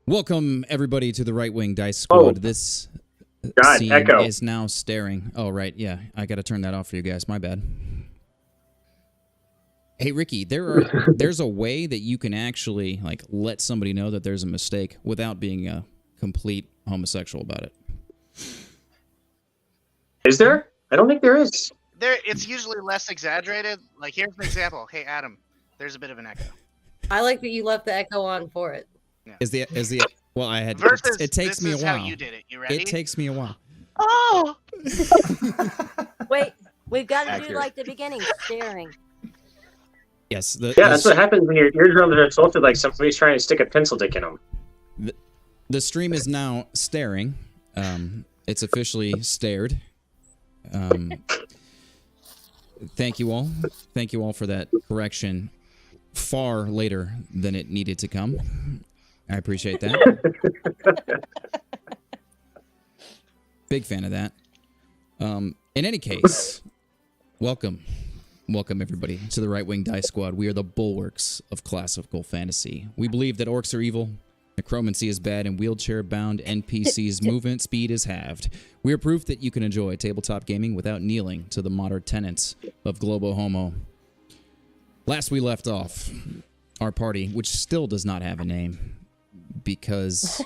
Welcome, everybody, to the Right Wing Dice Squad. This scene Echo. is now staring. Oh, right, yeah. I got to turn that off for you guys. My bad. Hey, Ricky, there's a way that you can actually let somebody know that there's a mistake without being a complete homosexual about it. Is there? I don't think there is. It's usually less exaggerated. Like, here's an example. Hey, Adam, there's a bit of an echo. I like that you left the echo on for it. Yeah. Well, I had. Versus, it takes me a while. How you did it. You ready? It takes me a while. Oh! Wait, we've got to do like the beginning, staring. Yes. That's what happens when your eardrums are tilted like somebody's trying to stick a pencil dick in them. The stream is now staring. It's officially stared. Thank you all. Thank you all for that correction. Far later than it needed to come. I appreciate that. Big fan of that. In any case, welcome everybody to the Right Wing Dice Squad. We are the bulwarks of classical fantasy. We believe that orcs are evil, necromancy is bad, and wheelchair-bound NPCs' movement speed is halved. We are proof that you can enjoy tabletop gaming without kneeling to the modern tenets of Globo Homo. Last we left off, our party, which still does not have a name, because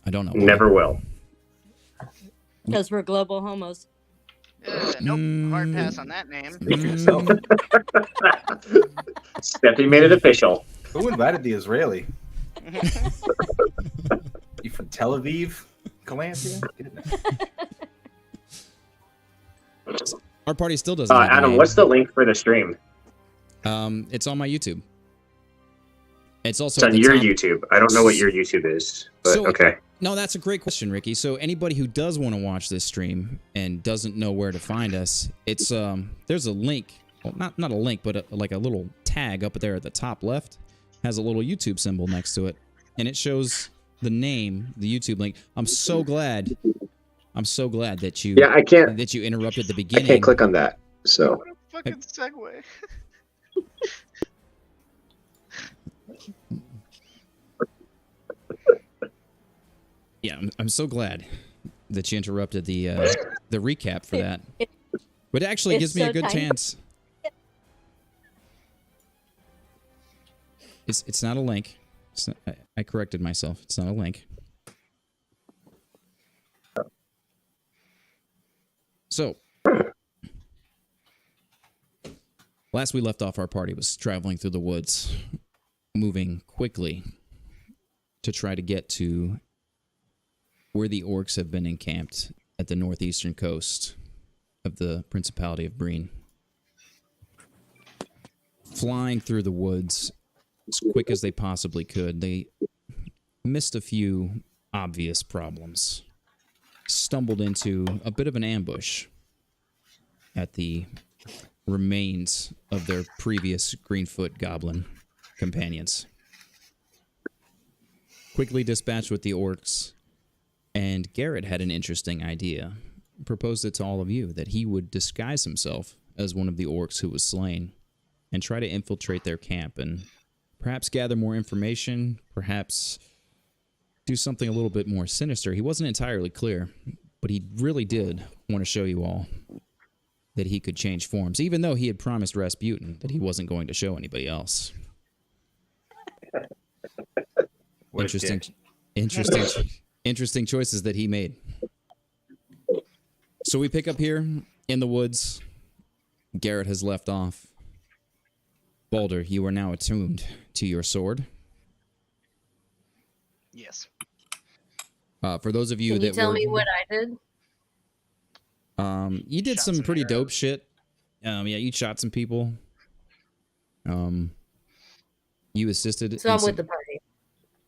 I don't know. Never will. Because we're global homos. Nope, hard pass on that name. Stephanie made it official. Who invited the Israeli? You from Tel Aviv, Calanthea? Our party still doesn't have a Adam, name. what's the link for the stream? It's on my YouTube. It's also It's on at the your top. YouTube. I don't know what your YouTube is, but okay. No, that's a great question, Ricky. So anybody who does want to watch this stream and doesn't know where to find us, it's there's a link. Well, not a link, but like a little tag up there at the top left has a little YouTube symbol next to it, and it shows the name, the YouTube link. I'm so glad that you I can't. that you interrupted the I beginning. can't click on that. So What a fucking segue. Yeah, I'm so glad that you interrupted the recap for that. But it actually it's gives me a so good tiny. chance. It's not a link. It's not, I corrected myself. It's not a link. So, last we left off, our party was traveling through the woods, moving quickly to try to get to where the orcs have been encamped at the northeastern coast of the Principality of Breen. Flying through the woods as quick as they possibly could, they missed a few obvious problems. Stumbled into a bit of an ambush at the remains of their previous Greenfoot goblin companions. Quickly dispatched with the orcs, and Garrett had an interesting idea. Proposed it to all of you that he would disguise himself as one of the orcs who was slain and try to infiltrate their camp and perhaps gather more information, perhaps do something a little bit more sinister. He wasn't entirely clear, but he really did want to show you all that he could change forms, even though he had promised Rasputin that he wasn't going to show anybody else. Interesting choices that he made. So we pick up here in the woods. Garrett has left off. Baldur, you are now attuned to your sword. Yes. For those of you Can that you tell were, me what I did? you did Shot some some pretty dope arrows. shit. Yeah, you shot some people. You assisted. So in I'm some- with the party.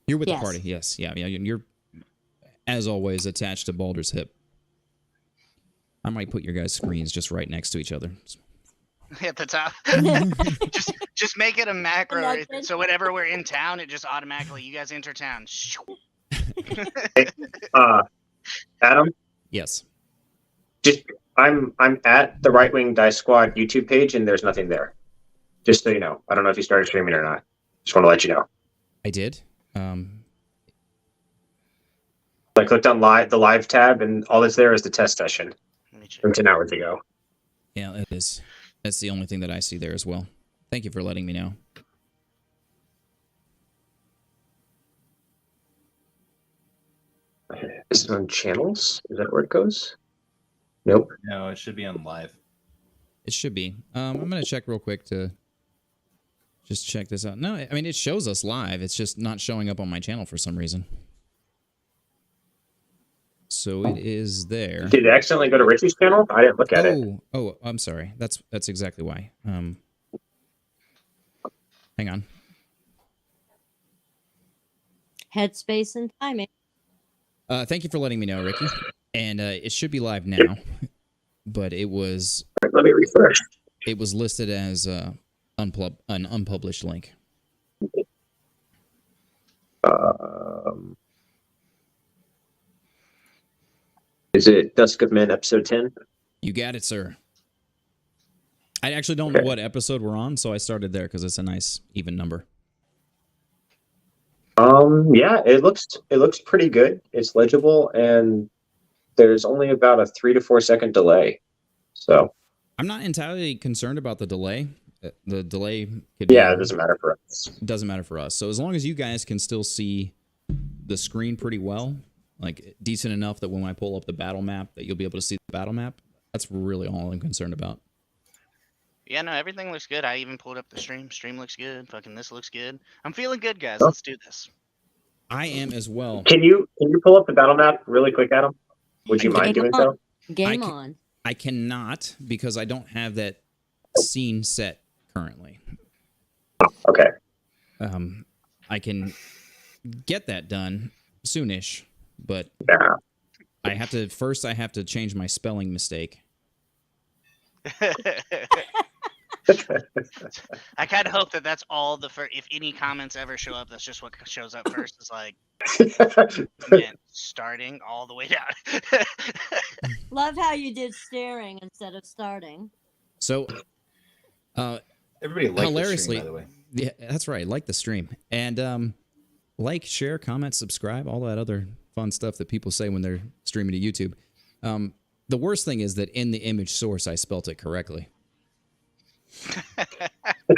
You're with Yes. the party, yes. Yeah, you're, as always, attached to Baldur's hip. I might put your guys' screens just right next to each other. At the top. just make it a macro. Connection. So whenever we're in town, it just automatically, you guys enter town. Adam, Yes. just I'm at the Right Wing Dice Squad YouTube page, and there's nothing there. Just so you know, I don't know if you started streaming or not. Just want to let you know. I did? I clicked on the live tab, and all that's there is the test session Let me check. from 10 hours ago. Yeah, it is. That's the only thing that I see there as well. Thank you for letting me know. Is it on channels? Is that where it goes? Nope. No, it should be on live. It should be. I'm gonna check real quick to just check this out. No, I mean it shows us live. It's just not showing up on my channel for some reason. So it is there. Did it accidentally go to Richie's channel? I didn't look at it. Oh, I'm sorry. That's exactly why. Hang on. Headspace and timing. Thank you for letting me know, Ricky. And it should be live now, but it was Let me refresh. it was listed as an unpublished link. Is it Dusk of Men episode 10? You got it, sir. I actually don't know what episode we're on, so I started there because it's a nice even number. Yeah, it looks pretty good. It's legible, and there's only about a 3 to 4 second delay. So I'm not entirely concerned about the delay. The delay could yeah, it doesn't matter for us. doesn't matter for us. So as long as you guys can still see the screen pretty well, like decent enough that when I pull up the battle map that you'll be able to see the battle map, that's really all I'm concerned about. Yeah, no, everything looks good. I even pulled up the stream. Stream looks good. Fucking this looks good. I'm feeling good, guys. Let's do this. I am as well. Can you pull up the battle map really quick, Adam? Would you mind doing so? Game on. I cannot because I don't have that scene set currently. Okay. I can get that done soonish, but Yeah. I have to change my spelling mistake. I kind of hope that that's all if any comments ever show up, that's just what shows up first. Is like man, starting all the way down. Love how you did staring instead of starting. So, Everybody liked hilariously, the stream, by the way. yeah, that's right. Like the stream and like, share, comment, subscribe, all that other fun stuff that people say when they're streaming to YouTube. The worst thing is that in the image source, I spelt it correctly.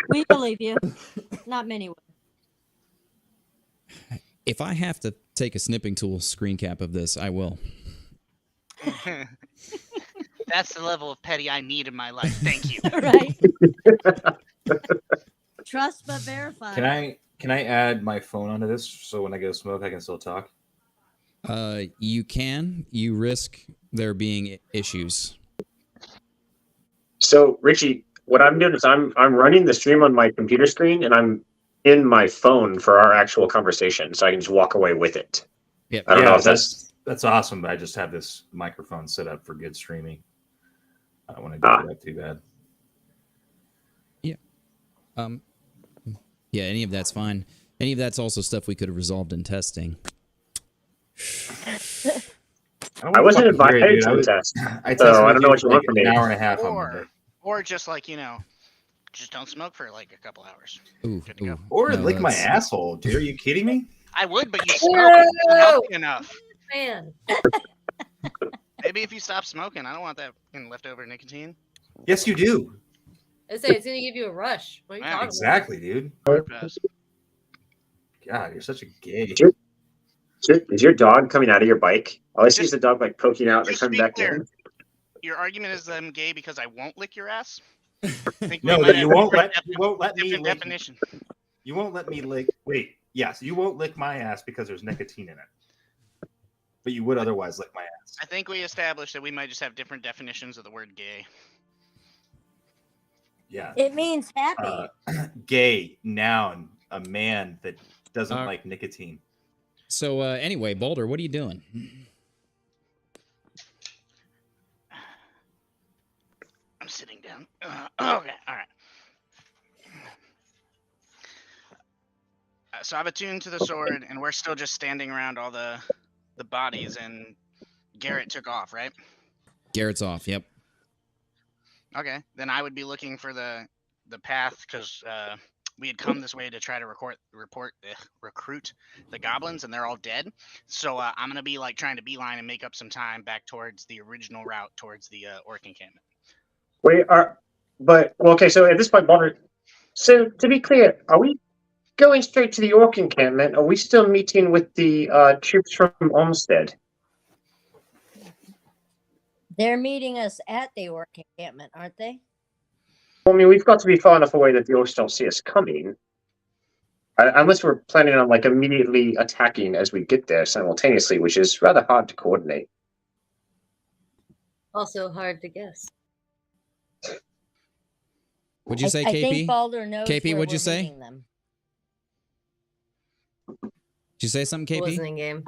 We believe you. Not many would. If I have to take a snipping tool screen cap of this, I will. That's the level of petty I need in my life. Thank you. Right? Trust but verify. Can I add my phone onto this so when I go smoke I can still talk? You can. You risk there being issues. So, Richie, what I'm doing is I'm running the stream on my computer screen, and I'm in my phone for our actual conversation, so I can just walk away with it. Yep. I don't know if That's awesome, but I just have this microphone set up for good streaming. I don't want to do that too bad. Yeah. Yeah, any of that's fine. Any of that's also stuff we could have resolved in testing. I wasn't invited to the test, so I don't know what you want from me. An hour and a half on Monday. Or just like, just don't smoke for like a couple hours. Ooh, Good to go. Or No, lick my that's- asshole, dude. Are you kidding me? I would, but you smoke. It's not healthy enough. Man. Maybe if you stop smoking, I don't want that leftover nicotine. Yes, you do. I say it's gonna give you a rush. What are you Yeah, talking Exactly, dude. Pass. God, you're such a gay. Is your dog coming out of your bike? All I see is Just- the dog like poking out and then just coming be back clear. in. Your argument is that I'm gay because I won't lick your ass? I think we No, might that have you won't different let me different lick. definition. You won't let me lick. Wait, yes, you won't lick my ass because there's nicotine in it. But you would otherwise lick my ass. I think we established that we might just have different definitions of the word gay. Yeah. It means happy. Gay, noun, a man that doesn't Uh, like nicotine. So anyway, Baldur, what are you doing? I'm sitting down. Okay, all right. So I've attuned to the sword, and we're still just standing around all the bodies, and Garrett took off, right? Garrett's off. Yep. Okay, then I would be looking for the path, because we had come this way to try to recruit the goblins, and they're all dead. So I'm gonna be like trying to beeline and make up some time back towards the original route towards the orc encampment. Okay. So at this point, Baldur. So to be clear, are we going straight to the orc encampment? Or are we still meeting with the troops from Olmsted? They're meeting us at the orc encampment, aren't they? Well, I mean, we've got to be far enough away that the orcs don't see us coming. Unless we're planning on like immediately attacking as we get there simultaneously, which is rather hard to coordinate. Also hard to guess. What'd you say, I KP? think Baldur knows KP, where what'd you we're say? meeting them. Did you say something, It KP? wasn't in game.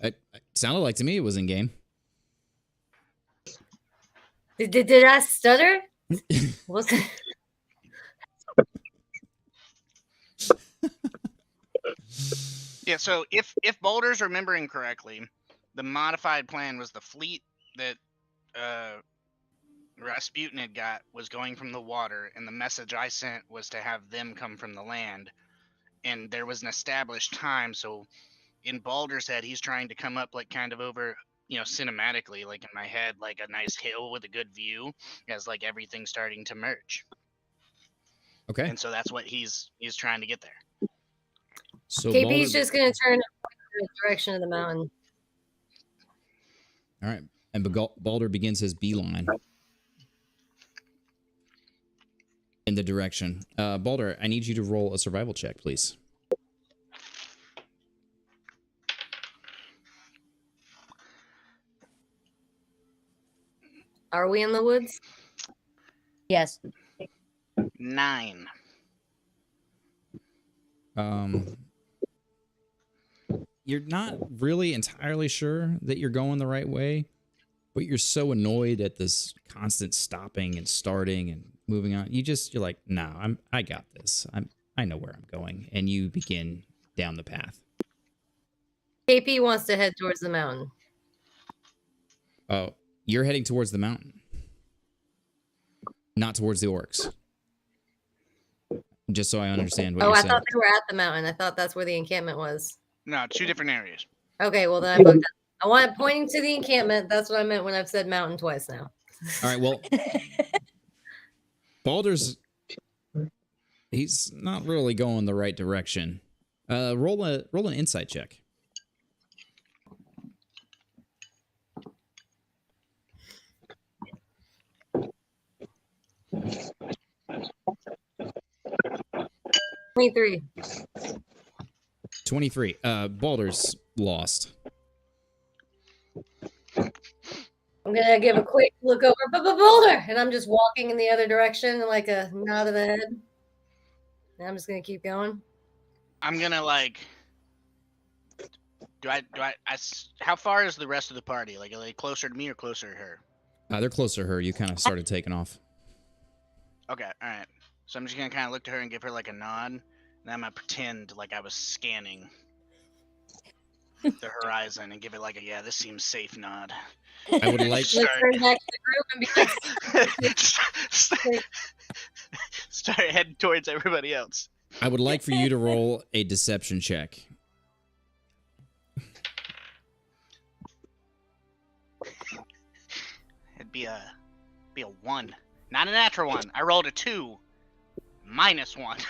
It sounded like to me it was in game. Did I stutter? Was it? Yeah, so if Baldur's remembering correctly, the modified plan was the fleet that Rasputin had got was going from the water, and the message I sent was to have them come from the land. And there was an established time, so in Baldur's head, he's trying to come up like kind of over, cinematically, like in my head, like a nice hill with a good view, as like everything's starting to merge. Okay. And so that's what he's trying to get there. So KP's Baldur- just going to turn in the direction of the mountain. All right. And Baldur begins his beeline in the direction. Baldur, I need you to roll a survival check, please. Are we in the woods? Yes. 9. You're not really entirely sure that you're going the right way, but you're so annoyed at this constant stopping and starting and moving on. You're like, no, I got this. I know where I'm going, and you begin down the path. KP wants to head towards the mountain. Oh, you're heading towards the mountain, not towards the orcs. Just so I understand what you're I saying. thought they were at the mountain. I thought that's where the encampment was. No, 2 different areas. Okay, well then I fucked up. I want pointing to the encampment. That's what I meant when I've said mountain twice now. All right, well, Baldur's he's not really going the right direction. Roll an insight check. $23. 23. Baldur's lost. I'm gonna give a quick look over, Boulder, and I'm just walking in the other direction, like a nod of the head. And I'm just gonna keep going. I'm gonna like. How far is the rest of the party? Like, are they closer to me or closer to her? They're closer to her. You kind of started taking off. Okay, all right. So I'm just gonna kind of look to her and give her like a nod, and I'm gonna pretend like I was scanning the horizon and give it like a "yeah, this seems safe" nod. I would like Let's turn back to the group and be like, start heading towards everybody else. I would like for you to roll a deception check. It'd be a 1, not a natural 1. I rolled a 2, -1.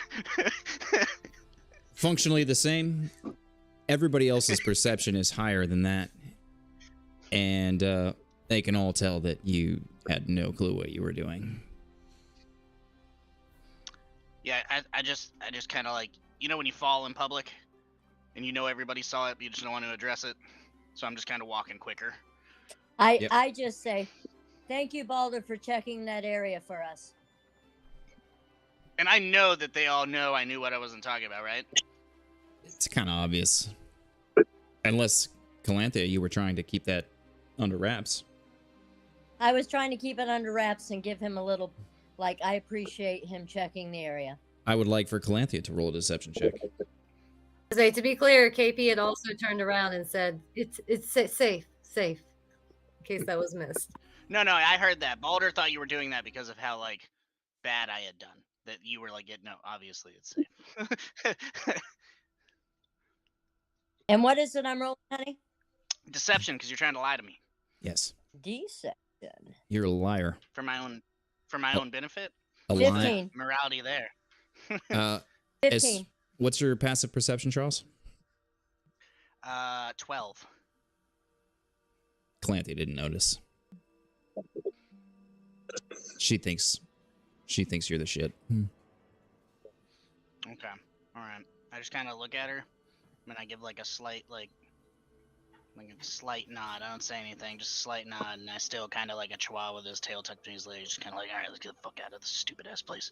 Functionally the same. Everybody else's perception is higher than that. And they can all tell that you had no clue what you were doing. Yeah, I just kind of like, when you fall in public and everybody saw it, but you just don't want to address it. So I'm just kind of walking quicker. I just say, thank you, Baldur, for checking that area for us. And I know that they all know I knew what I wasn't talking about, right? It's kind of obvious. Unless, Calanthea, you were trying to keep that under wraps. I was trying to keep it under wraps and give him a little, I appreciate him checking the area. I would like for Calanthea to roll a deception check. to be clear, KP had also turned around and said, "It's safe," in case that was missed. No, I heard that. Baldur thought you were doing that because of how bad I had done. that you were like, no, obviously it's safe. And what is it I'm rolling, honey? Deception, because you're trying to lie to me Yes. Deception. You're a liar. for my own benefit. A liar. 15. Morality there. Uh, 15. what's your passive perception, Charles? 12. Clancy didn't notice. She thinks you're the shit. Okay. All right. I just kind of look at her, and I give like a slight slight nod. I don't say anything, just a slight nod, and I still kind of like a chihuahua with his tail tucked between his legs, just kind of like, all right, let's get the fuck out of this stupid ass place.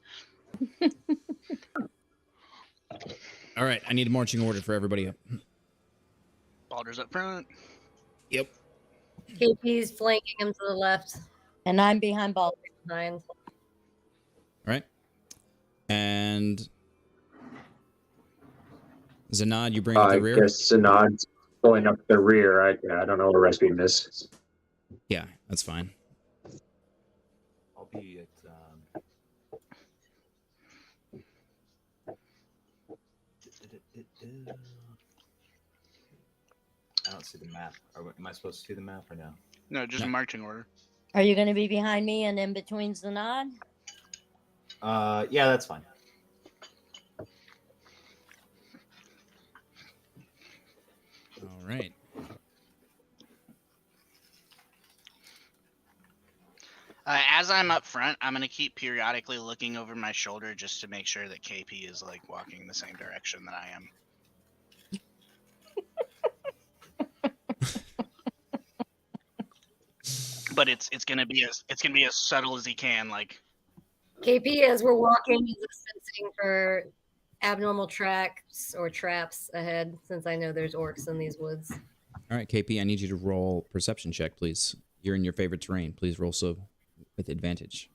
All right, I need a marching order for everybody up. Baldur's up front. Yep. KP's flanking him to the left. And I'm behind Baldur. Behind. All right. And Zanad, you bring up I the rear? guess Zanad's going up the rear. I don't know where Rasputin is. Yeah, that's fine. I'll be at. I don't see the map. Am I supposed to see the map or no? No, just No. marching order. Are you going to be behind me and in between Zanad? Yeah, that's fine. All right. As I'm up front, I'm gonna keep periodically looking over my shoulder just to make sure that KP is like walking the same direction that I am. But it's gonna be as subtle as he can. Like, KP, as we're walking, is sensing for abnormal tracks or traps ahead, since I know there's orcs in these woods. All right, KP, I need you to roll perception check, please. You're in your favorite terrain. Please roll so with advantage.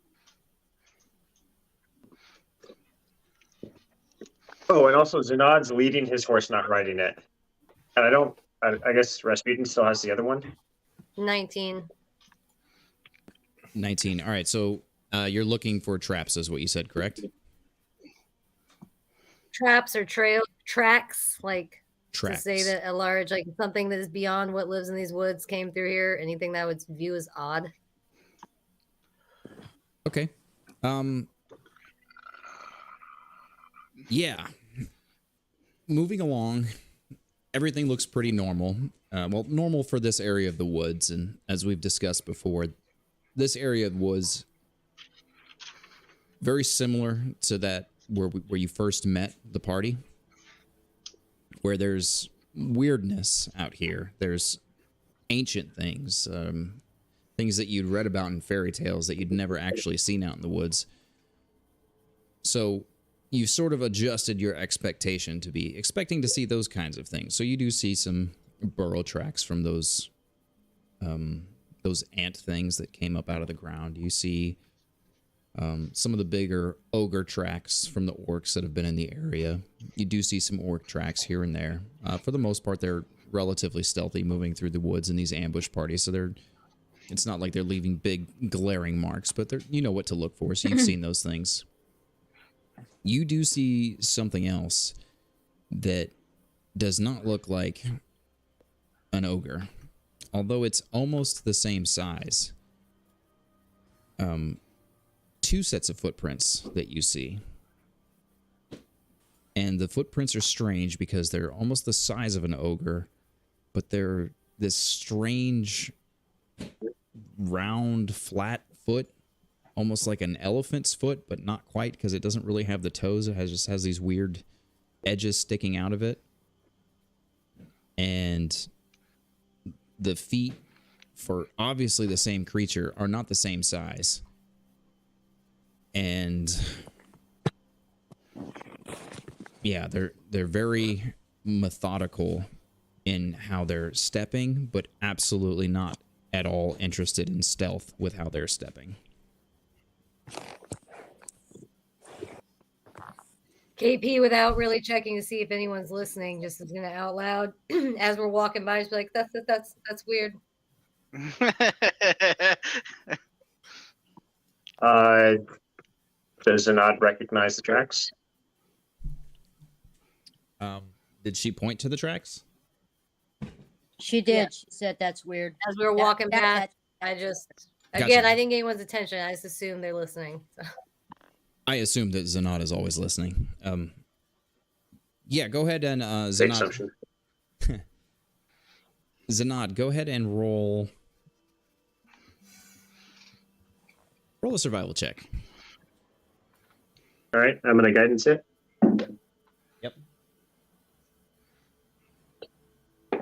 Oh, and also Zanad's leading his horse, not riding it. And I guess Rasputin still has the other one. 19. 19. All right, so you're looking for traps, is what you said, correct? Traps or trail tracks, like Tracks. to say that a large, like something that is beyond what lives in these woods came through here. Anything that I would view as odd. Okay. Yeah. Moving along, everything looks pretty normal. Well, normal for this area of the woods, and as we've discussed before, this area was very similar to that where you first met the party, where there's weirdness out here. There's ancient things, things that you'd read about in fairy tales that you'd never actually seen out in the woods. So you sort of adjusted your expectation to be expecting to see those kinds of things. So you do see some burrow tracks from those ant things that came up out of the ground. You see some of the bigger ogre tracks from the orcs that have been in the area. You do see some orc tracks here and there. For the most part, they're relatively stealthy, moving through the woods in these ambush parties. So it's not like they're leaving big glaring marks, but you know what to look for. So you've seen those things. You do see something else that does not look like an ogre, although it's almost the same size. Two sets of footprints that you see. And the footprints are strange because they're almost the size of an ogre, but they're this strange round flat foot, almost like an elephant's foot, but not quite because it doesn't really have the toes. It just has these weird edges sticking out of it. And the feet for obviously the same creature are not the same size. And yeah, they're very methodical in how they're stepping, but absolutely not at all interested in stealth with how they're stepping. KP, without really checking to see if anyone's listening, just is gonna out loud as we're walking by, just be like, that's weird. Does Zanad recognize the tracks? Did she point to the tracks? She did. Yeah. She said that's weird. As we were walking back, I just Gotcha. again I didn't get anyone's attention. I just assumed they're listening. So. I assume that Zanad is always listening. Yeah, go ahead and Safe Zanad. assumption. Zanad, go ahead and roll a survival check. All right, I'm gonna guidance it. Yep. All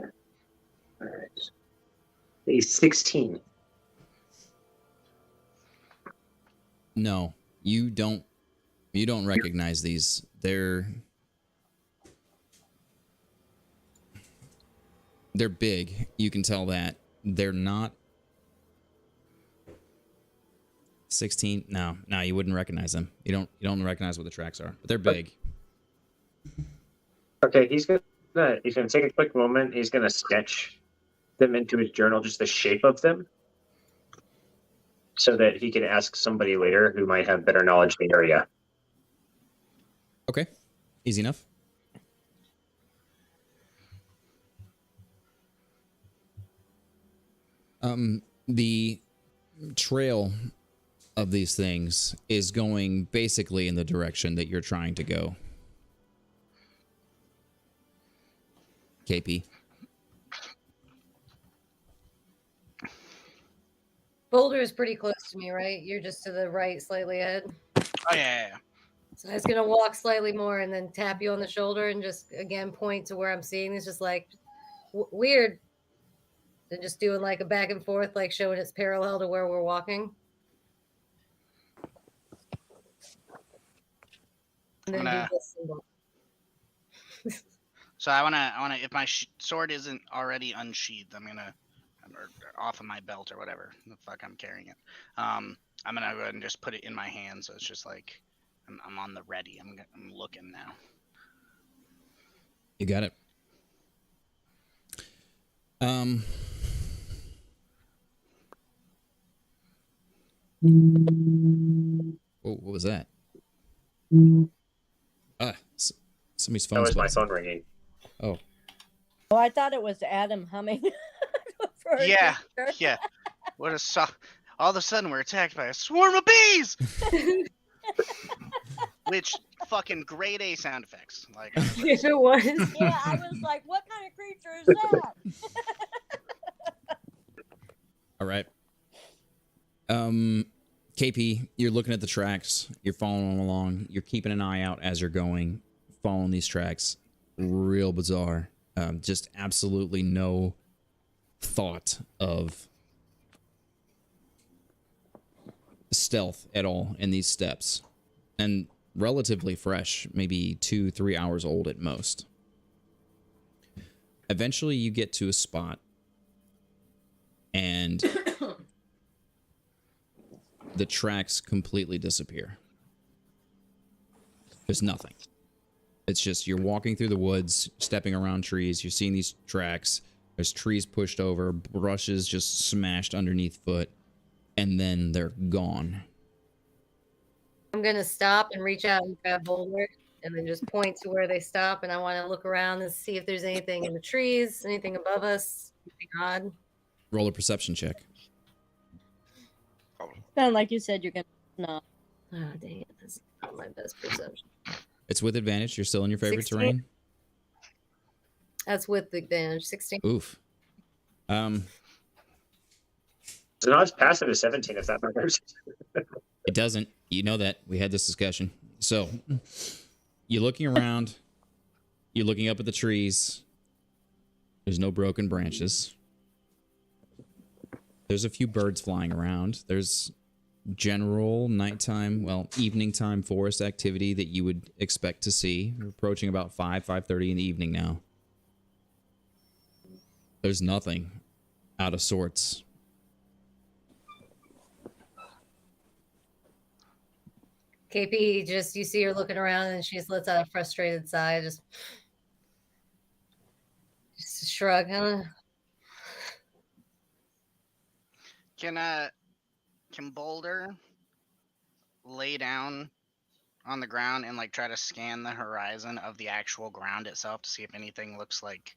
right. A 16. No, you don't recognize these. They're big. You can tell that. They're not 16. No, you wouldn't recognize them. You don't recognize what the tracks are, but they're big. Okay, he's gonna take a quick moment. He's gonna sketch them into his journal, just the shape of them, so that he can ask somebody later who might have better knowledge in the area. Okay, easy enough. The trail of these things is going basically in the direction that you're trying to go. KP. Boulder is pretty close to me, right? You're just to the right, slightly ahead. Oh yeah. So I was gonna walk slightly more and then tap you on the shoulder and just again point to where I'm seeing. It's just like weird. And just doing like a back and forth, like showing it's parallel to where we're walking. And then do this symbol. So I wanna. If my sword isn't already unsheathed, I'm gonna, or off of my belt or whatever the fuck I'm carrying it. I'm gonna go ahead and just put it in my hand, so it's just like I'm on the ready. I'm looking now. You got it. Whoa, what was that? Somebody's phone. That was my phone ringing. Oh, Oh, I thought it was Adam humming. for a Yeah, picture. yeah. What a all of a sudden we're attacked by a swarm of bees. Which fucking grade A sound effects. Like If it was. Yeah, I was like, what kind of creature is that? all right. KP, you're looking at the tracks. You're following along. You're keeping an eye out as you're going, following these tracks. Real bizarre. Just absolutely no thought of stealth at all in these steps. And relatively fresh, maybe 2-3 hours old at most. Eventually you get to a spot and the tracks completely disappear. There's nothing. It's just you're walking through the woods, stepping around trees, you're seeing these tracks, there's trees pushed over, brushes just smashed underneath foot, and then they're gone. I'm gonna stop and reach out and grab Boulder and then just point to where they stop. And I want to look around and see if there's anything in the trees, anything above us, anything odd. Roll a perception check. Sound like you said you're gonna no. Oh, dang it. That's not my best perception. It's with advantage. You're still in your favorite 16. terrain. That's with the advantage. 16. Oof. Zanad's passive is 17, if that matters. It doesn't. You know that. We had this discussion. So, you're looking around. You're looking up at the trees. There's no broken branches. There's a few birds flying around. There's general nighttime, well, evening time forest activity that you would expect to see. We're approaching about 5:30 in the evening now. There's nothing out of sorts. KP, just you see her looking around and she just lets out a frustrated sigh, just a shrug, huh? Can Boulder lay down on the ground and like try to scan the horizon of the actual ground itself to see if anything looks like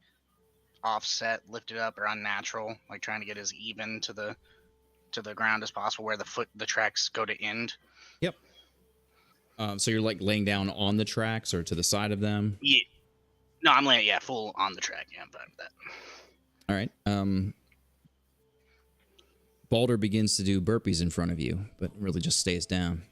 offset, lifted up, or unnatural, like trying to get as even to the ground as possible where the tracks go to end. Yep. So you're like laying down on the tracks or to the side of them? Yeah. No, I'm laying full on the track. Yeah, I'm fine with that. All right. Baldur begins to do burpees in front of you, but really just stays down.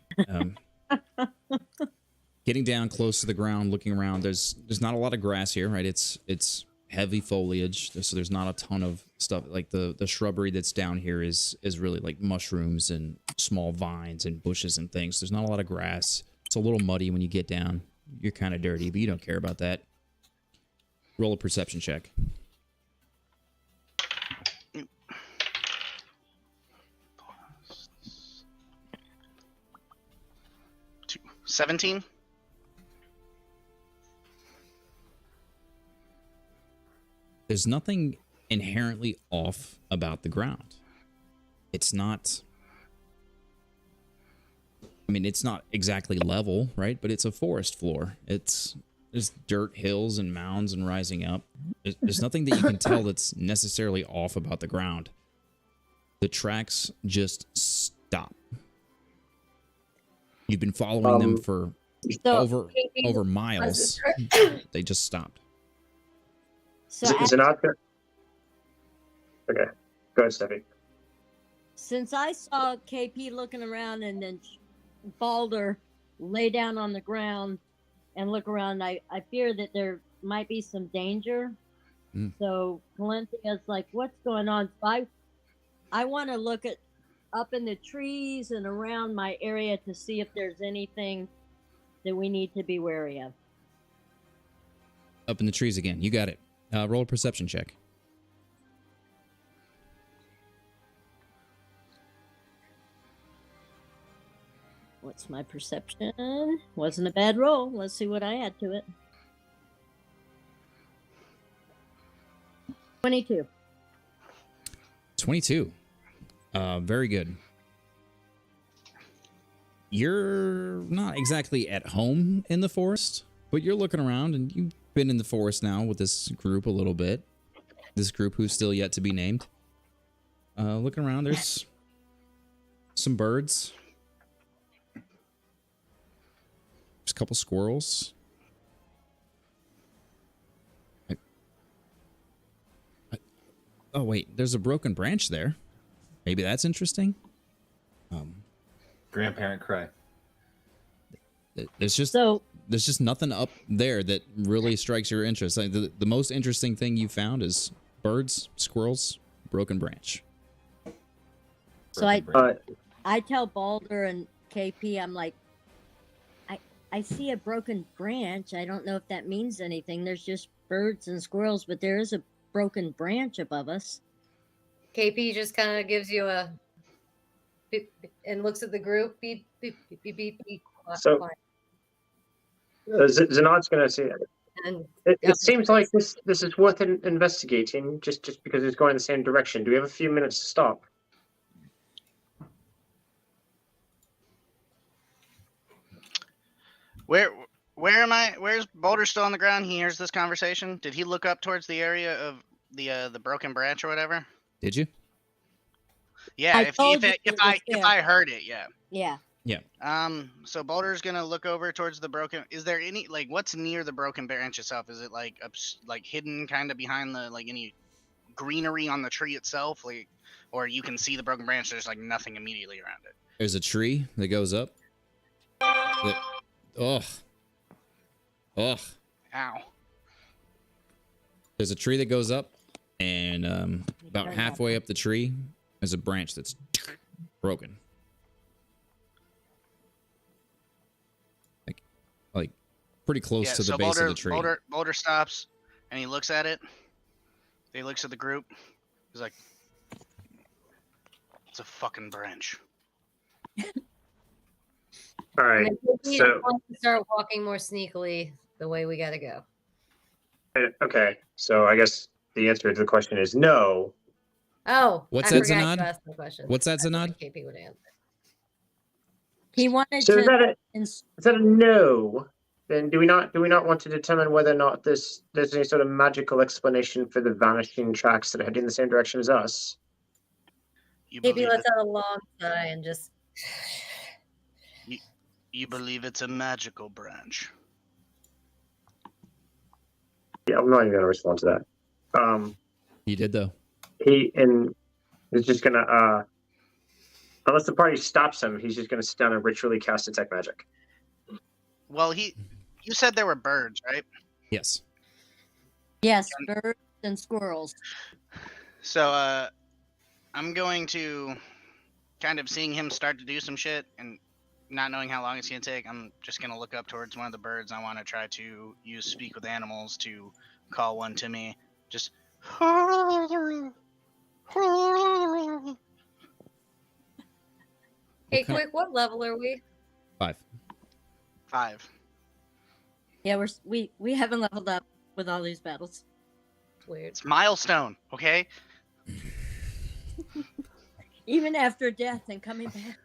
Getting down close to the ground, looking around. There's not a lot of grass here, right? It's heavy foliage, so there's not a ton of stuff. Like the shrubbery that's down here is really like mushrooms and small vines and bushes and things. There's not a lot of grass. It's a little muddy when you get down. You're kind of dirty, but you don't care about that. Roll a perception check. 17. There's nothing inherently off about the ground. It's not... I mean, it's not exactly level, right? But it's a forest floor. There's dirt hills and mounds and rising up. There's nothing that you can tell that's necessarily off about the ground. The tracks just stop. You've been following them for over miles. They just stopped. So Is it not there? Okay, go ahead, Steffi. since I saw KP looking around and then Baldur lay down on the ground and look around, I fear that there might be some danger. So Calenthia's like, what's going on? So I want to look up in the trees and around my area to see if there's anything that we need to be wary of. Up in the trees again. You got it. Roll a perception check. What's my perception? Wasn't a bad roll. Let's see what I add to it. 22. 22. Very good. You're not exactly at home in the forest, but you're looking around, and you've been in the forest now with this group a little bit. This group who's still yet to be named. Looking around, there's some birds. There's a couple squirrels. Oh, wait, there's a broken branch there. Maybe that's interesting. Grandparent cry. There's just nothing up there that really strikes your interest. Like the most interesting thing you found is birds, squirrels, broken branch. So I tell Baldur and KP, I'm like, I see a broken branch. I don't know if that means anything. There's just birds and squirrels, but there is a broken branch above us. KP just kind of gives you a beep, beep, and looks at the group. Beep, beep, beep, beep, beep, beep. So Zanod's going to say And it seems like this is worth investigating just because it's going in the same direction. Do we have a few minutes to stop? Where am I? Where's Baldur still on the ground? He hears this conversation. Did he look up towards the area of the broken branch or whatever? Did you? Yeah, if I heard it, yeah. Yeah. Yeah. So Baldur's gonna look over towards the broken. Is there any what's near the broken branch itself? Is it like hidden kind of behind the any greenery on the tree itself, or you can see the broken branch? There's nothing immediately around it. There's a tree that goes up. Ugh. Ow. There's a tree that goes up, and about halfway up the tree, there's a branch that's broken. Like pretty close to the base of the tree. Baldur stops, and he looks at it. He looks at the group. He's like, "It's a fucking branch." All right. So start walking more sneakily the way we got to go. okay. So I guess the answer to the question is no. Oh, What's I that, forgot Zanod? to ask the question. What's that, Zanod? KP would answer. He wanted So to. is that a no? Then do we not want to determine whether or not there's any sort of magical explanation for the vanishing tracks that are heading in the same direction as us? You Maybe believe let's it, have a long sigh and just. you believe it's a magical branch. Yeah, I'm not even gonna respond to that. You did though. He is just gonna unless the party stops him, he's just gonna sit down and ritually cast detect magic. Well, you said there were birds, right? Yes. Yes, birds and squirrels. So I'm going to kind of seeing him start to do some shit and not knowing how long it's gonna take. I'm just gonna look up towards one of the birds. I want to try to use speak with animals to call one to me. Just. Hey, kind of- quick, what level are we? 5. 5. Yeah, we haven't leveled up with all these battles. It's weird. It's milestone, okay? Even after death and coming back,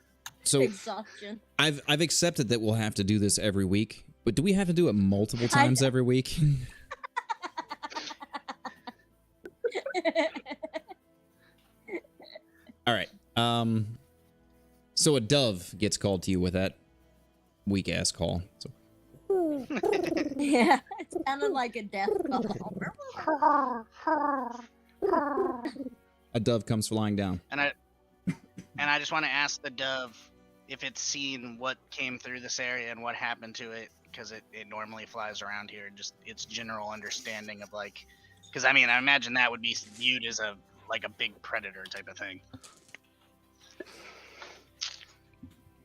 So exhaustion. I've accepted that we'll have to do this every week, but do we have to do it multiple times every week? All right. So a dove gets called to you with that weak ass call. So Yeah, it sounded like a death call. a dove comes flying down. And I just want to ask the dove if it's seen what came through this area and what happened to it, because it normally flies around here. Just its general understanding of like, because I mean I imagine that would be viewed as a big predator type of thing.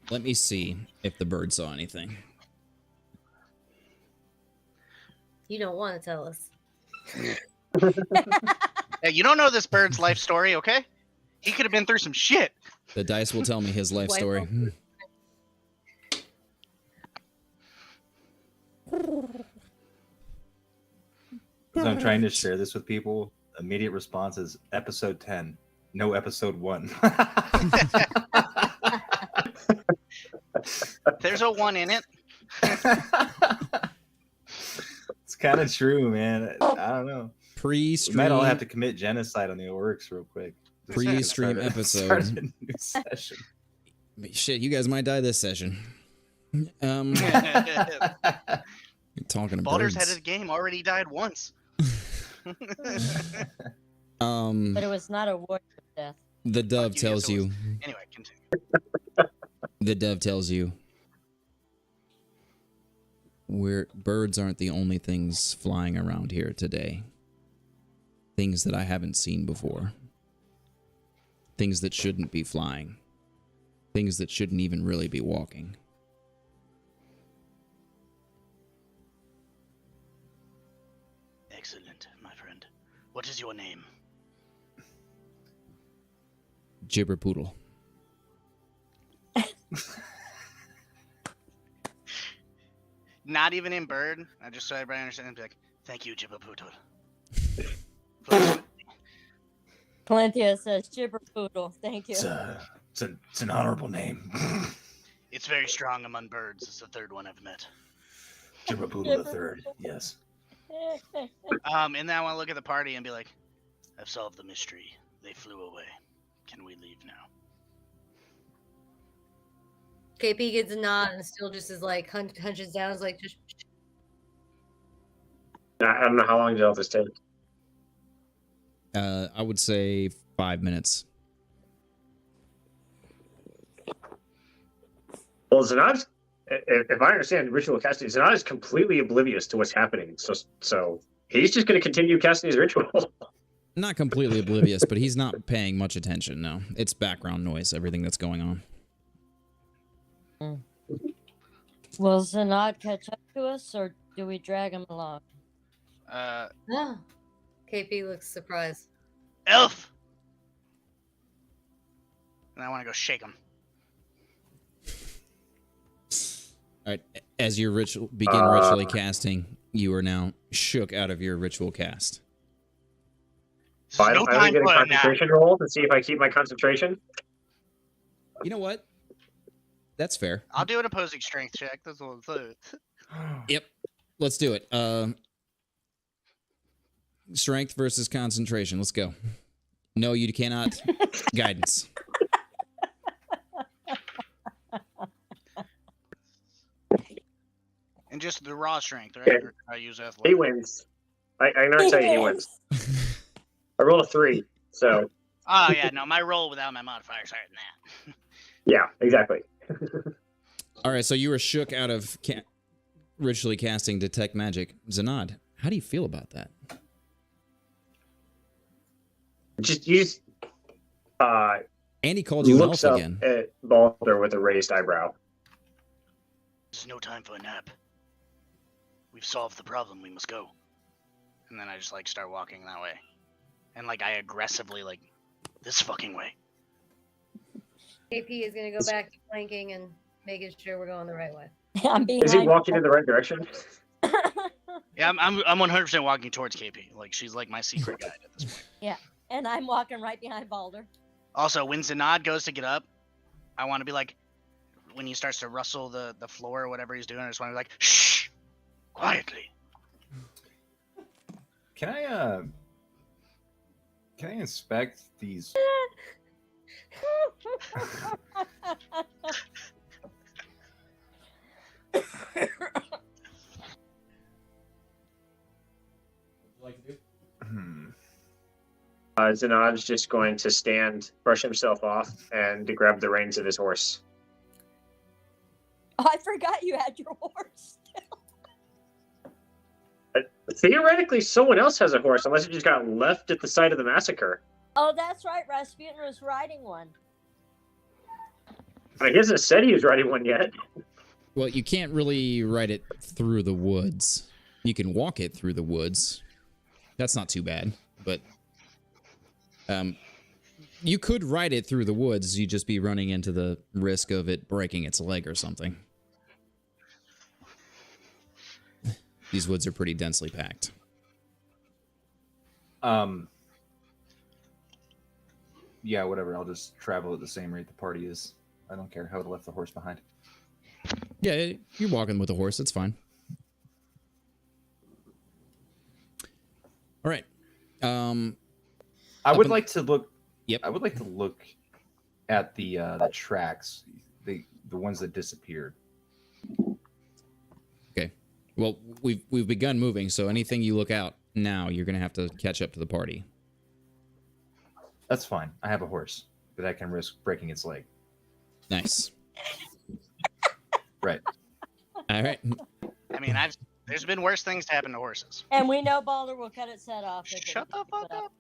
Let me see if the bird saw anything. You don't want to tell us. Hey, you don't know this bird's life story, okay? He could have been through some shit. The dice will tell me his life White story. wolf. As I'm trying to share this with people, immediate response is episode 10. No episode 1. There's a 1 in it. It's kind of true, man. I don't know. We Pre-stream, might all have to commit genocide on the orcs real quick. Pre-stream Start episode. a new session. Shit, you guys might die this session. You're talking about Baldur's birds. head of the game already died once. But it was not a warrior death. The dove Fuck you, tells yes, it you. was. Anyway, continue. The dove tells you. Birds aren't the only things flying around here today. Things that I haven't seen before. Things that shouldn't be flying. Things that shouldn't even really be walking. Excellent, my friend. What is your name? Gibberpoodle. Not even in bird. I just so everybody understands. Be like, thank you, Jibbapoodle. Palantia says gibber poodle. Thank you. It's an honorable name. It's very strong among birds. It's the third one I've met. Jibberpoodle the third. Yes. And then I want to look at the party and be like, I've solved the mystery. They flew away. Can we leave now? KP gets a nod and still just is like hunches down. Is like just. I don't know how long did all this take. I would say 5 minutes. Well, Zanad's, if I understand ritual casting, Zanad is completely oblivious to what's happening. So he's just going to continue casting his ritual. Not completely oblivious, but he's not paying much attention, no. It's background noise, everything that's going on. Will Zanad catch up to us, or do we drag him along? Ah. KP looks surprised. Elf! And I want to go shake him. All right, as your begin ritually casting, you are now shook out of your ritual cast. There's no I time get a for it now. concentration roll to see if I keep my concentration. You know what? That's fair. I'll do an opposing strength check. That's what I'm saying. Yep. Let's do it. Strength versus concentration. Let's go. No, you cannot. Guidance. And just the raw strength, right? Okay. Or I use He athletic. wins. I know tell you he wins. I rolled a 3, so Oh yeah, no, my roll without my modifiers higher than that. yeah, exactly. All right, so you were shook out of ritually casting Detect Magic. Zanad, how do you feel about that? Just use. Andy called you an elf Looks up again. at Baldur with a raised eyebrow. This is no time for a nap. We've solved the problem. We must go. And then I just like start walking that way, and like I aggressively like this fucking way. KP is going to go back to flanking and making sure we're going the right way. I'm behind. Is he walking in the right direction? Yeah, I'm 100% walking towards KP. Like she's like my secret guide at this point. And I'm walking right behind Baldur. Also, when Zanad goes to get up, I want to be like, when he starts to rustle the floor or whatever he's doing, I just want to be like, shh, quietly. Can I inspect these? Zanad's just going to stand, brush himself off, and to grab the reins of his horse. Oh, I forgot you had your horse. Theoretically, someone else has a horse, unless it just got left at the site of the massacre. Oh, that's right. Rasputin was riding one. He hasn't said he was riding one yet. Well, you can't really ride it through the woods. You can walk it through the woods. That's not too bad, but you could ride it through the woods. You'd just be running into the risk of it breaking its leg or something. These woods are pretty densely packed. Yeah, whatever. I'll just travel at the same rate the party is. I don't care. I would have left the horse behind. Yeah, you're walking with a horse. That's fine. All right. I would like to look. Yep. I would like to look at the tracks, the ones that disappeared. Okay. Well, we've begun moving, so anything you look out now, you're gonna have to catch up to the party. That's fine. I have a horse, but I can risk breaking its leg. Nice. Right. All right. I mean, there's been worse things to happen to horses. And we know Baldur will cut its head off. if it Shut the fuck put up.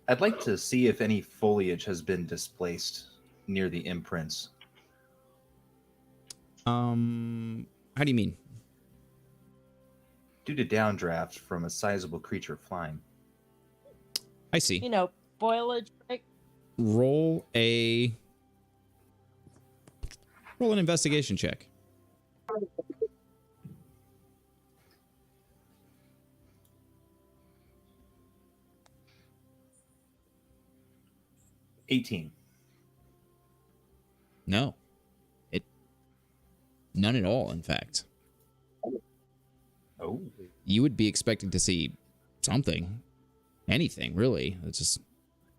I'd like to see if any foliage has been displaced near the imprints. How do you mean? Due to downdraft from a sizable creature flying. I see. You know, foliage break. Roll an investigation check. $18. No. None at all, in fact. Oh. You would be expecting to see something. Anything, really. It's just,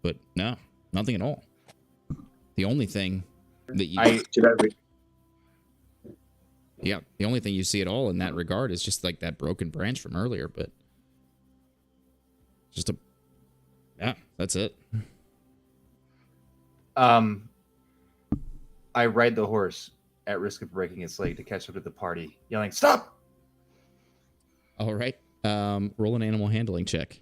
but no, nothing at all. The only thing that you... Yeah, the only thing you see at all in that regard is just like that broken branch from earlier, but... Just a... Yeah, that's it. I ride the horse at risk of breaking its leg to catch up to the party, yelling, "Stop!" All right. Roll an animal handling check.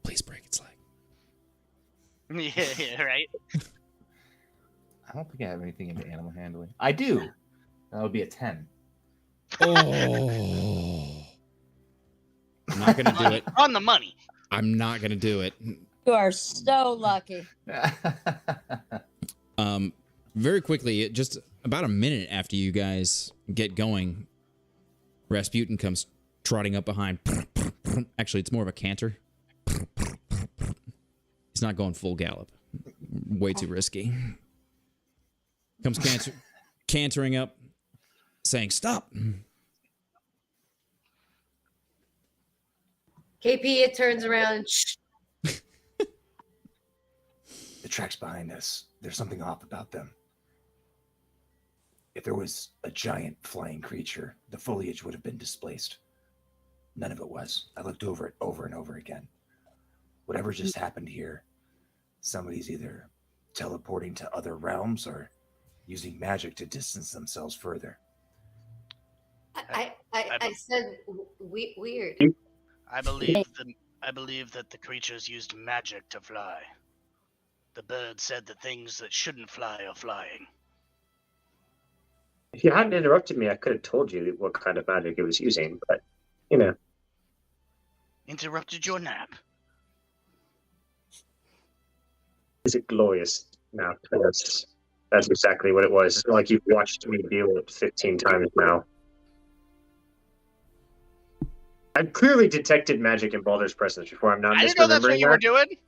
Please break its leg. Yeah, right? I don't think I have anything into animal handling. I do. That would be a 10. Oh. I'm not going to do it. On the money. I'm not going to do it. You are so lucky. Very quickly, just about a minute after you guys get going, Rasputin comes trotting up behind. Actually, it's more of a canter. He's not going full gallop. way too risky. Comes cantering up, saying, "Stop." KP, it turns around and shh. The tracks behind us, there's something off about them. If there was a giant flying creature, the foliage would have been displaced. None of it was. I looked over it over and over again. Whatever just happened here, somebody's either teleporting to other realms or using magic to distance themselves further. I said weird. I believe that the creatures used magic to fly. The bird said that things that shouldn't fly are flying. If you hadn't interrupted me, I could have told you what kind of magic it was using, but, you know. Interrupted your nap. Is it glorious? No, that's exactly what it was. It's like you've watched me deal with it 15 times now. I've clearly detected magic in Baldur's presence before. I'm not I didn't know that's what misremembering you that. were doing.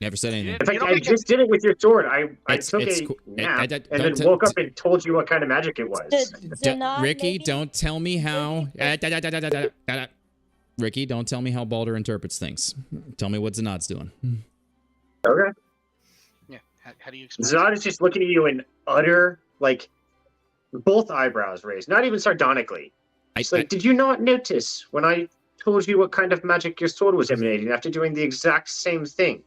Never said anything. In fact, don't I think just did it with your sword. I It's- took it's a cool. nap Don't and then tell- woke up and told you what kind of magic it was. Ricky, maybe? don't tell me how. Ricky, don't tell me how Baldur interprets things. Tell me what Zanod's doing. Okay. Yeah. How do you explain? Zod is just looking at you in utter, like, both eyebrows raised, not even sardonically. It's like, did you not notice when I told you what kind of magic your sword was emanating after doing the exact same thing?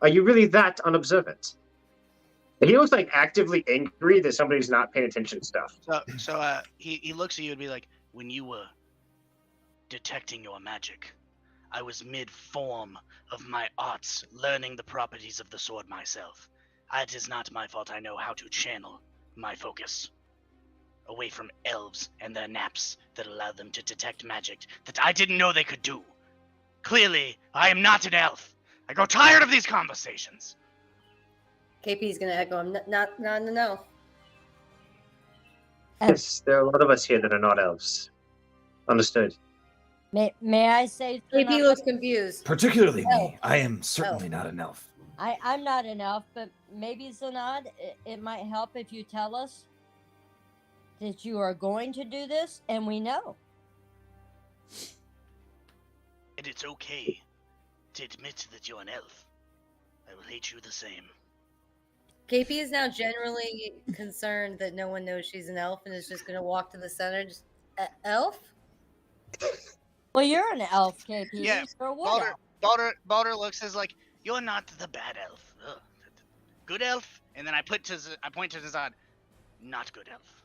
Are you really that unobservant? And he looks like actively angry that somebody's not paying attention to stuff. So he looks at you and be like, when you were detecting your magic, I was mid-form of my arts, learning the properties of the sword myself. It is not my fault I know how to channel my focus away from elves and their naps that allow them to detect magic that I didn't know they could do. Clearly, I am not an elf. I grow tired of these conversations. KP's gonna echo him. No. Yes, there are a lot of us here that are not elves. Understood. May I say? KP looks confused. Particularly Elf. me. I am certainly not an elf. I'm not an elf, but maybe Zanod, it might help if you tell us that you are going to do this, and we know. And it's okay to admit that you're an elf. I will hate you the same. KP is now generally concerned that no one knows she's an elf and is just gonna walk to the center. Just elf? Well, you're an elf, KP. Yeah, You're a wood elf. Baldur looks as like, you're not the bad elf. Ugh. Good elf. And then I point to Zod. Not good elf.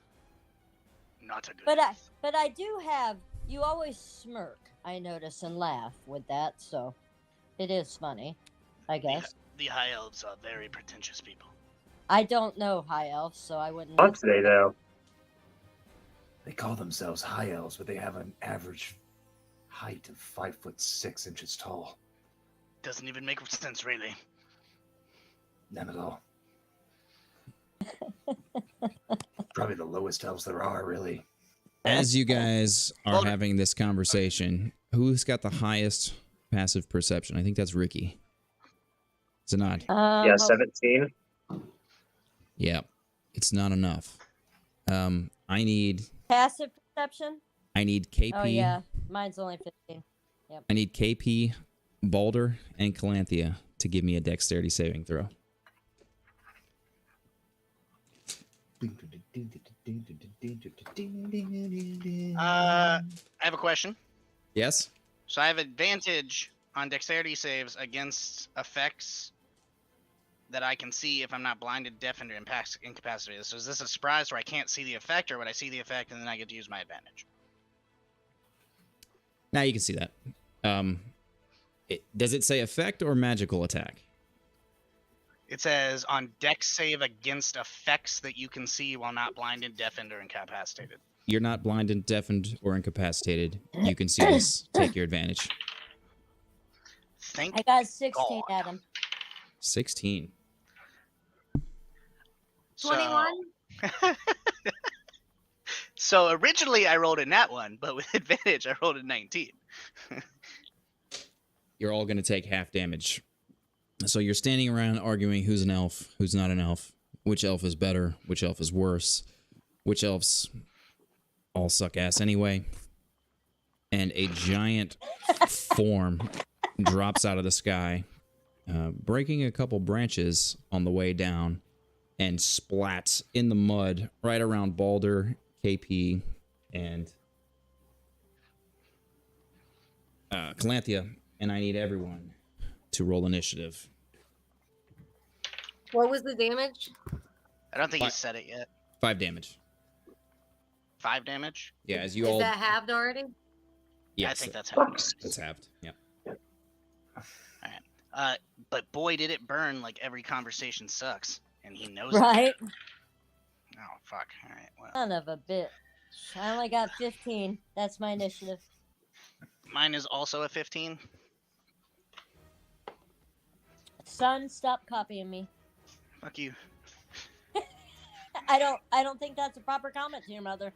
Not a good elf. But I do have. You always smirk, I notice, and laugh with that, so it is funny, I guess. The high elves are very pretentious people. I don't know high elves, so I wouldn't. Aren't they, though? They call themselves high elves, but they have an average height of 5'6" tall. Doesn't even make sense, really. None at all. Probably the lowest elves there are, really. As you guys are Baldur. having this conversation, who's got the highest passive perception? I think that's Ricky. Zanod. Yeah, 17. Yeah, it's not enough. I need Passive perception? KP. Oh, yeah. Mine's only 15. I need KP, Baldur, and Calanthea to give me a dexterity saving throw. I have a question. Yes? So I have advantage on dexterity saves against effects that I can see if I'm not blinded, deafened, or incapacitated. So is this a surprise where I can't see the effect, or would I see the effect and then I get to use my advantage? Now you can see that. Does it say effect or magical attack? It says on dex save against effects that you can see while not blinded, deafened, or incapacitated. You're not blinded, deafened, or incapacitated. You can see this. Take your advantage. Thank I got 16, God. Adam. 16. 21? So originally I rolled a nat 1, but with advantage I rolled a 19. You're all going to take half damage So you're standing around arguing who's an elf, who's not an elf, which elf is better, which elf is worse, which elves all suck ass anyway. And a giant form drops out of the sky, breaking a couple branches on the way down, and splats in the mud right around Baldur, KP, and Calanthea. And I need everyone to roll initiative. What was the damage? I don't think he said it yet. 5 damage. 5 damage? Yeah, as you Is all. that halved already? Yes, I think that's how. that's halved. Yeah. But boy, did it burn like every conversation sucks. And he knows it. Right? Oh, fuck. All right. Well, Son of a bitch. I only got 15. That's my initiative. mine is also a 15. Son, stop copying me. Fuck you. I don't think that's a proper comment to your mother.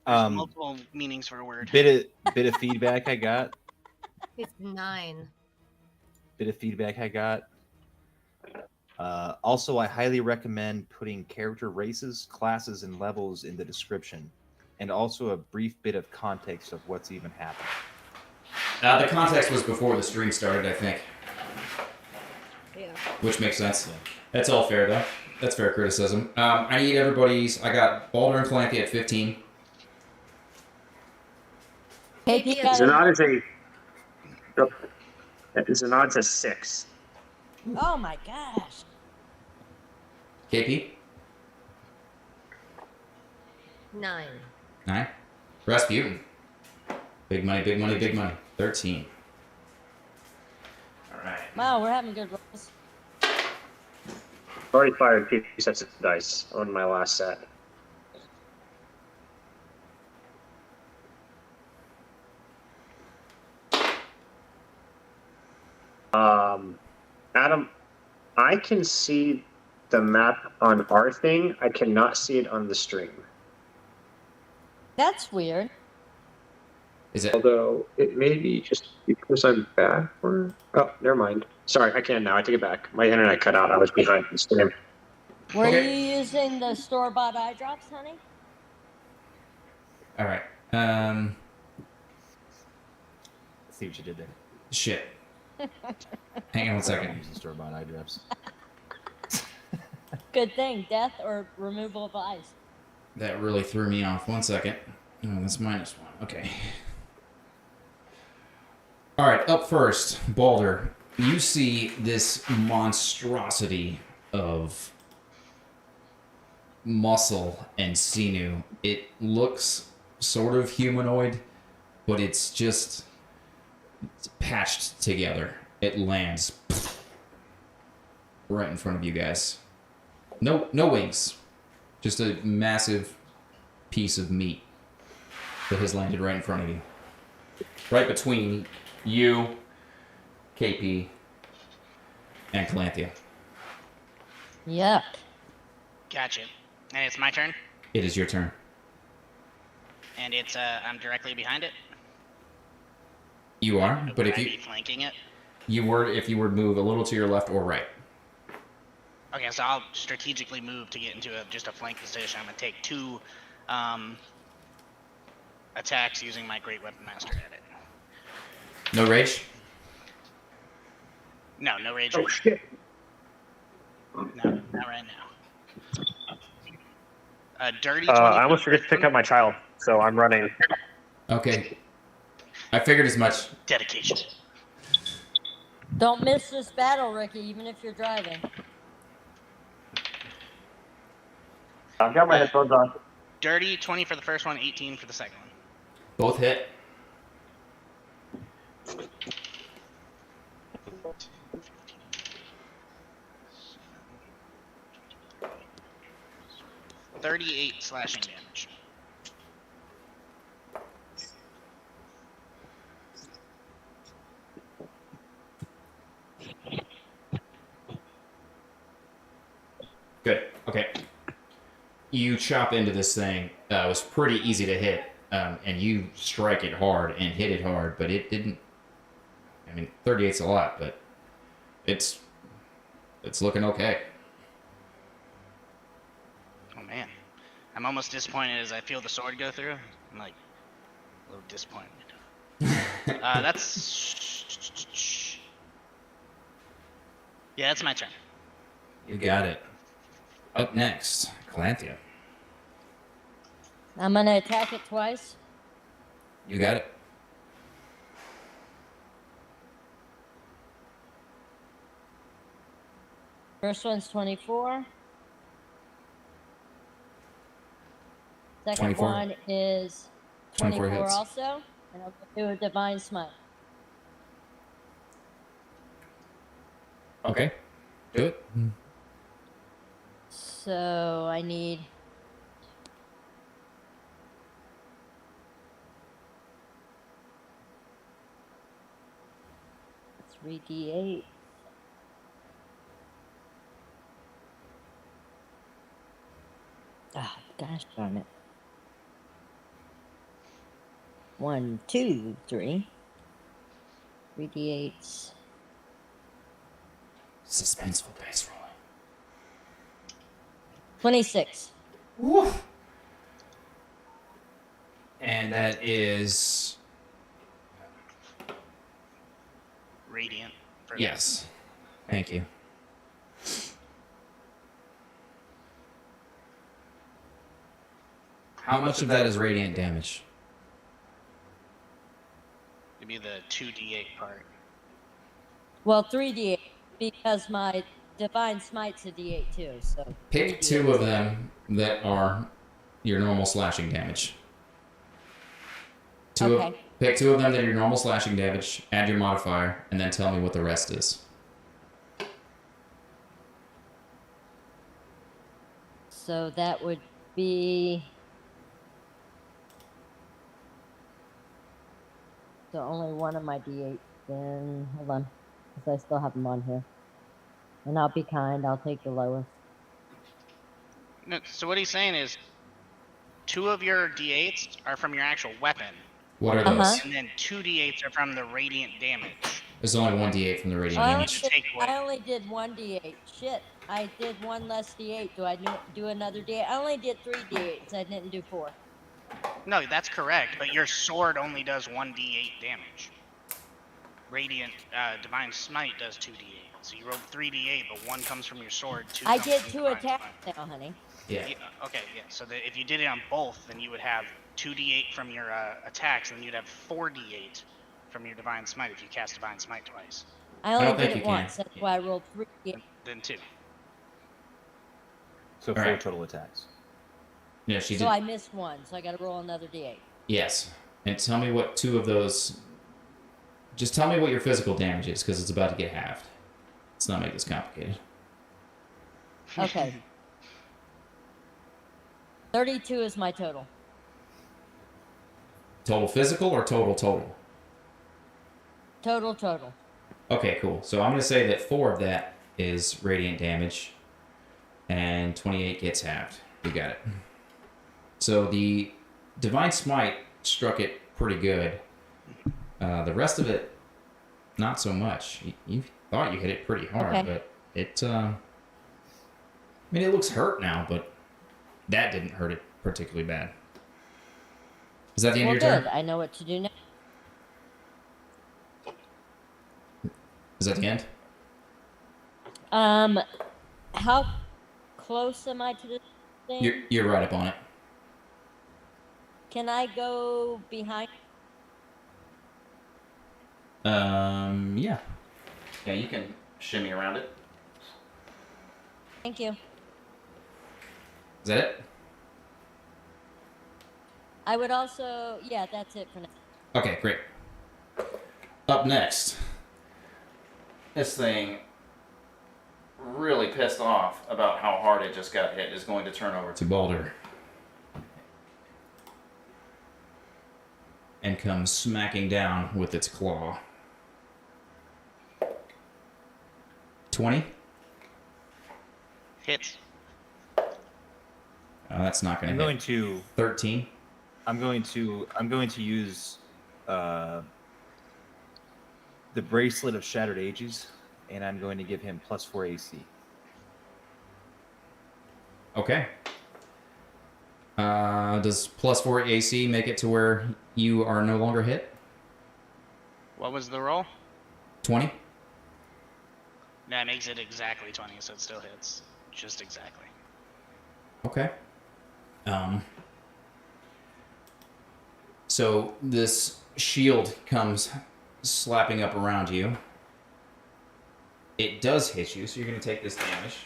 There's multiple meanings for a word. Bit of feedback I got. It's 9. Also, I highly recommend putting character races, classes, and levels in the description, and also a brief bit of context of what's even happening. The context was before the stream started, I think. Yeah. Which makes sense. That's all fair, though. That's fair criticism. I need everybody's. I got Baldur and Calanthea at 15. KP got Zanod's a 6. Oh my gosh. KP? 9. 9. Rasputin. Big money, big money, big money. 13. All right. Wow, we're having good rolls. Already fired 2 sets of dice on my last set. Adam, I can see the map on our thing. I cannot see it on the stream. That's weird. Is it? Although it may be just because I'm back. Or oh, never mind. Sorry, I can now. I take it back. My internet cut out. I was behind the stream. Were Okay. you using the store-bought eye drops, honey? All right. See what you did there. Shit. Hang on one second. Using store-bought eye drops. Good thing. Death or removal of eyes. That really threw me off. 1 second. Oh, that's -1. Okay. All right, up first, Baldur. You see this monstrosity of muscle and sinew. It looks sort of humanoid, but it's just patched together. It lands right in front of you guys. No wings. Just a massive piece of meat that has landed right in front of you. Right between you, KP, and Calanthea. Yuck. Gotcha. And it's my turn. It is your turn. And it's I'm directly behind it. You are, but Would if I you be flanking it? if you were to move a little to your left or right. Okay, so I'll strategically move to get into just a flank position. I'm gonna take 2 attacks using my Great Weapon Master at it. No rage? No rage. Oh shit! No, not right now. Dirty 20. I almost forget to pick up my child, so I'm running. Okay. I figured as much. Dedication. Don't miss this battle, Ricky, even if you're driving. I've got my headphones on. Dirty 20 for the first one, 18 for the second one. Both hit. $38 slashing damage. Good. Okay. You chop into this thing. It was pretty easy to hit, and you strike it hard and hit it hard, but it didn't. I mean, 38's a lot, but It's looking okay. Oh man, I'm almost disappointed as I feel the sword go through. I'm like a little disappointed. That's my turn. You got it. Up next, Calanthea. I'm gonna attack it twice. You got it. First one's 24. Second 24. one is 24 24 hits. also. And I'll do a divine smite. Okay. Do it. So I need 3d8. Ah, gosh darn it. 1, 2, 3. 3d8s. Suspenseful dice rolling. 26. Woof. And that is Radiant. yes. Thank you. How much of that is radiant damage? It'd be the 2d8 part. Well, 3d8 because my divine smite's a d8 too. So Pick 2 of them that are your normal slashing damage. Pick 2 of them that are your normal slashing damage, add your modifier, and then tell me what the rest is. So that would be. So only one of my d8s. Then hold on, because I still have them on here. And I'll be kind. I'll take the lowest. No, so what he's saying is 2 of your d8s are from your actual weapon. What are those? And then 2 d8s are from the radiant damage. There's only 1 d8 from the radiant damage. I only did 1 d8. Shit, I did 1 less d8. Do I do another d8? I only did 3 d8s. I didn't do 4. No, that's correct, but your sword only does 1d8 damage. Radiant Divine Smite does 2d8. So you rolled 3d8, but 1 comes from your sword, 2 I comes did from 2 Divine attacks Smite. now, honey. Yeah. Okay, yeah. So if you did it on both, then you would have 2d8 from your attacks, and then you'd have 4d8 from your Divine Smite if you cast Divine Smite twice. I only did it once. That's why I rolled 3 d8. Then 2. So 4 total attacks. Yeah, she did. So I missed 1, so I got to roll another d8. Yes. And tell me what 2 of those. Just tell me what your physical damage is, because it's about to get halved. Let's not make this complicated. Okay. 32 is my total. Total physical or total? Total. Okay, cool. So I'm going to say that 4 of that is radiant damage, and 28 gets halved. You got it. So the Divine Smite struck it pretty good. The rest of it, not so much. You thought you hit it pretty hard, but it... I mean, it looks hurt now, but that didn't hurt it particularly bad. Is that the end of your turn? I know what to do now. Is that the end? How close am I to this thing? You're right up on it. Can I go behind? Yeah. Yeah, you can shimmy around it. Thank you. Is that it? I would also, yeah, that's it for now. Okay, great. Up next, this thing really pissed off about how hard it just got hit is going to turn over to Baldur and come smacking down with its claw. 20? Hits. That's not going to hit. Going to 13? I'm going to use the Bracelet of Shattered Ages and I'm going to give him +4 AC. Okay. Does +4 AC make it to where you are no longer hit? What was the roll? 20? That makes it exactly 20, so it still hits. Just exactly. Okay. So this shield comes slapping up around you. It does hit you, so you're going to take this damage.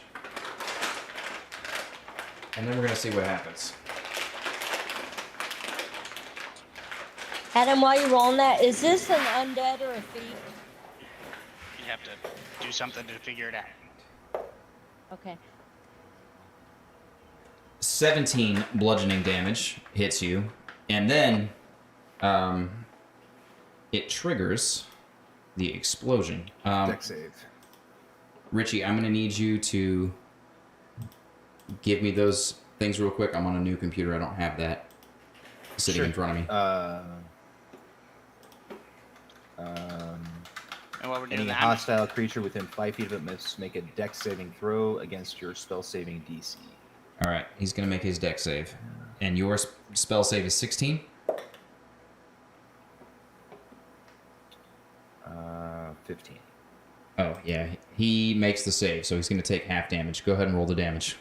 And then we're going to see what happens. Adam, while you're rolling that, is this an undead or a thief? You have to do something to figure it out. Okay. 17 bludgeoning damage hits you, and then it triggers the explosion. Dex save. Richie, I'm going to need you to give me those things real quick. I'm on a new computer. I don't have that sitting in front of me. And while we're doing Any that, hostile creature within 5 feet of it must make a Dex saving throw against your spell saving DC. All right, he's going to make his dex save. And your spell save is 16? 15. Oh, yeah. He makes the save, so he's going to take half damage. Go ahead and roll the damage.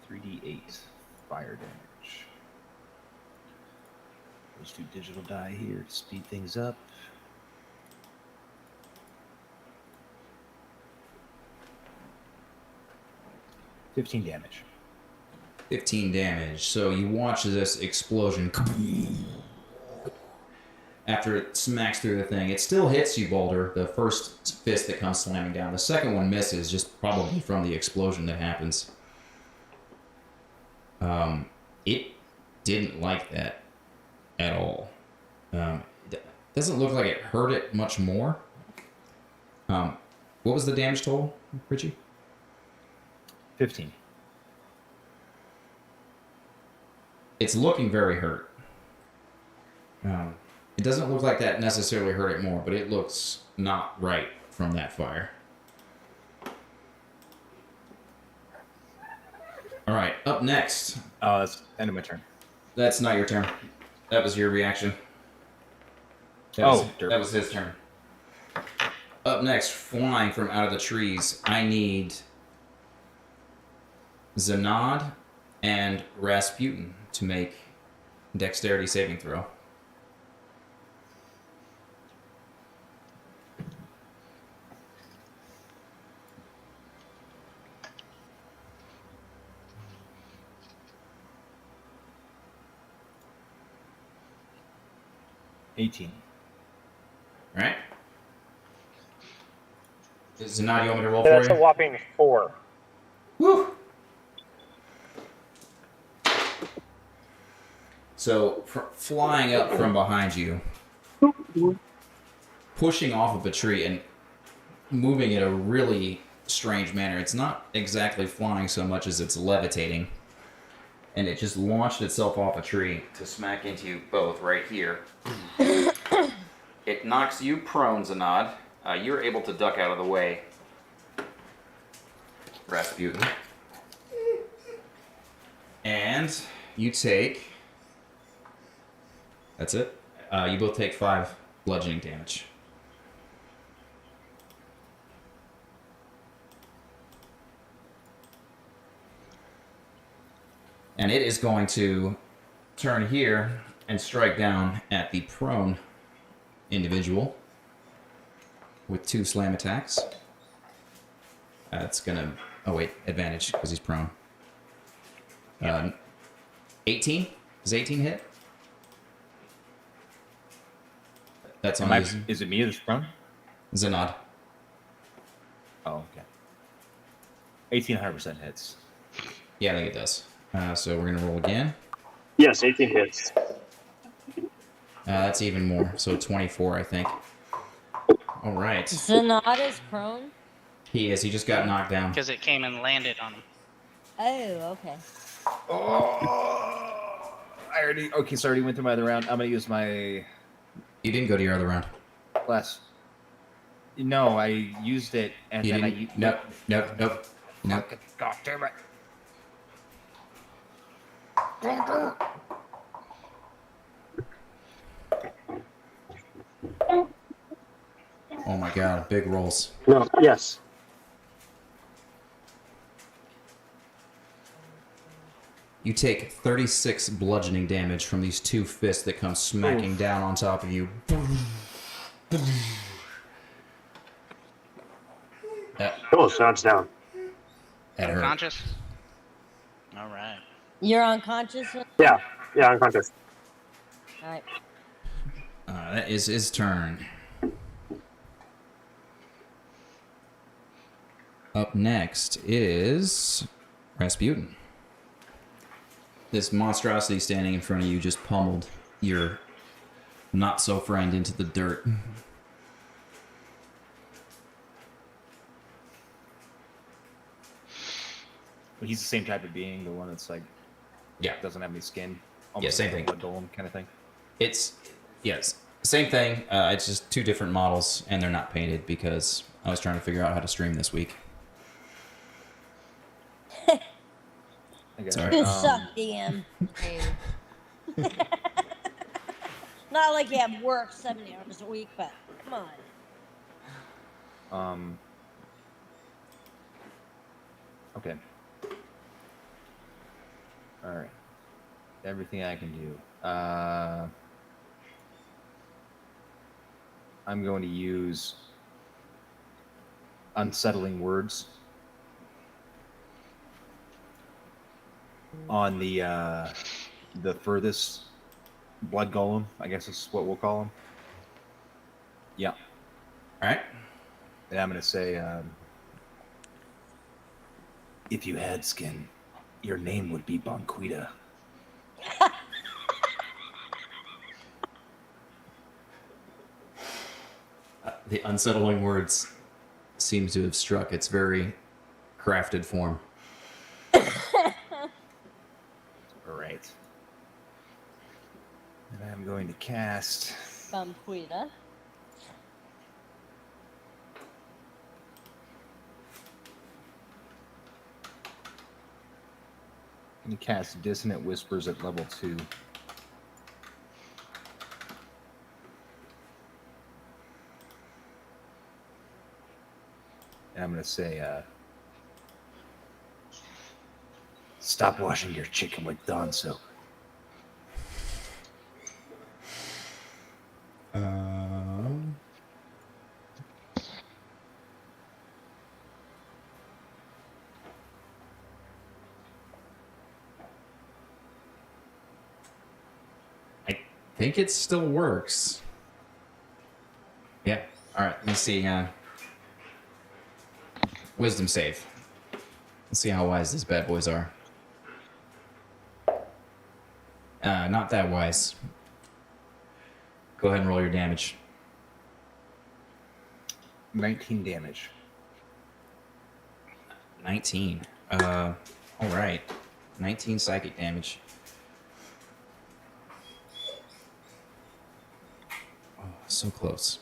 3d8 fire damage. Those 2 digital die here to speed things up. $15 damage. 15 damage. So you watch this explosion. After it smacks through the thing, it still hits you, Baldur, the first fist that comes slamming down. The second one misses, just probably from the explosion that happens. It didn't like that at all. Doesn't look like it hurt it much more. What was the damage total, Richie? 15. It's looking very hurt. It doesn't look like that necessarily hurt it more, but it looks not right from that fire. All right, up next. Oh, that's end of my turn. That's not your turn. That was your reaction. That was his turn. Up next, flying from out of the trees, I need Zanad and Rasputin to make dexterity saving throw. $18. All right. Zanad, you want me to roll That's for a you? whopping 4. Woo! So, flying up from behind you, pushing off of a tree and moving in a really strange manner. It's not exactly flying so much as it's levitating. And it just launched itself off a tree to smack into you both right here. It knocks you prone, Zanad. You're able to duck out of the way, Rasputin. And you take... That's it. You both take 5 bludgeoning damage. And it is going to turn here and strike down at the prone individual with 2 slam attacks. It's gonna... Oh wait, advantage because he's prone. 18? Does 18 hit? That's on you. Is it me that's prone? Zanad. Oh, okay. 18 100% hits. Yeah, I think it does. So we're gonna roll again. Yes, 18 hits. That's even more. So 24, I think. All right. Zanad is prone? He is. He just got knocked down. because it came and landed on him. Oh, okay. I already went through my other round. I'm gonna use my You didn't go to your other round. last. No, I used it and You then didn't. Nope. God damn it! Oh my god, big rolls. No. Yes. You take 36 bludgeoning damage from these two fists that come smacking down on top of you. Oh, so it's down. That hurt. Unconscious? All right. You're unconscious? Yeah. Yeah, unconscious. All right. That is his turn. Up next is Rasputin. This monstrosity standing in front of you just pummeled your not-so-friend into the dirt. But he's the same type of being, the one that's like, doesn't have any skin. Almost same like thing. a blood golem kind of thing. It's, yes, same thing. It's just two different models, and they're not painted because I was trying to figure out how to stream this week. Sorry. You suck, DM. Not like you have work 70 hours a week, but come on. Okay. All right. Everything I can do. I'm going to use unsettling words on the furthest blood golem, I guess is what we'll call him. Yeah. All right. And I'm going to say, if you had skin, your name would be Bonquita. The unsettling words seems to have struck its very crafted form. All right. And I'm going to cast... Bumquita. I'm going to cast Dissonant Whispers at level 2. And I'm going to say, stop washing your chicken with Dawn soap. I think it still works. Yeah. All right. Let's see. Wisdom save. Let's see how wise these bad boys are. Not that wise. Go ahead and roll your damage. 19 damage. 19. All right. 19 psychic damage. Oh, so close.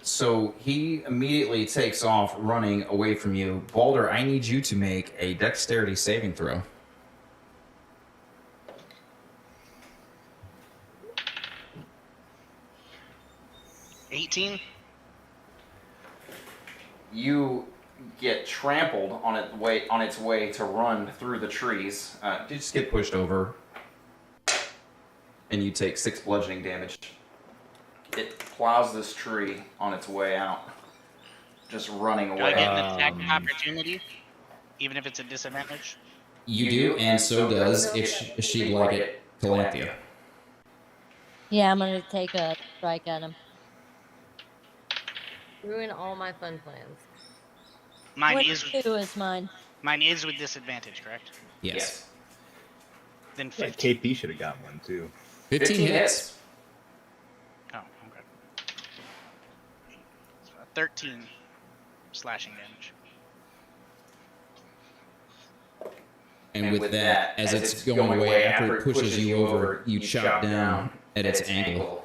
So he immediately takes off running away from you. Baldur, I need you to make a dexterity saving throw. $18? You get trampled on its way to run through the trees. You just get pushed over, and you take 6 bludgeoning damage. It plows this tree on its way out, just running away. Do I get an attack opportunity, even if it's a disadvantage? You do, and so does if she'd like it, Calanthea. Yeah, I'm gonna take a strike at him. Ruin all my fun plans. Mine 22 is mine. Mine is with disadvantage, correct? Yes. Then Yeah, 15. KP should have got one too. 15 hits. Oh, okay. So 13 slashing damage. And with that, as it's going away, after it pushes you over, you chop down at its angle.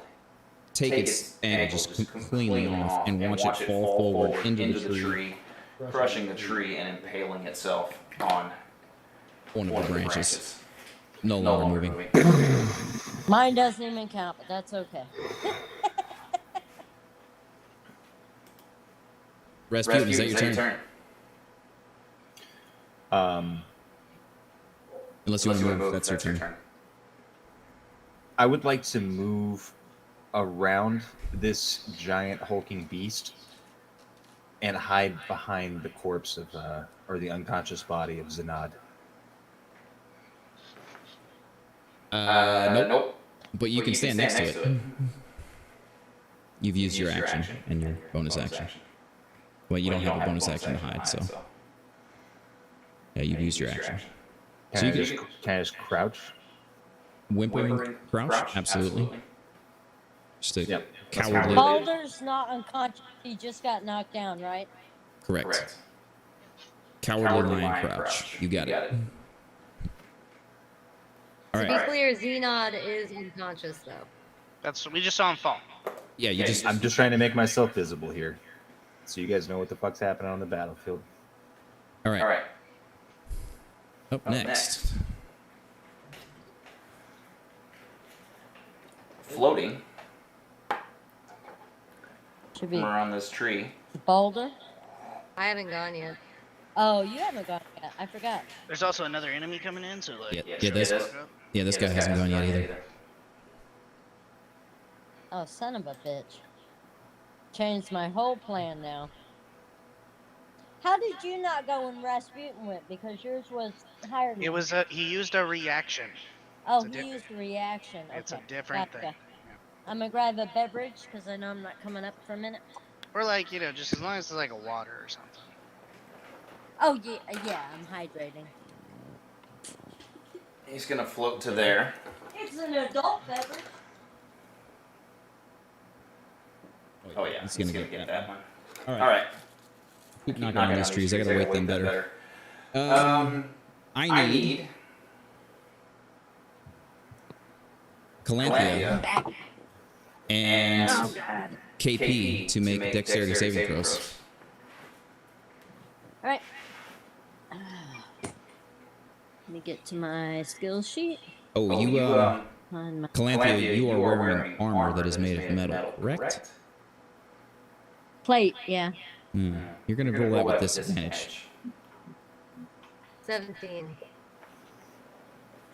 Take its angle just cleanly off and watch it fall forward into the tree, crushing the tree and impaling itself on one of the branches. No longer moving. Mine doesn't even count, but that's okay. Rasputin, is that your turn? Unless you want to move, that's your turn. I would like to move around this giant hulking beast and hide behind the corpse of, or the unconscious body of Zanad. Nope. But you can stand next to it. You've used your action and your bonus action. Well, you don't have a bonus action to hide, so. Yeah, you've used your action. Can I just crouch? Whimpering crouch? Absolutely. Just a cowardly. Baldur's not unconscious. He just got knocked down, right? Correct. Cowardly lion crouch. You got it. All To right. be clear, Xenod is unconscious, though. We just saw him fall. Yeah, I'm just trying to make myself visible here, so you guys know what the fuck's happening on the battlefield. All right. Up next. Floating Should be around this tree. Baldur. I haven't gone yet. Oh, you haven't gone yet. I forgot. There's also another enemy coming in, so like. This guy hasn't gone yet either. Oh, son of a bitch. Changed my whole plan now. How did you not go when Rasputin went? Because yours was higher than It was he used a reaction. Oh, it's a he used a reaction. Okay. It's a different Gotcha. thing. I'm gonna grab a beverage because I know I'm not coming up for a minute. Or like, just as long as it's like a water or something. Oh yeah, I'm hydrating. He's gonna float to there. It's an adult beverage. Oh yeah, he's gonna get that one. All All right. Keep knocking on these trees. I gotta weight them better. I need Calanthea and KP to make dexterity saving throws. All right. Let me get to my skill sheet. Oh, you, On my Calanthea, you are wearing armor that is made of metal, correct? plate, yeah. You're gonna roll that with disadvantage. 17.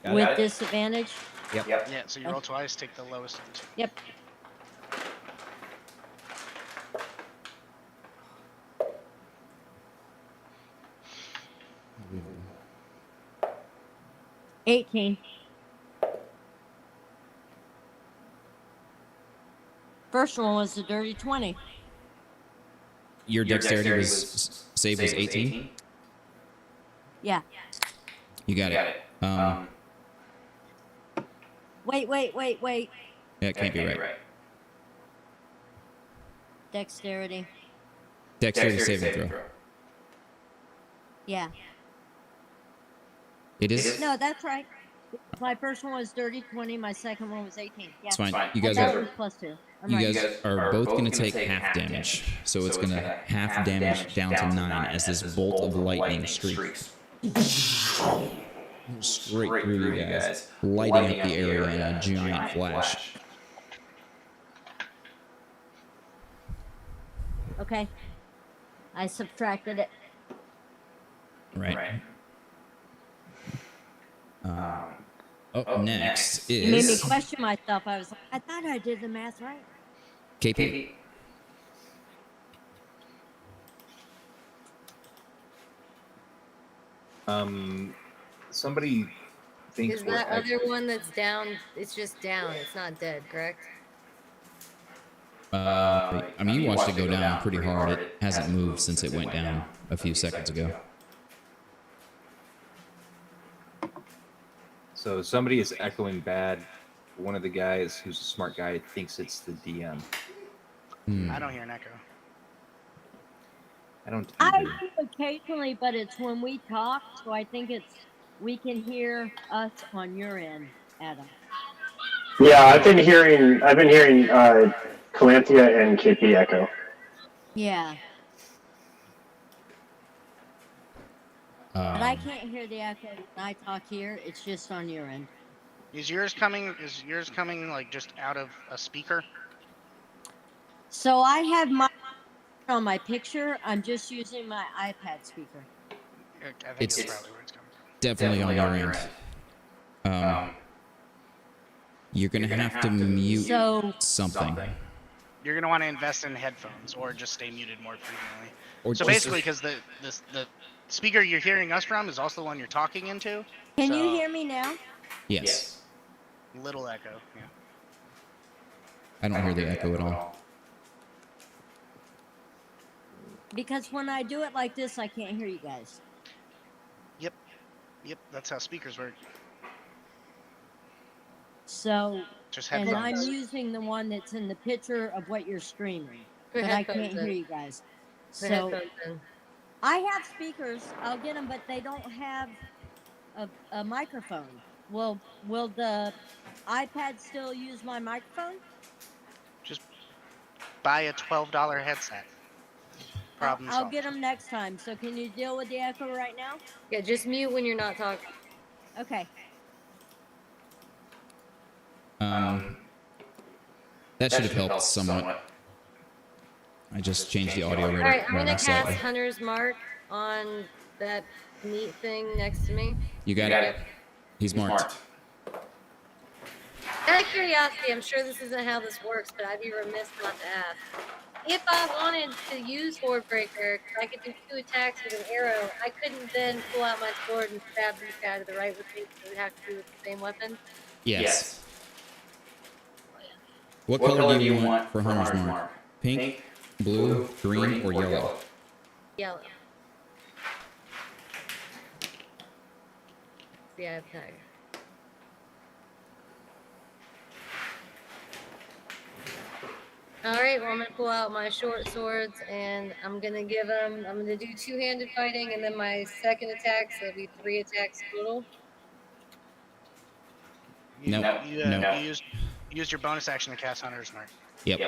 With disadvantage? Yep. Yeah, so you roll twice, take the lowest of the two. Yep. $18. First one was the dirty 20. Your dexterity was save was 18. Yeah. You got it. Wait. Yeah, it can't be right. Dexterity. Dexterity saving throw. Yeah. It is. No, that's right. My first one was dirty 20. My second one was 18. Yeah. It's fine. You guys that are. was +2. I'm You right. guys are both going to take half damage. So it's going to half damage down to 9 as this bolt of lightning streaks straight through you guys, lighting up the area in a giant flash. Okay. I subtracted it. Right. Up next You made me is question myself. I was like, I thought I did the math right. KP. Somebody thinks Is that other one that's down? It's just down. It's not dead, correct? I mean, you watched it go down pretty hard. It hasn't moved since it went down a few seconds ago. So somebody is echoing bad. One of the guys who's a smart guy thinks it's the DM. I don't hear an echo. I don't I either. do occasionally, but it's when we talk, so I think it's we can hear us on your end, Adam. Yeah, I've been hearing Calanthea and KP echo. Yeah. But I can't hear the echo when I talk here. It's just on your end. Is yours coming? Like just out of a speaker? So I have my on my picture. I'm just using my iPad speaker. I think It's it's probably where it's coming from. definitely on your end. You're gonna have to mute something. You're gonna want to invest in headphones or just stay muted more frequently. Or So just- basically, because the speaker you're hearing us from is also the one you're talking into. Can so you hear me now? Yes. Little echo. Yeah. I don't hear the echo at all. Because when I do it like this, I can't hear you guys. Yep. That's how speakers work. So, Just and headphones. I'm using the one that's in the picture of what you're streaming, Put but I headphones can't in. hear you guys. Put So headphones in. I have speakers. I'll get them, but they don't have a microphone. Will the iPad still use my microphone? Just buy a $12 headset. Problem I'll solved. get them next time. So can you deal with the echo right now? Yeah, just mute when you're not talking. Okay. That should have helped somewhat. I just changed the audio rate. All right, I'm gonna rather slightly. cast Hunter's Mark on that meat thing next to me. You got it. He's marked. Out of curiosity, I'm sure this isn't how this works, but I'd be remiss not to ask. If I wanted to use Horde Breaker, I could do 2 attacks with an arrow. I couldn't then pull out my sword and stab this guy to the right with me. It would have to be with the same weapon. Yes. What color do you want for Hunter's Mark? Pink, blue, green, or yellow? Yellow. See, I have tiger. Alright, well, I'm going to pull out my short swords and I'm going to give them, I'm going to do 2-handed fighting and then my second attack, so it'll be 3 attacks total. You used your bonus action to cast Hunter's Mark. Yep.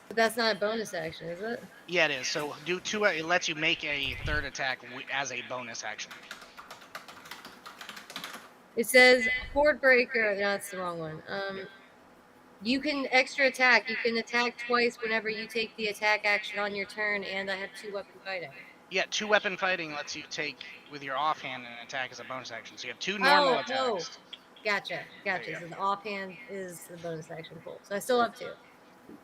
But that's not a bonus action, is it? Yeah, it is. So do 2. It lets you make a third attack as a bonus action. It says Horde Breaker. No, that's the wrong one. You can extra attack. You can attack twice whenever you take the attack action on your turn, and I have 2 weapon fighting. Yeah, 2 weapon fighting lets you take with your offhand and attack as a bonus action. So you have 2 normal attacks. Oh, gotcha. So the offhand is the bonus action pull. So I still have 2.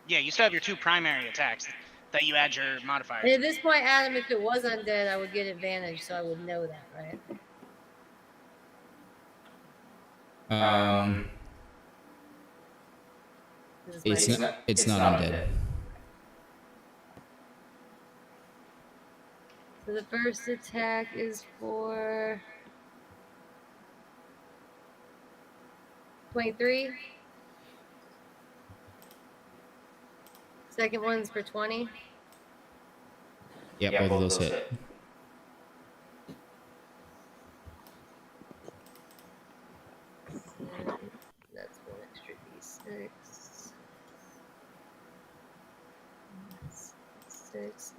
Yeah, you still have your 2 primary attacks that you add your modifier. And at this point, Adam, if it was undead, I would get advantage, so I would know that, right? It's not undead. So the first attack is for 23. Second one's for 20. Yeah, both of those hit. That's 1 extra d6. 6.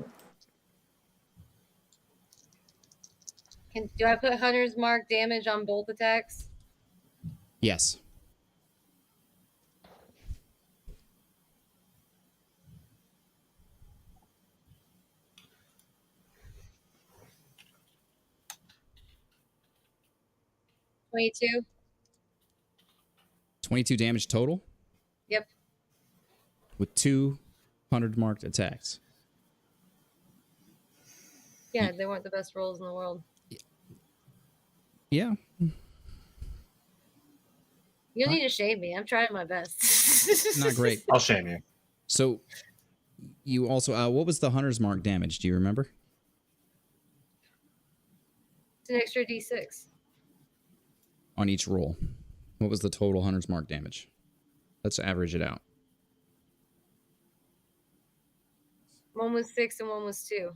Do I put Hunter's Mark damage on both attacks? Yes. $22. 22 damage total Yep. with 200 marked attacks. Yeah, they weren't the best rolls in the world. Yeah. You don't need to shame me. I'm trying my best. Not great. I'll shame you. So you also what was the Hunter's Mark damage? Do you remember? It's an extra d6. On each roll. What was the total Hunter's Mark damage? Let's average it out. 1 was 6 and 1 was 2.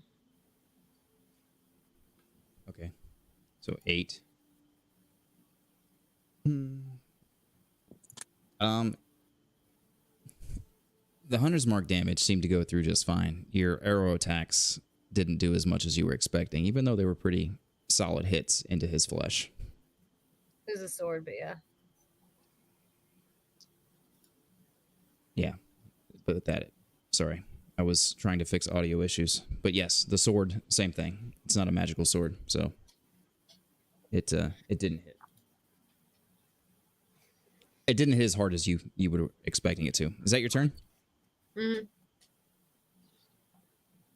Okay. So So 8. The Hunter's Mark damage seemed to go through just fine. Your arrow attacks didn't do as much as you were expecting, even though they were pretty solid hits into his flesh. It was a sword, but yeah. Yeah, but sorry. I was trying to fix audio issues. But yes, the sword, same thing. It's not a magical sword, so it didn't hit. It didn't hit as hard as you were expecting it to. Is that your turn? Mm-hmm.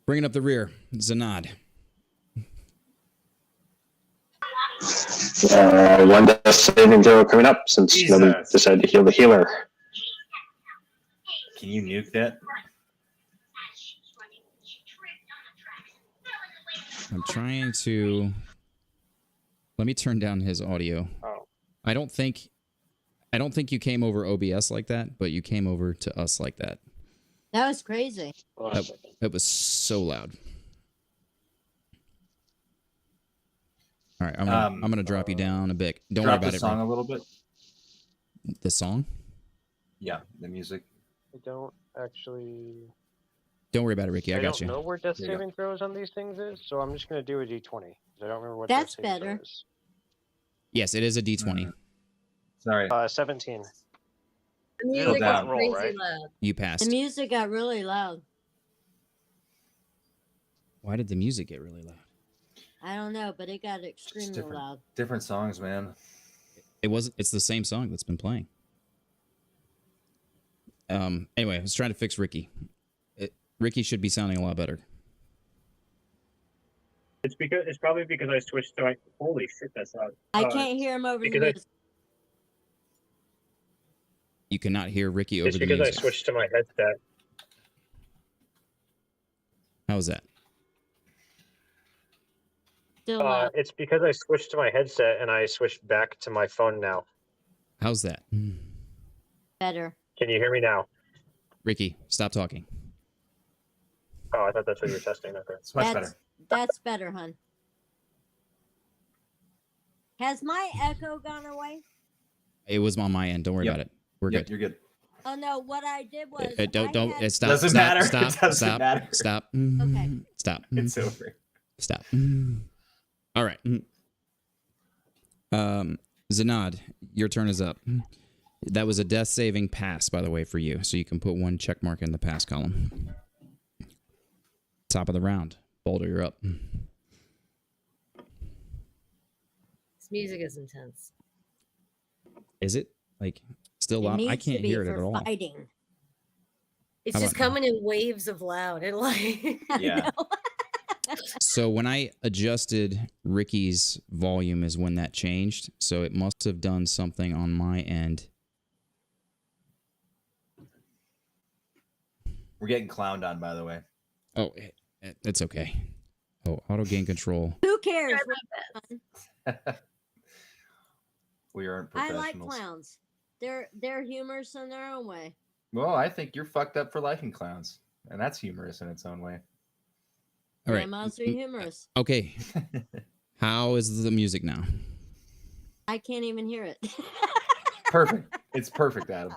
Bringing up the rear, Zanad. One death saving throw coming up since nobody decided to heal the healer. Can you nuke that? I'm trying to... Let me turn down his audio. Oh. I don't think you came over OBS like that, but you came over to us like that. That was crazy. That was so loud. All right, I'm gonna drop you down a bit. Don't worry about the it. Song a little bit. The song? Yeah, the music. I don't actually. Don't worry about it, Ricky. I got you. I don't know where death There you saving throws on these things is, so I'm just going to do a d20. 'Cause I don't remember what That's death saving better. throw is. Yes, it is a D20. Sorry. 17. The music down. was crazy Roll, right? loud. You The passed. music got really loud. Why did the music get really loud? I don't know, but it got extremely different. loud. Different songs, man. It's the same song that's been playing. Anyway, I was trying to fix Ricky. Ricky should be sounding a lot better. It's probably because I switched to holy shit, that's loud. I can't hear him over the because I- music. You cannot hear Ricky over It's the because I music. switched to my headset. How's that? Still loud. It's because I switched to my headset and I switched back to my phone now. How's that? Better. Can you hear me now? Ricky, stop talking. Oh, I thought that's what you were testing. Okay. It's much That's better. that's better, hun. Has my echo gone away? It was on my end. Don't worry Yep. about it. We're Yep, good. you're good. Oh no, what I did was Don't. Stop. Doesn't stop, matter. Stop. It doesn't Stop. matter. Stop. Okay. Stop. It's over. Stop. All right. Zanad, your turn is up. That was a death saving pass, by the way, for you. So you can put 1 check mark in the pass column. Top of the round. Baldur, you're up. This music is intense. Is it? Like, still It loud? I needs to can't be hear it for at all. fighting. It's How just about- coming in waves of loud. And like, Yeah. So when I adjusted Ricky's volume is when that changed. So it must have done something on my end. We're getting clowned on, by the way. Oh, it's okay. Oh, auto gain control. Who cares? We aren't I professionals. like clowns. They're humorous in their own way. Well, I think you're fucked up for liking clowns, and that's humorous in its own way. All right. Grandmas are humorous. Okay. How is the music now? I can't even hear it. Perfect. It's perfect, Adam.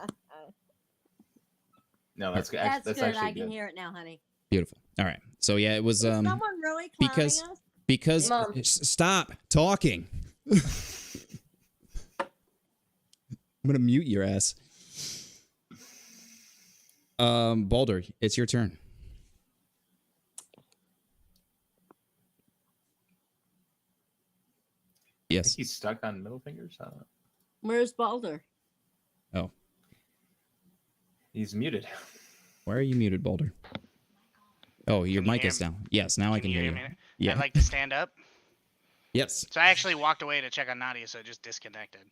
No, that's good. That's That's good. actually I can good. hear it now, honey. Beautiful. All right. So yeah, it was Is someone really clowning because- us? because Mom. stop talking. I'm gonna mute your ass. Baldur, it's your turn. I Yes. think he's stuck on middle fingers. I don't know. Where's Baldur? Oh, He's muted. why are you muted, Baldur? Oh, your Can you mic hear is me? down. Yes, now I can hear you. me? Yeah. I'd like to stand up. Yes. So I actually walked away to check on Nadia, so it just disconnected.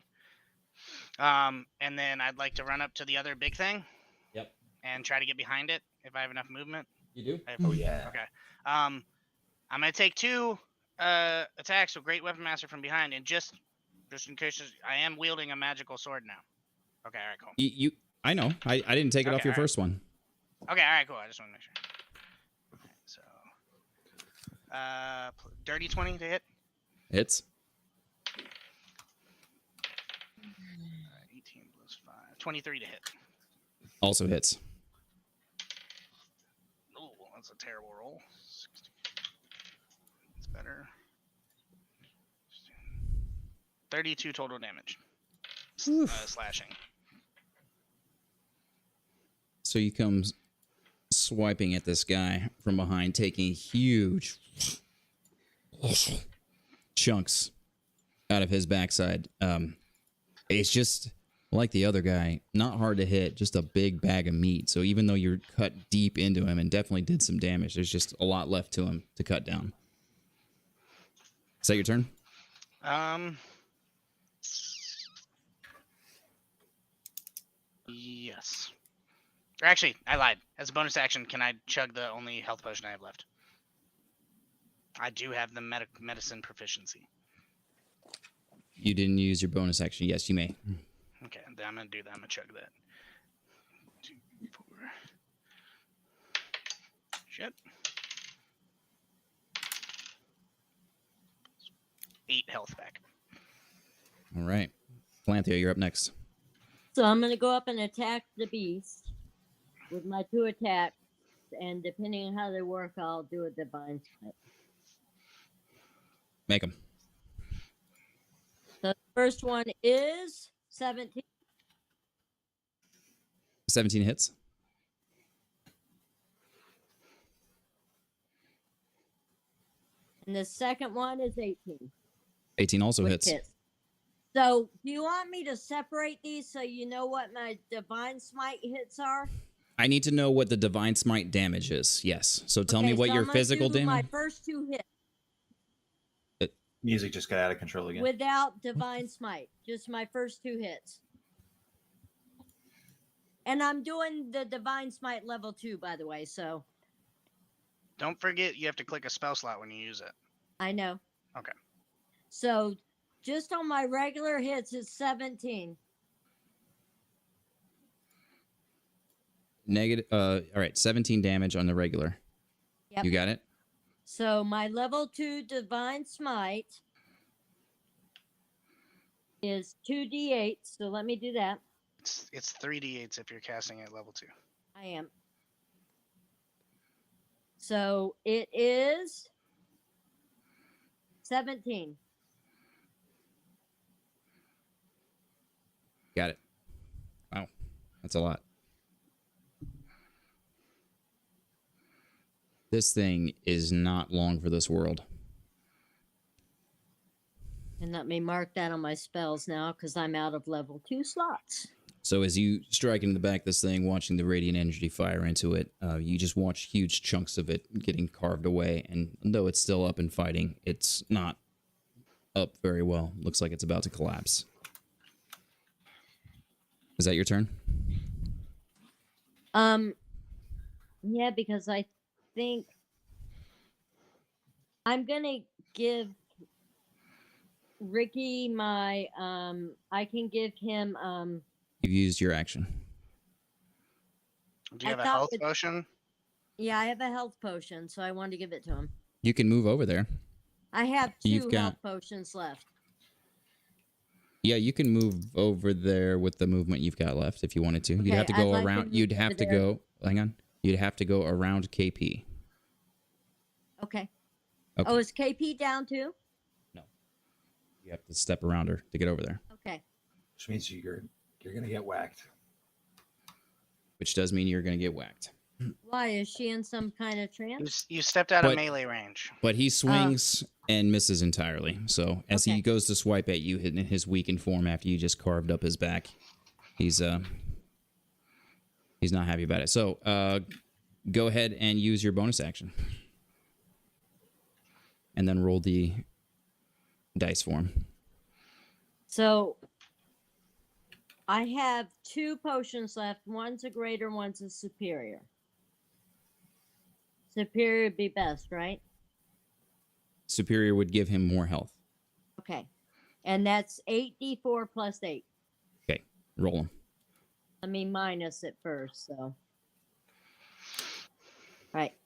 And then I'd like to run up to the other big thing. Yep. And try to get behind it if I have enough movement. You do? I have- Oh yeah. Okay. I'm gonna take 2 attacks with Great Weapon Master from behind, and just in case I am wielding a magical sword now. Okay. All right. Cool. You I know. I didn't take it Okay, off your all right. first one. Okay. All right. Cool. I just want to make sure. Okay, so, dirty 20 to hit. Hits. 23 to hit. Also hits. Oh, that's a terrible roll. 60. It's better. 32 total damage. Slashing. So he comes swiping at this guy from behind, taking huge chunks out of his backside. It's just like the other guy, not hard to hit, just a big bag of meat. So even though you're cut deep into him and definitely did some damage, there's just a lot left to him to cut down. Is that your turn? Yes. Or actually, I lied. As a bonus action, can I chug the only health potion I have left? I do have the medicine proficiency. You didn't use your bonus action. Yes, you may. Okay, then I'm gonna do that. I'm gonna chug that. 2, 4. Shit. 8 health back. All right. Planthea, you're up next. So I'm going to go up and attack the beast with my 2 attacks, and depending on how they work, I'll do a divine smite. Make him. So the first one is 17. 17 hits. And the second one is 18. 18 also hits. So do you want me to separate these so you know what my divine smite hits are? I need to know what the divine smite damage is. Yes. So tell me what so your I'm gonna physical do my damage. first 2 hits Music just got out of control again. without divine smite. Just my first 2 hits. And I'm doing the divine smite level 2, by the way, so Don't forget, you have to click a spell slot when you use it. I know. Okay. So just on my regular hits is 17. Negative. All right. 17 damage on the regular. Yep. You got it? So my level 2 divine smite is 2d8. So let me do that. It's 3d8s if you're casting at level 2. I am. So it is 17. Got it. Wow. That's a lot. This thing is not long for this world. And let me mark that on my spells now because I'm out of level 2 slots. So as you strike into the back of this thing, watching the radiant energy fire into it, you just watch huge chunks of it getting carved away. And though it's still up and fighting, it's not up very well. Looks like it's about to collapse. Is that your turn? Yeah, because I think I'm gonna give Ricky my I can give him You've used your action. Do you have a thought health with- potion? yeah, I have a health potion, so I wanted to give it to him. You can move over there. I have 2 You've got- health potions left. Yeah, you can move over there with the movement you've got left if you wanted to. You'd Okay, have to I'd go like to around. move You'd over have to there. go. Hang on. You'd have to go around KP. Okay. Okay. Oh, is KP down too? You have to step around her to get over there, Okay. Which means you're gonna get whacked. which does mean you're going to get whacked. Why is she in some kind of trance? You stepped out of But- melee range. But he swings and misses entirely. So as he Okay. goes to swipe at you in his weakened form after you just carved up his back, he's not happy about it. So go ahead and use your bonus action. And then roll the dice for him. So I have 2 potions left. One's a greater, one's a superior. Superior would be best, right? Superior would give him more health. Okay. And that's 8d4 plus 8. Okay, roll him. Let me minus it first, so. Right.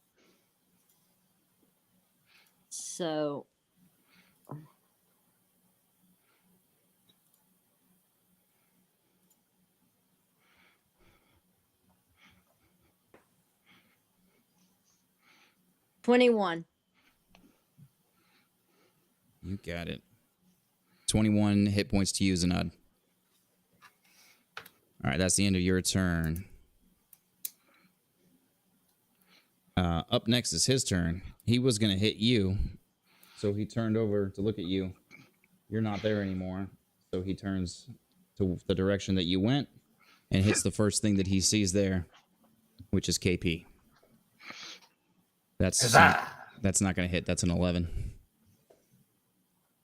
So. 21. You got it. 21 hit points to you, Zanad. All right, that's the end of your turn. Up next is his turn. He was going to hit you, so he turned over to look at you. You're not there anymore, so he turns to the direction that you went and hits the first thing that he sees there, which is KP. That's not going to hit. That's an 11.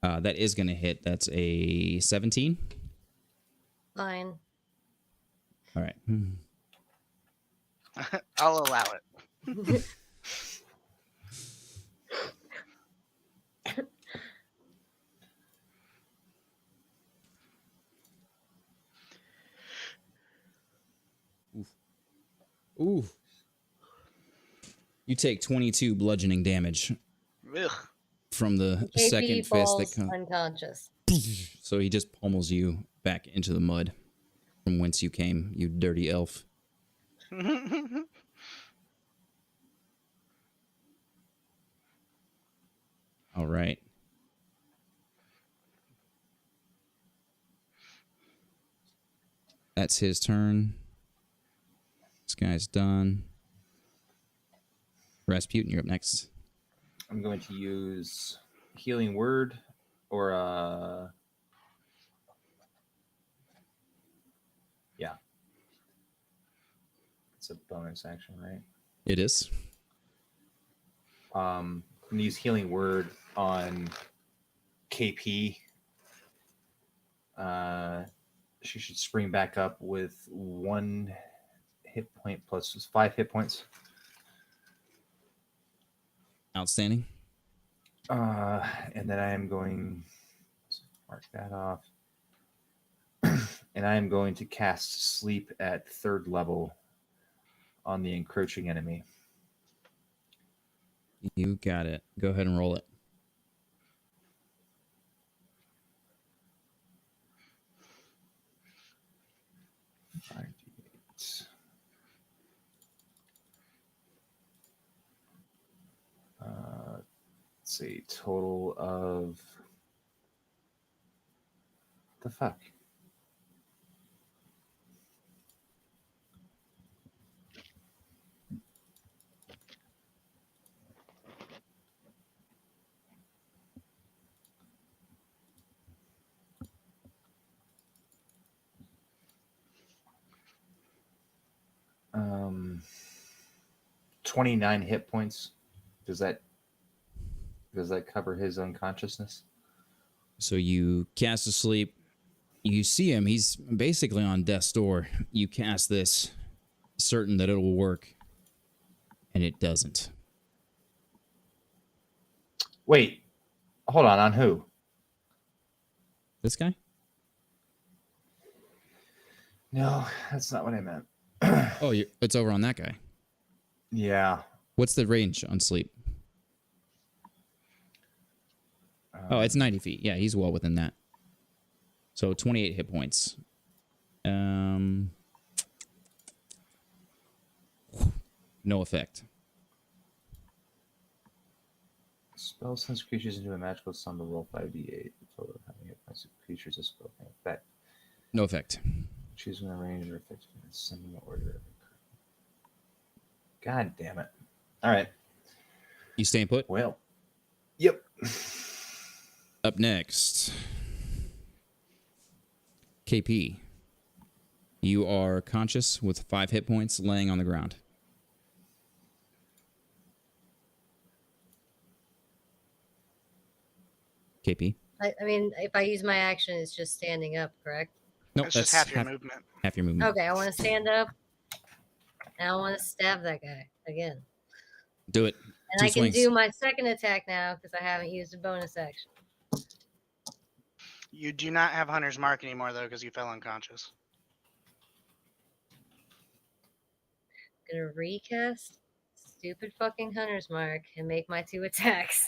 That is going to hit. That's a 17. Fine. All right. I'll allow it. Ooh. You take 22 bludgeoning damage Ugh. from the KP second fist that falls comes. unconscious. So he just pummels you back into the mud from whence you came, you dirty elf. All right. That's his turn. This guy's done. Rasputin, you're up next. I'm going to use Healing Word or yeah. It's a bonus action, right? It is. I'm going to use Healing Word on KP. She should spring back up with 1 hit point plus 5 hit points. Outstanding. And then I am going to mark that off. And I am going to cast Sleep at 3rd level on the encroaching enemy. You got it. Go ahead and roll it. Let's see, total of the fuck. Um, 29 hit points. Does that cover his unconsciousness? So you cast asleep. You see him. He's basically on death's door. You cast this, certain that it will work, and it doesn't. Wait, hold on who? This guy? No, that's not what I meant. Oh, it's over on that guy. Yeah. What's the range on sleep? Oh, it's 90 feet. Yeah, he's well within that. So 28 hit points. No effect. Spell sends creatures into a magical sum to roll 5d8. The total of how many hit points of creatures a spell can affect. No effect. Choose when the range or effect in ascending order. God damn it. All right. You staying put? Well. Yep. Up next, KP. You are conscious with 5 hit points laying on the ground. KP? I mean, if I use my action, it's just standing up, correct? Nope, That's just half your movement. Half your movement. Okay, I want to stand up, and I want to stab that guy again. Do it. And 2 I can swings. do my second attack now because I haven't used a bonus action. You do not have Hunter's Mark anymore, though, because you fell unconscious. Gonna recast stupid fucking Hunter's Mark and make my 2 attacks.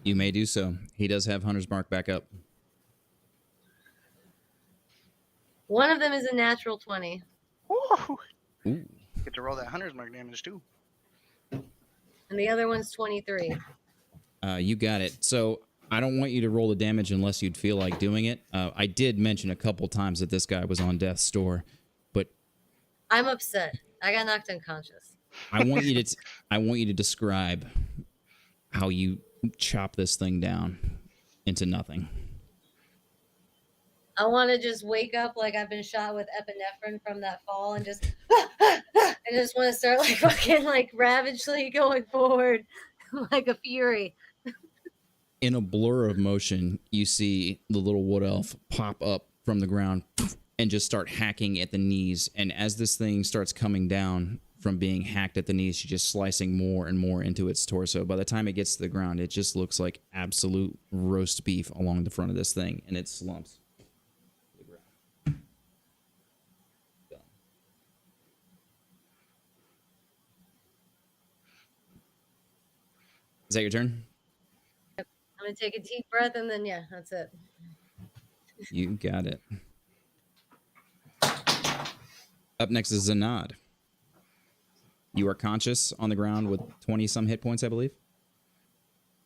You may do so. He does have Hunter's Mark back up. One of them is a natural 20. Woo! Ooh. Get to roll that Hunter's Mark damage, too. And the other one's 23. You got it. So I don't want you to roll the damage unless you'd feel like doing it. I did mention a couple times that this guy was on death's door, but I'm upset. I got knocked unconscious. I want you to describe how you chop this thing down into nothing. I want to just wake up like I've been shot with epinephrine from that fall and just I just want to start like fucking like ravagely going forward like a fury. In a blur of motion, you see the little wood elf pop up from the ground and just start hacking at the knees. And as this thing starts coming down from being hacked at the knees, she's just slicing more and more into its torso. By the time it gets to the ground, it just looks like absolute roast beef along the front of this thing, and it slumps. Is that your turn? I'm gonna take a deep breath and then yeah, that's it. You got it. Up next is Zanad. You are conscious on the ground with 20-some hit points, I believe.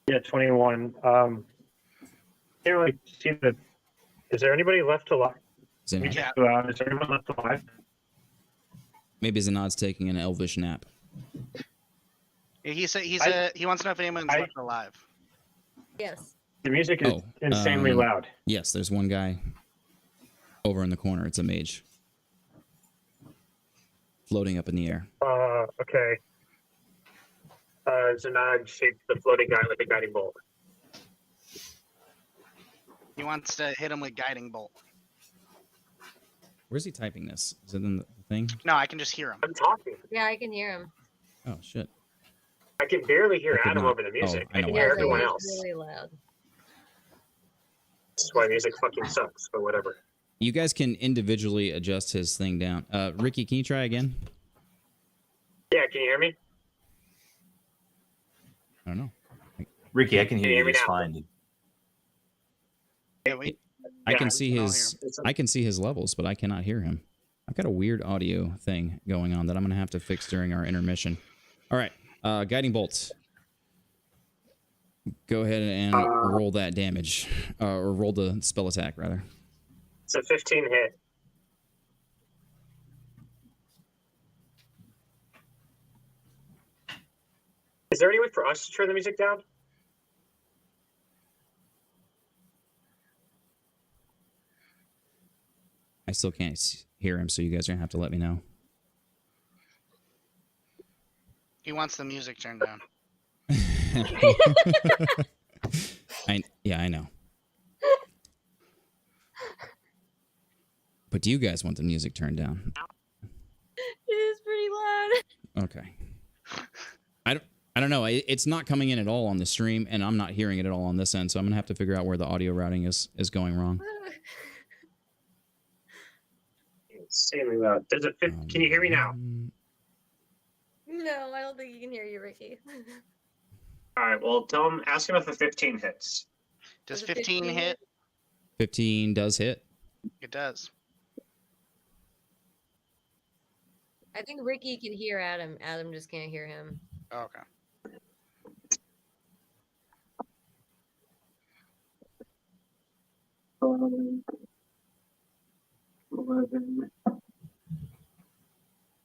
Yeah, 21. Can't really see the. Is there anybody left alive? Zanad. Yeah. Is there anyone left alive? Maybe Zanad's taking an elvish nap. He said he wants to know if anyone's left alive. Yes. The music is insanely loud. Yes, there's one guy over in the corner. It's a mage. Floating up in the air. Okay. Zanag shaped the floating guy with a guiding bolt. He wants to hit him with guiding bolt. Where's he typing this? Is it in the thing? No, I can just hear him. I'm talking. Yeah, I can hear him. Oh, shit. I can barely hear I could Adam not. over the music. Oh, I I know can why. hear Yeah, everyone it's else. really loud. This is why music fucking sucks, but whatever. You guys can individually adjust his thing down. Ricky, can you try again? Yeah, can you hear me? I don't know. Ricky, I can hear Can you you hear me just now? fine. Yeah, we, I Yeah, can see can all his I can see his levels, but I cannot hear him. I've got a weird audio thing going on that I'm gonna have to fix during our intermission. All right, guiding bolts. Go ahead and roll that damage, or roll the spell attack rather. It's a 15 hit. Is there any way for us to turn the music down? I still can't hear him, so you guys are gonna have to let me know. he wants the music turned down. I know. But do you guys want the music turned down? It is pretty loud. Okay. I don't know. It's not coming in at all on the stream, and I'm not hearing it at all on this end. So I'm gonna have to figure out where the audio routing is going wrong. Insanely loud. There's a can you hear me now? No, I don't think you can hear you, Ricky. All right. Well, tell him. Ask him if a 15 hits. Does Does a 15 hit? 15 does hit. It does. I think Ricky can hear Adam. Adam just can't hear him. Oh, okay.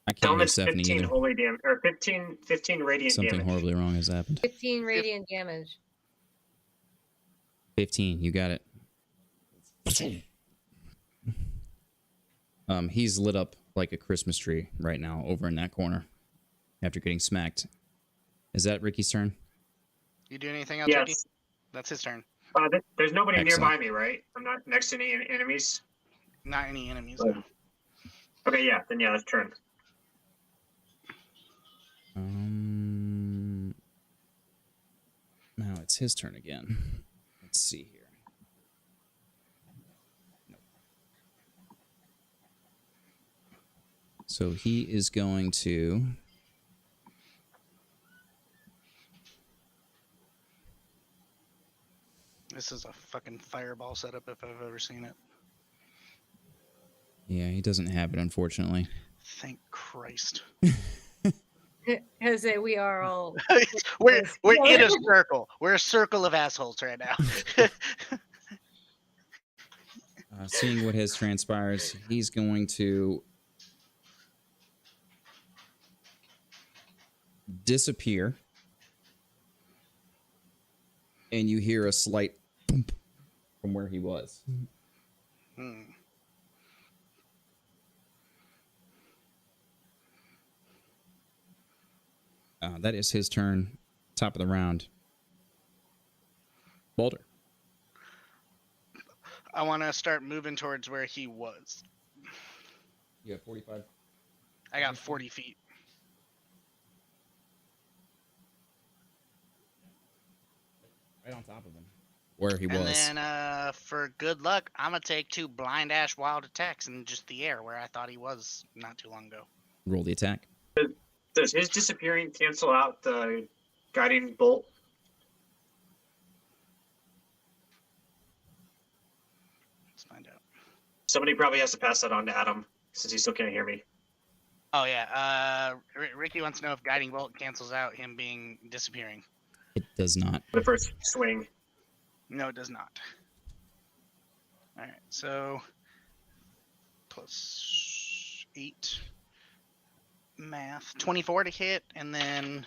I Tell can't him hear it's Stephanie 15 either. holy damage or 15 radiant Something damage. horribly wrong has happened. 15 radiant damage. 15, you got it. He's lit up like a Christmas tree right now over in that corner after getting smacked. Is that Ricky's turn? You do anything else, Ricky? Yes. That's his turn. There's nobody Excellent. nearby me, right? I'm not next to any enemies. Not any enemies. Right. No. Okay, yeah. Then yeah, that's turn. Now it's his turn again. Let's see here. Nope. So he is going to... This is a fucking fireball setup if I've ever seen it. Yeah, he doesn't have it, unfortunately. Thank Christ. Jose, we are all. we're in a circle. We're a circle of assholes right now. Seeing what has transpires, he's going to disappear, and you hear a slight thump from where he was. Hmm. That is his turn. Top of the round. Baldur. I want to start moving towards where he was. You have 45. I got 40 feet. Right on top of him. Where he And was. then for good luck, I'm going to take 2 blind ash wild attacks in just the air where I thought he was not too long ago. Roll the attack. Does his disappearing cancel out the guiding bolt? Let's find out. Somebody probably has to pass that on to Adam since he still can't hear me. Oh, yeah. Ricky wants to know if guiding bolt cancels out him being disappearing. It does not. The first swing. No, it does not. All right, so plus 8 math, 24 to hit, and then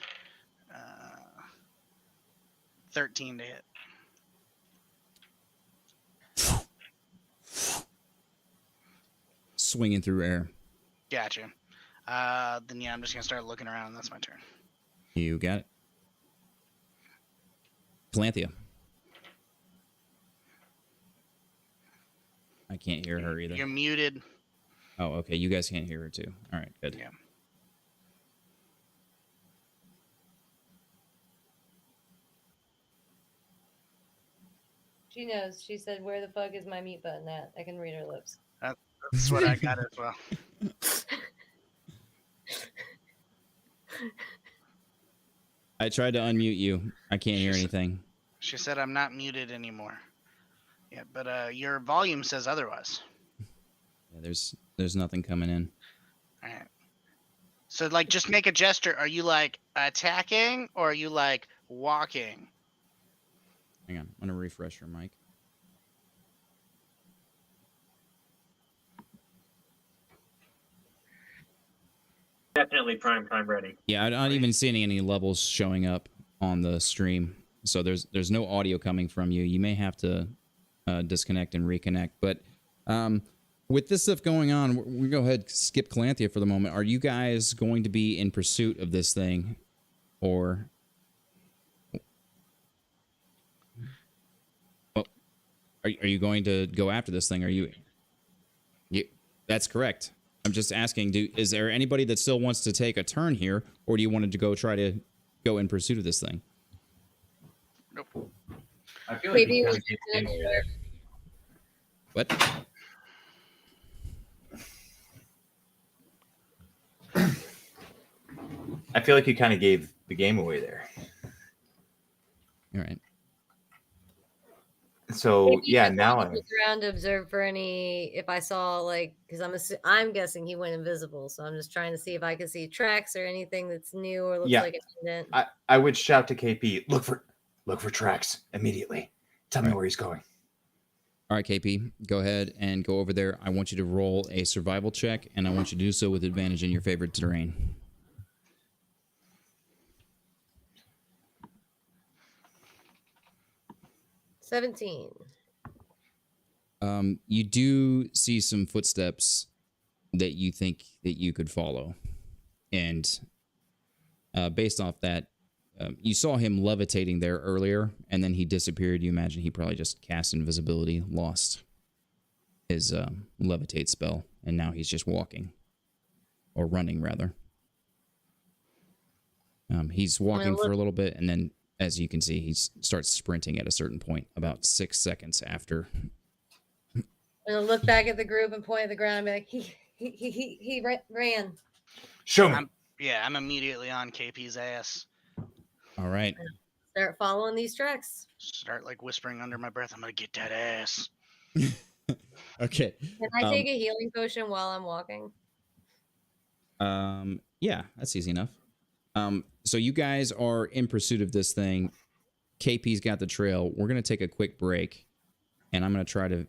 13 to hit. Swinging through air. Gotcha. Then yeah, I'm just gonna start looking around, and that's my turn. You got it. Palanthea. I can't hear her either. You're muted. Oh, okay. You guys can't hear her too. All right, good. Yeah. She knows. She said, "Where the fuck is my mute button at?" I can read her lips. That's what I got as well. I tried to unmute you. I can't hear anything. She said I'm not muted anymore. Yeah, but your volume says otherwise. Yeah, there's nothing coming in. All right. So like, just make a gesture. Are you like attacking or are you like walking? Hang on. I'm gonna refresh your mic. Definitely prime ready. Yeah, I'm not even seeing any levels showing up on the stream. So there's no audio coming from you. You may have to disconnect and reconnect. But with this stuff going on, we go ahead and skip Calanthea for the moment. Are you guys going to be in pursuit of this thing, or? Well, are you going to go after this thing? Are you? That's correct. I'm just asking. Is there anybody that still wants to take a turn here, or do you want to try to go in pursuit of this thing? Nope. I feel like Maybe you we kinda gave the game away. What? I feel like you kind of gave the game away there. All right. So Maybe yeah, just now wanted to look around to observe for any, if I saw like, because I'm guessing he went invisible, so I'm just trying to see if I can see tracks or anything that's new or looks Yeah. like an indent. I would shout to KP, look for tracks immediately. Tell me where he's going. All right, KP, go ahead and go over there. I want you to roll a survival check, and I want you to do so with advantage in your favorite terrain. $17. You do see some footsteps that you think that you could follow, and based off that, you saw him levitating there earlier, and then he disappeared. You imagine he probably just cast invisibility, lost his levitate spell, and now he's just walking, or running rather. He's walking for a little bit, and then, as you can see, he starts sprinting at a certain point, about 6 seconds after. I'm gonna look back at the group and point at the ground and be like, he ran. Show me. I'm immediately on KP's ass. All right. Start following these tracks. Start like whispering under my breath, I'm gonna get that ass. Okay. Can I take a healing potion while I'm walking? Yeah, that's easy enough. So you guys are in pursuit of this thing. KP's got the trail. We're going to take a quick break, and I'm going to try to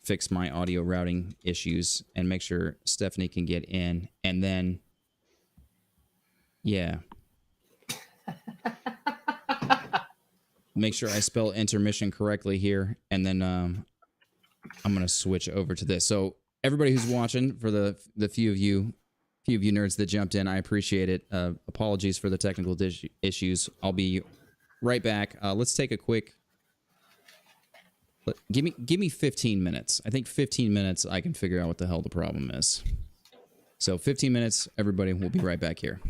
fix my audio routing issues and make sure Stephanie can get in. And then, yeah. Make sure I spell intermission correctly here. And then I'm going to switch over to this. So everybody who's watching, for the few of you nerds that jumped in, I appreciate it. Apologies for the technical issues. I'll be right back. Let's take a quick... Give me 15 minutes. I think 15 minutes I can figure out what the hell the problem is. So 15 minutes, everybody. We'll be right back here.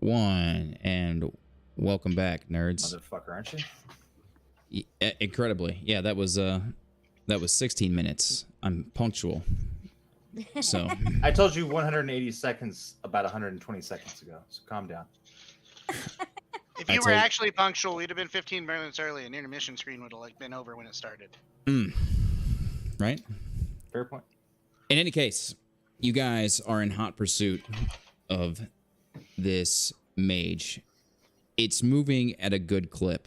1, and welcome back, nerds. Motherfucker, aren't you? Incredibly, yeah, that was 16 minutes. I'm punctual. So I told you 180 seconds about 120 seconds ago, so calm down. If you were actually punctual, we'd have been 15 minutes early, and intermission screen would have been over when it started. Right? Fair point. In any case, you guys are in hot pursuit of this mage. It's moving at a good clip.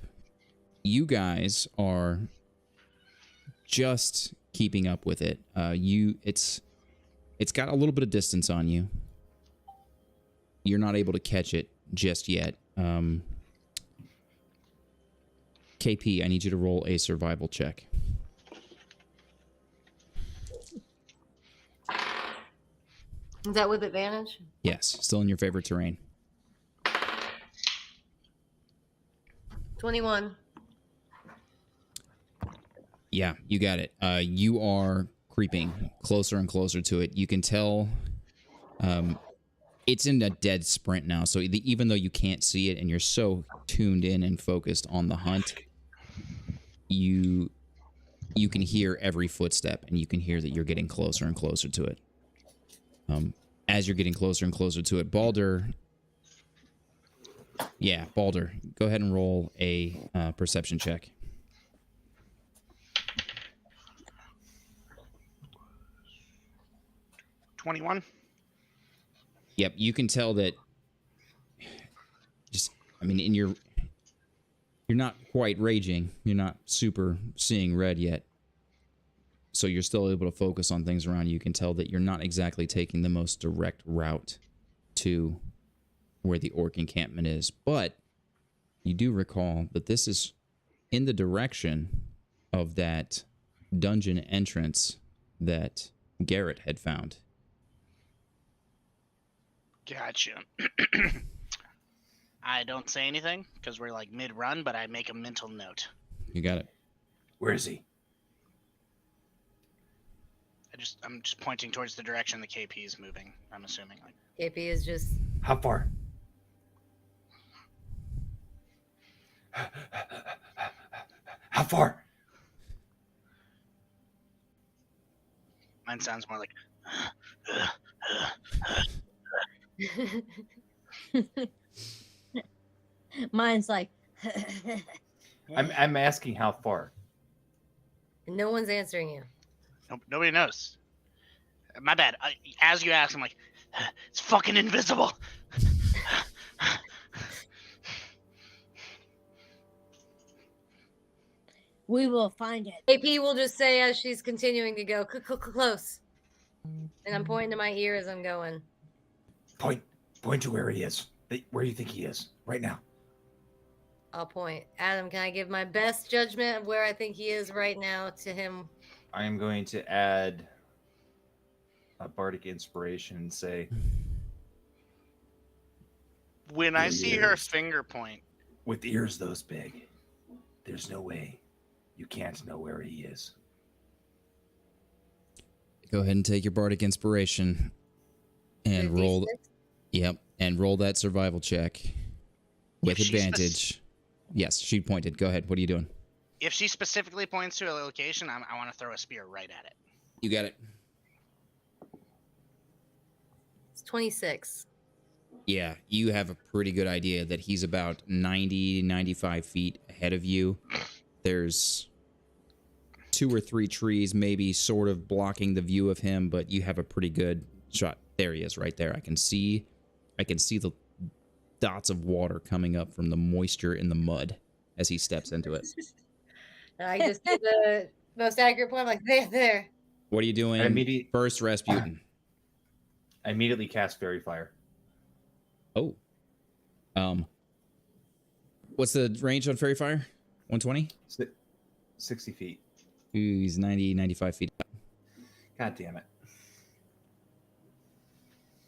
You guys are just keeping up with it. It's got a little bit of distance on you. You're not able to catch it just yet. KP, I need you to roll a survival check. Is that with advantage? Yes, still in your favorite terrain. 21. Yeah, you got it. You are creeping closer and closer to it. You can tell it's in a dead sprint now. So even though you can't see it and you're so tuned in and focused on the hunt, you can hear every footstep, and you can hear that you're getting closer and closer to it. As you're getting closer and closer to it, Baldur. Yeah, Baldur, go ahead and roll a perception check. 21. Yep, you can tell that. You're not quite raging. You're not super seeing red yet. So you're still able to focus on things around you. You can tell that you're not exactly taking the most direct route to where the orc encampment is. But you do recall that this is in the direction of that dungeon entrance that Garrett had found. Gotcha. I don't say anything because we're like mid-run, but I make a mental note. You got it. Where is he? I'm just pointing towards the direction the KP is moving. I'm assuming. KP is just. How far? How far? Mine sounds more like. Mine's like. I'm asking how far. No one's answering you. Nobody knows. My bad. As you ask, I'm like, it's fucking invisible. We will find it. AP will just say as she's continuing to go, close. And I'm pointing to my ear as I'm going. Point to where he is. Where you think he is right now. I'll point. Adam, can I give my best judgment of where I think he is right now to him? I am going to add a bardic inspiration and say, when I see her finger point, with ears those big, there's no way you can't know where he is. Go ahead and take your bardic inspiration and roll. Yep, and roll that survival check with advantage. Yes, she pointed. Go ahead. What are you doing? If she specifically points to a location, I want to throw a spear right at it. You got it. It's 26. Yeah, you have a pretty good idea that he's about 90, 95 feet ahead of you. There's 2 or 3 trees maybe sort of blocking the view of him, but you have a pretty good shot. There he is right there. I can see the dots of water coming up from the moisture in the mud as he steps into it. I just did the most accurate point. I'm like, there. What are you doing? First, Rasputin. I immediately cast Fairy Fire. Oh. What's the range on Fairy Fire? 120? 60 feet. Ooh, he's 90, 95 feet. God damn it.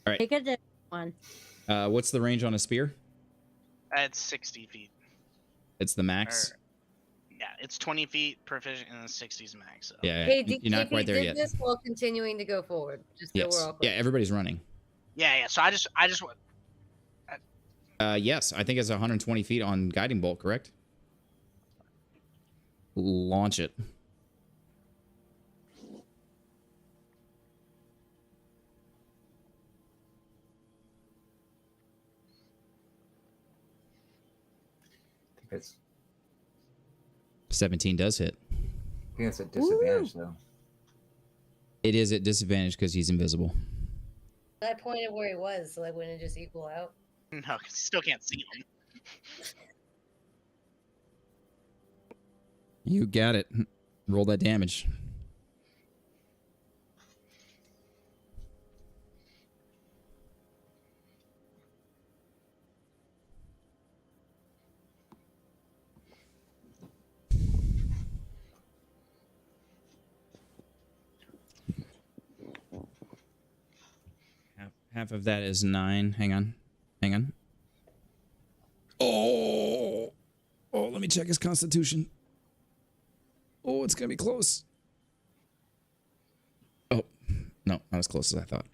All right. Take a different one. What's the range on a spear? It's 60 feet. It's the max? Yeah, it's 20 feet proficient and then 60's max. So. Yeah, Hey, you're not quite there yet. This while continuing to go forward. Just so Yes. we're all clear. Yeah, everybody's running. Yeah. So I just Yes, I think it's 120 feet on guiding bolt, correct? Launch it. I think that's 17 does hit. a disadvantage, though. It is at disadvantage because he's invisible. I pointed where he was, so like wouldn't it just equal out? No, because you still can't see him. You got it. Roll that damage. Half of that is 9. Hang on. Oh, let me check his constitution. Oh, it's gonna be close. Oh, no, not as close as I thought.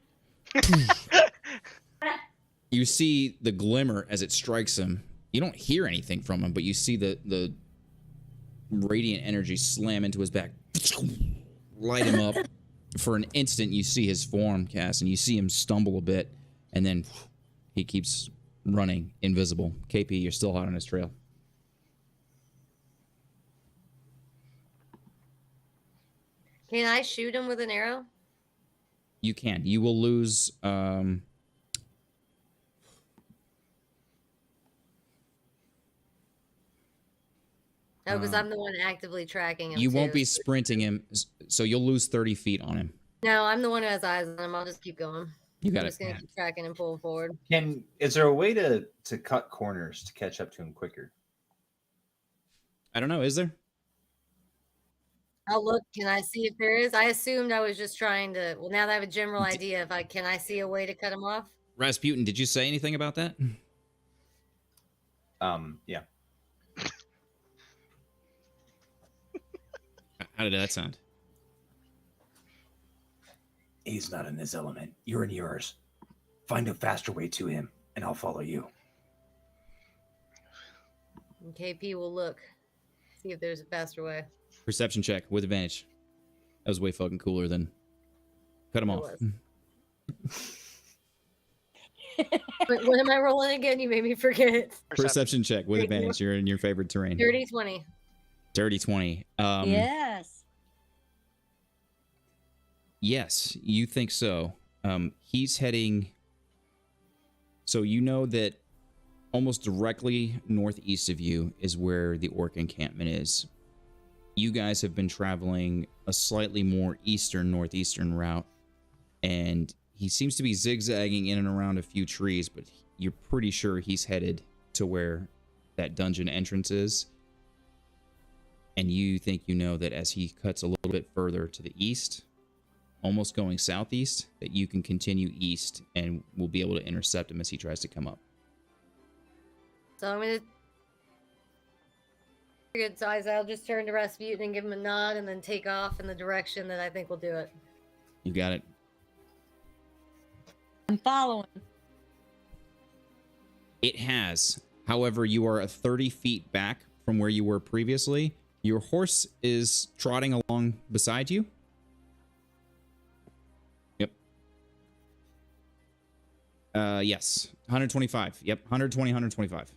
You see the glimmer as it strikes him. You don't hear anything from him, but you see the radiant energy slam into his back, light him up. For an instant, you see his form cast, and you see him stumble a bit, and then he keeps running, invisible. KP, you're still hot on his trail. Can I shoot him with an arrow? You can. You will lose. Oh, because I'm the one actively tracking him. You won't too. be sprinting him, so you'll lose 30 feet on him. No, I'm the one who has eyes on him. I'll just keep going. You got I'm it. just gonna keep tracking and pulling forward. Is there a way to cut corners to catch up to him quicker? I don't know. Is there? I'll look. Can I see if there is? I assumed I was just trying to. Well, now that I have a general idea, can I see a way to cut him off? Rasputin, did you say anything about that? Yeah. How did that sound? He's not in his element. You're in yours. Find a faster way to him, and I'll follow you. And KP will look, see if there's a faster way. Perception check with advantage. That was way fucking cooler than cut him It off. But what am I rolling again? You made me forget. Perception check with advantage. You're in your favorite terrain. Dirty 20. Dirty 20. Yes. Yes, you think so. He's heading. So you know that almost directly northeast of you is where the orc encampment is. You guys have been traveling a slightly more northeastern route, and he seems to be zigzagging in and around a few trees, but you're pretty sure he's headed to where that dungeon entrance is. And you think you know that as he cuts a little bit further to the east, almost going southeast, that you can continue east and will be able to intercept him as he tries to come up. So I'm going to... Good size. I'll just turn to Rasputin and give him a nod and then take off in the direction that I think will do it. You got it. I'm following. It has. However, you are 30 feet back from where you were previously. Your horse is trotting along beside you. Yep. Yes. 125. Yep. 120, 125.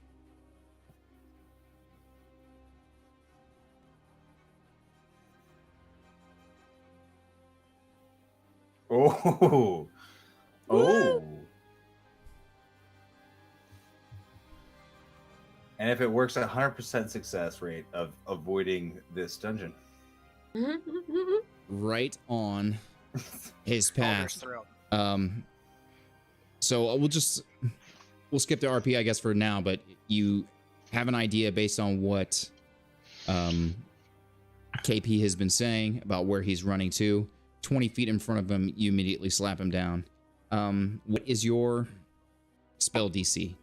Oh. Oh. And if it works, 100% success rate of avoiding this dungeon. Right on his Baldur's path. throat. So we'll skip the RP, I guess, for now, but you have an idea based on what KP has been saying about where he's running to. 20 feet in front of him, you immediately slap him down. What is your spell DC?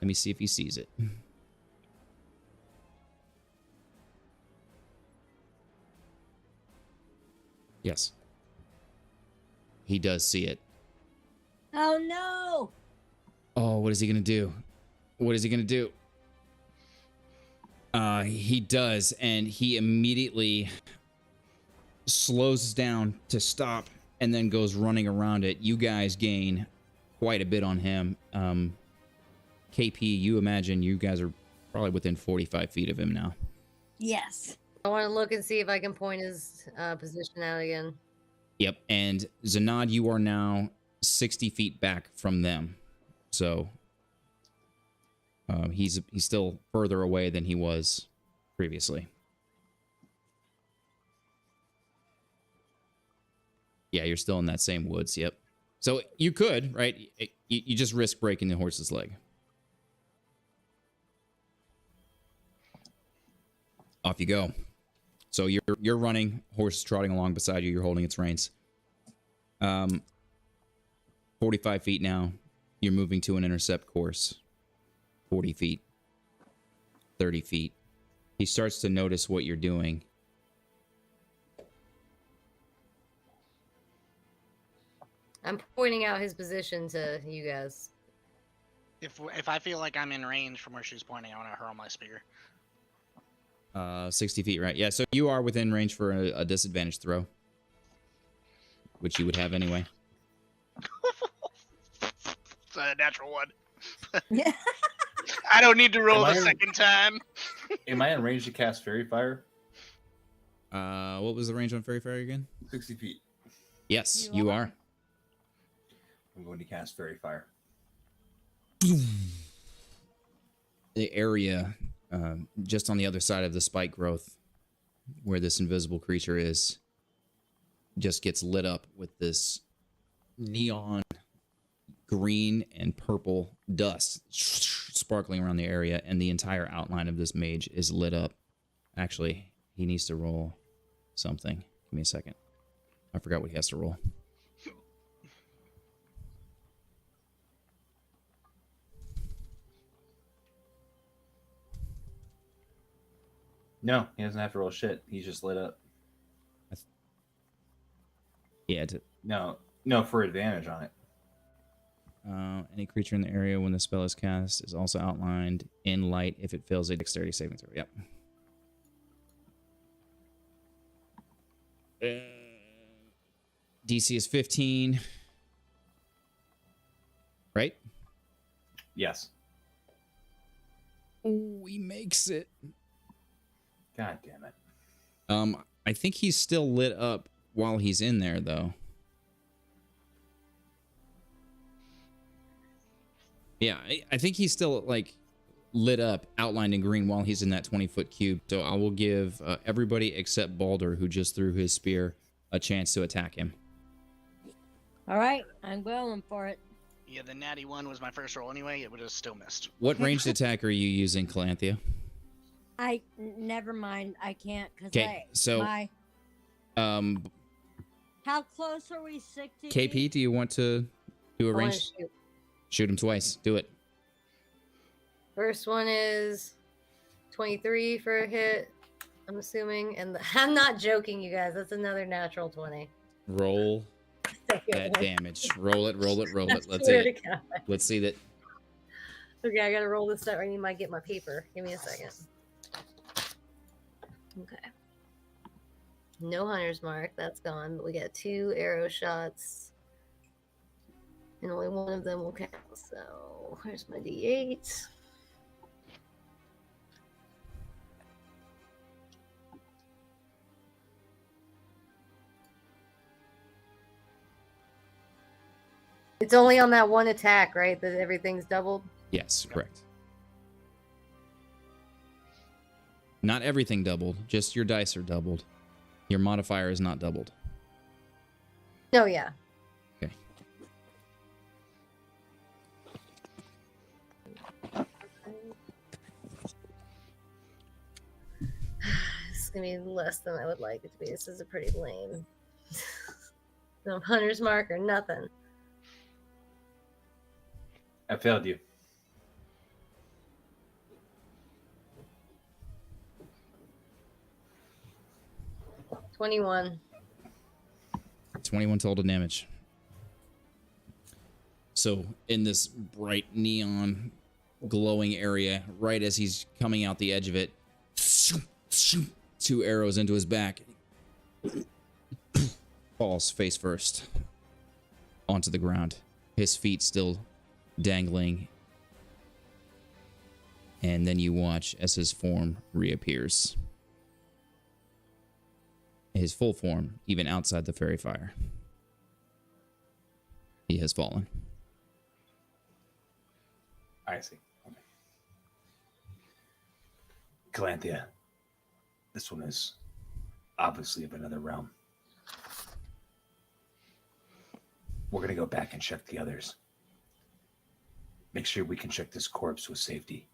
Let me see if he sees it. Yes. He does see it. Oh no! Oh, what is he gonna do? What is he gonna do? He does, and he immediately slows down to stop and then goes running around it. You guys gain quite a bit on him. KP, you imagine you guys are probably within 45 feet of him now. Yes. I want to look and see if I can point his position out again. Yep, and Zanad, you are now 60 feet back from them. So he's still further away than he was previously. Yeah, you're still in that same woods, yep. So you could, right? You just risk breaking the horse's leg. Off you go. So you're running, horse is trotting along beside you, you're holding its reins. 45 feet now, you're moving to an intercept course. 40 feet. 30 feet. He starts to notice what you're doing. I'm pointing out his position to you guys. If I feel like I'm in range from where she's pointing, I want to hurl my spear. 60 feet, right? Yeah, so you are within range for a disadvantage throw. Which you would have anyway. It's a natural one. Yeah. I don't need to roll the second time. Am I in range to cast Fairy Fire? What was the range on Fairy Fire again? 60 feet. Yes, you are. I'm going to cast Fairy Fire. The area just on the other side of the spike growth where this invisible creature is just gets lit up with this neon green and purple dust sparkling around the area, and the entire outline of this mage is lit up. Actually, he needs to roll something. Give me a second. I forgot what he has to roll. No, he doesn't have to roll shit. He's just lit up. Yeah. No, for advantage on it. Any creature in the area when the spell is cast is also outlined in light if it fails a dexterity saving throw. Yep. DC is 15. Right? Yes. Oh, he makes it. God damn it. I think he's still lit up while he's in there, though. Yeah, I think he's still, like, lit up, outlined in green while he's in that 20-foot cube. So I will give everybody except Baldur, who just threw his spear, a chance to attack him. All right, I'm going for it. Yeah, the natty one was my first roll anyway. It would have still missed. What ranged attack are you using, Calanthea? Never mind. I can't because How close are we? 60 KP, feet? do you want to do a range? Shoot him twice. Do it. First one is 23 for a hit, I'm assuming. And I'm not joking, you guys. That's another natural 20. Roll that damage. Roll it. Let's see it. Let's see that. Okay, I gotta roll this out. I might get my paper. Give me a second. Okay. No hunter's mark. That's gone. But we got 2 arrow shots. And only one of them will count. So here's my D8. It's only on that one attack, right? That everything's doubled? Yes, correct. Not everything doubled. Just your dice are doubled. Your modifier is not doubled. Oh, yeah. Okay. This is going to be less than I would like it to be. This is a pretty lame. No hunter's mark or nothing. I failed you. $21 total damage. So in this bright neon glowing area, right as he's coming out the edge of it, 2 arrows into his back, falls face first onto the ground, his feet still dangling. And then you watch as his form reappears. His full form, even outside the fairy fire. He has fallen. I see. Okay. Calanthea, this one is obviously of another realm. We're going to go back and check the others. Make sure we can check this corpse with safety.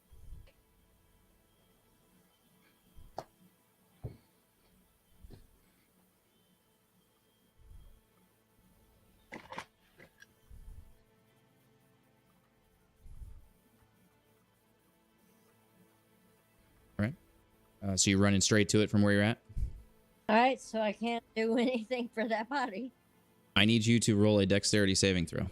So you're running straight to it from where you're at? All right, so I can't do anything for that body. I need you to roll a dexterity saving throw.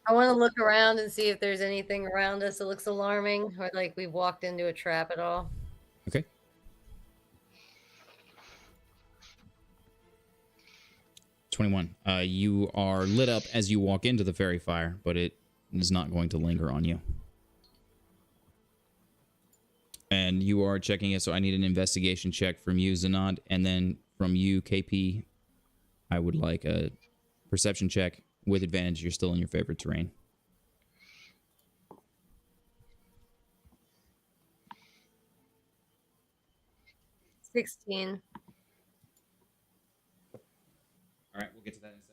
I want to look around and see if there's anything around us that looks alarming or like we've walked into a trap at all. Okay. (21). You are lit up as you walk into the fairy fire, but it is not going to linger on you. And you are checking it, so I need an investigation check from you, Zanad, and then from you, KP, I would like a perception check with advantage. You're still in your favorite terrain. $16. All right, we'll get to that in a second.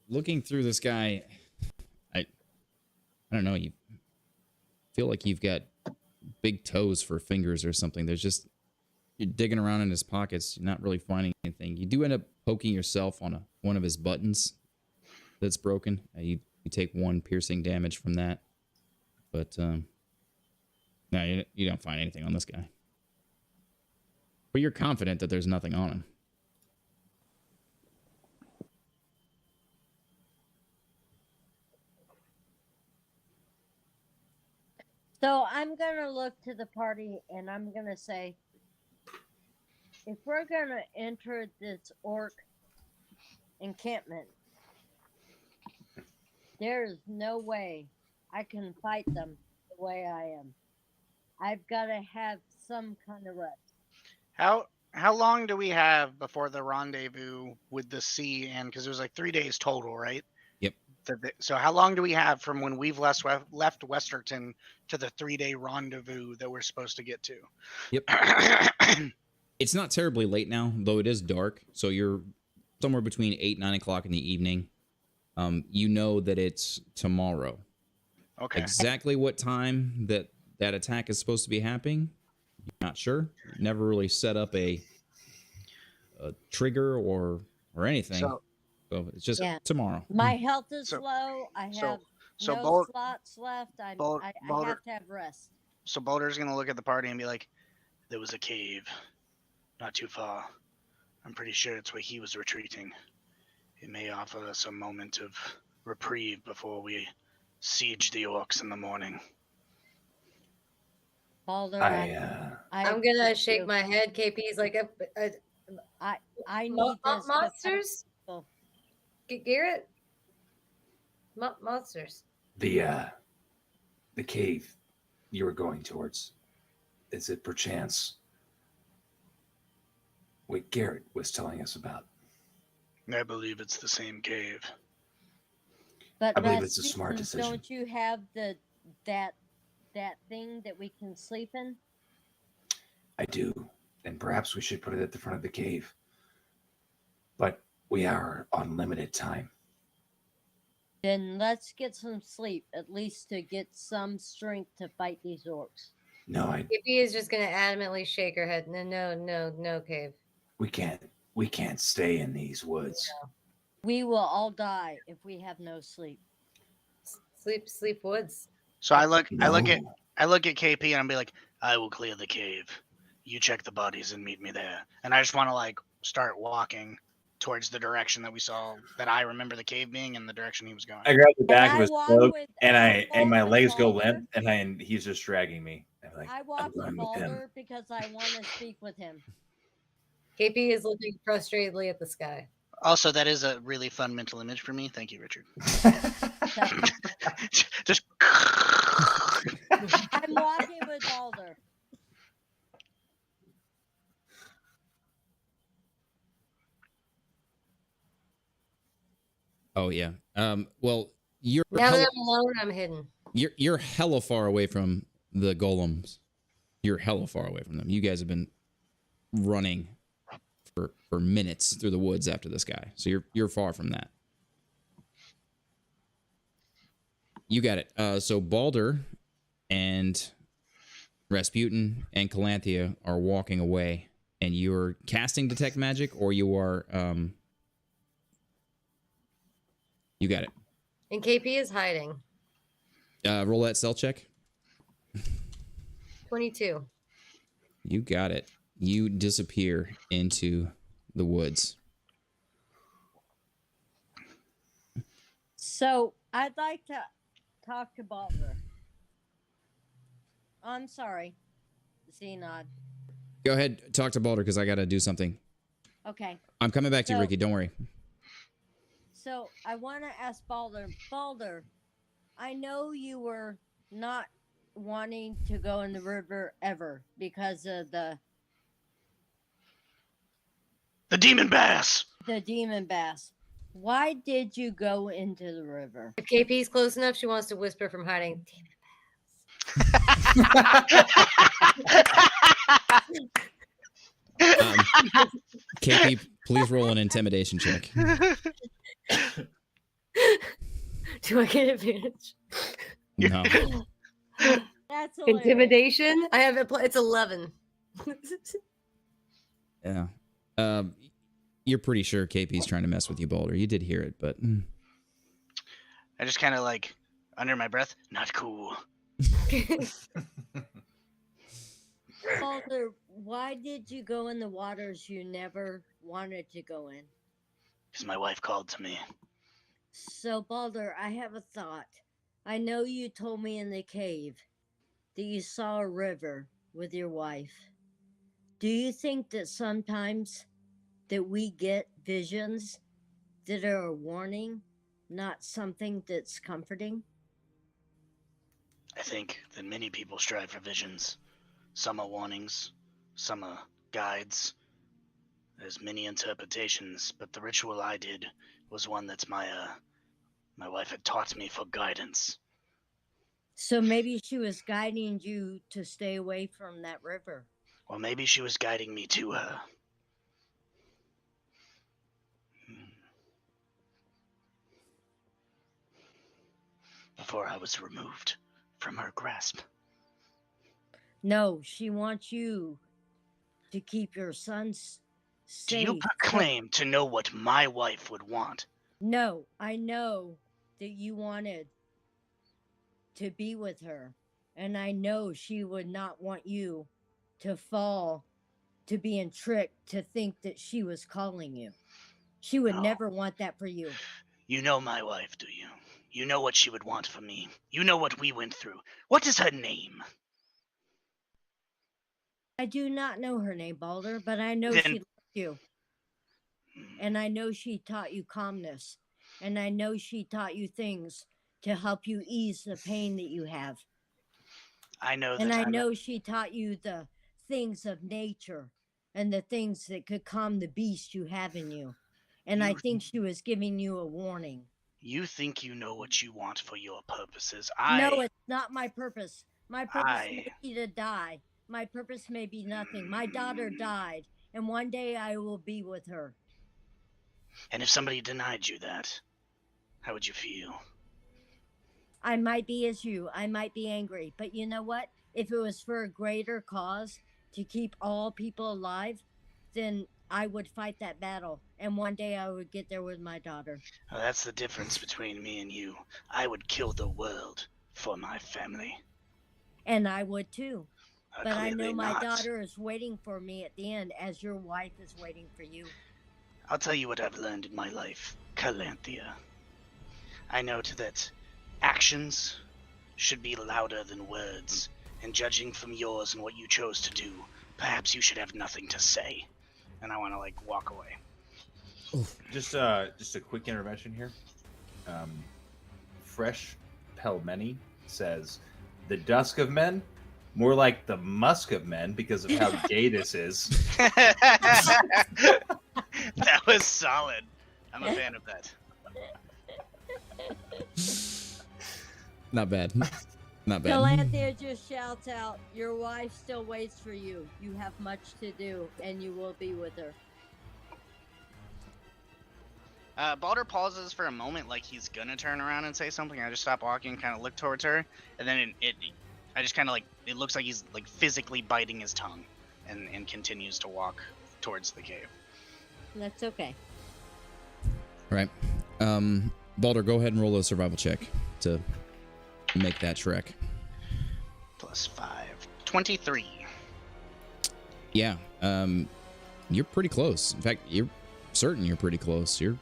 Looking through this guy, I don't know, you feel like you've got big toes for fingers or something. There's just, you're digging around in his pockets, you're not really finding anything. You do end up poking yourself on one of his buttons that's broken. You take 1 piercing damage from that. But no, you don't find anything on this guy. But you're confident that there's nothing on him. So I'm going to look to the party and I'm going to say, if we're going to enter this orc encampment, there is no way I can fight them the way I am. I've got to have some kind of rest. How long do we have before the rendezvous with the sea? And because it was like 3 days total, right? Yep. So how long do we have from when we've left Westerton to the 3-day rendezvous that we're supposed to get to? Yep. It's not terribly late now, though it is dark. So you're somewhere between 8 and 9 o'clock in the evening. You know that it's tomorrow. Okay. Exactly what time that attack is supposed to be happening, you're not sure. You never really set up a trigger or anything. So it's just tomorrow. My health is low. I have no slots left. I have to have rest. So Baldur's going to look at the party and be like, there was a cave not too far. I'm pretty sure it's where he was retreating. It may offer us a moment of reprieve before we siege the orcs in the morning. Baldur, I'm gonna shake my head. KP's like, I need this monsters. Garrett, monsters. The cave you were going towards, is it perchance what Garrett was telling us about? I believe it's the same cave. But I believe it's a smart decision. Don't you have that thing that we can sleep in? I do, and perhaps we should put it at the front of the cave. But we are on limited time. Then let's get some sleep, at least to get some strength to fight these orcs. No, KP is just gonna adamantly shake her head. No, cave. We can't stay in these woods. We will all die if we have no sleep. Sleep woods. So I look No. at KP and I'll be like, I will clear the cave. You check the bodies and meet me there. And I just want to like start walking towards the direction that we saw, that I remember the cave being, and the direction he was going. I grab the back I of his walk cloak with- and I and my walk with legs go Baldur. limp and he's just dragging me. I'm like, I walk with run with him. Baldur because I want to speak with him. KP is looking frustratedly at the sky. Also, that is a really fun mental image for me. Thank you, Richard. Just I'm walking with Baldur. Oh yeah. Well, you're Now that hella, I'm alone, I'm hidden. you're hella far away from the golems. You're hella far away from them. You guys have been running for minutes through the woods after this guy, so you're far from that. You got it. So Baldur and Rasputin and Calanthea are walking away, and you're casting detect magic, or you are you got it. And KP is hiding. Roll that stealth check. 22. You got it. You disappear into the woods. So I'd like to talk to Baldur. I'm sorry. See, nod. Go ahead, talk to Baldur because I got to do something. Okay. I'm coming back to you, So- Ricky. Don't worry. So I want to ask Baldur. Baldur, I know you were not wanting to go in the river ever because of the demon bass. demon bass. Why did you go into the river? If KP's close enough, she wants to whisper from hiding. KP, please roll an intimidation check. Do I get advantage? No. That's hilarious. Intimidation? I have it. It's 11. Yeah. You're pretty sure KP's trying to mess with you, Baldur. You did hear it, but I just kind of like under my breath, not cool. Baldur, why did you go in the waters you never wanted to go in? Because my wife called to me. So, Baldur, I have a thought. I know you told me in the cave that you saw a river with your wife. Do you think that sometimes that we get visions that are a warning, not something that's comforting? I think that many people strive for visions. Some are warnings, some are guides. There's many interpretations, but the ritual I did was one that's my wife had taught me for guidance. So maybe she was guiding you to stay away from that river. Or maybe she was guiding me to her. Before I was removed from her grasp. No, she wants you to keep your sons Do safe. you proclaim to know what my wife would want? No, I know that you wanted to be with her, and I know she would not want you to fall to being tricked to think that she was calling you. She would No. never want that for you. You know my wife, do you? You know what she would want from me. You know what we went through. What is her name? I do not know her name, Baldur, but I know Then- she loved you. And I know she taught you calmness. And I know she taught you things to help you ease the pain that you have. I know And that I know she taught you the things of nature and the things that could calm the beast you have in you. And I You- think she was giving you a warning. You think you know what you want for your purposes. No, it's not my purpose. My purpose I- may be to die. My purpose may be nothing. My daughter died, and one day I will be with her. And if somebody denied you that, how would you feel? I might be as you. I might be angry. But you know what? If it was for a greater cause to keep all people alive, then I would fight that battle, and one day I would get there with my daughter. Well, that's the difference between me and you. I would kill the world for my family. And I would too. But I know Clearly my not. daughter is waiting for me at the end, as your wife is waiting for you. I'll tell you what I've learned in my life, Calanthea. I know that actions should be louder than words, and judging from yours and what you chose to do, perhaps you should have nothing to say. And I want to like walk away. Just a quick intervention here. Fresh Pelmeni says, "The Dusk of Men, more like the Musk of Men because of how gay this is." That was solid. I'm a fan of that. Not bad. Not bad. Calanthea just shouts out, "Your wife still waits for you. You have much to do, and you will be with her." Baldur pauses for a moment, like he's gonna turn around and say something. I just stop walking, kind of look towards her, and then I just kind of like, it looks like he's like physically biting his tongue, and continues to walk towards the cave. That's okay. All right. Baldur, go ahead and roll a survival check to make that trek. +5. 23. Yeah. You're pretty close. In fact, you're certain you're pretty close. You're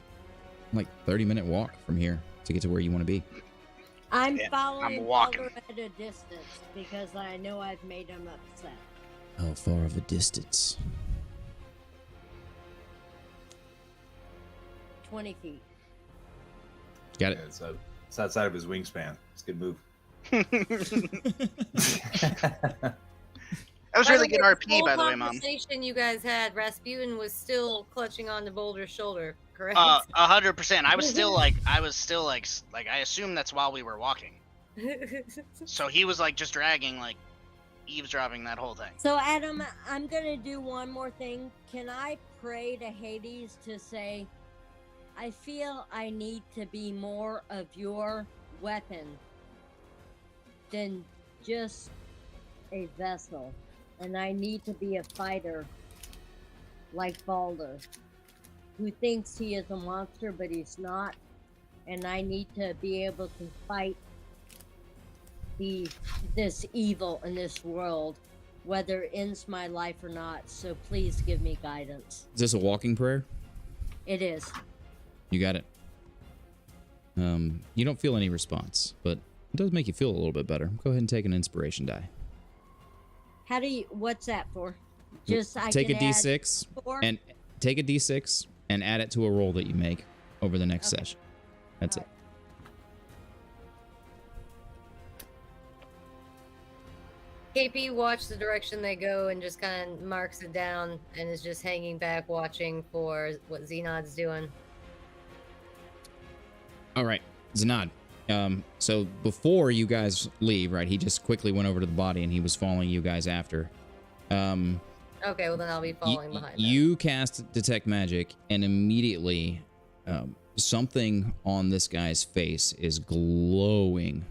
like 30-minute walk from here to get to where you want to be. I'm Yeah, following I'm walking. Baldur at a distance because I know I've made him upset. How far of a distance? 20 feet. Got it. Yeah, it's outside of his wingspan. It's a good move. That was really good RP, by the way, Mom. Conversation you guys had, Rasputin was still clutching on to Boulder's shoulder, correct? 100%. I was still like, I assume that's while we were walking. So he was like just dragging, like eavesdropping that whole thing. So, Adam, I'm going to do one more thing. Can I pray to Hades to say, I feel I need to be more of your weapon than just a vessel, and I need to be a fighter like Baldur, who thinks he is a monster but he's not, and I need to be able to fight this evil in this world, whether it ends my life or not. So please give me guidance. Is this a walking prayer? It is. You got it. You don't feel any response, but it does make you feel a little bit better. Go ahead and take an inspiration die. How do you? What's that for? Just I take a can d6 add 4? and take a d6 and add it to a roll that you make over the next session. That's it. KP watched the direction they go and just kind of marks it down and is just hanging back watching for what Xenod's doing. All right, Xenod. So before you guys leave, right, he just quickly went over to the body and he was following you guys after. Okay, well then I'll be following behind them. You cast Detect Magic and immediately something on this guy's face is glowing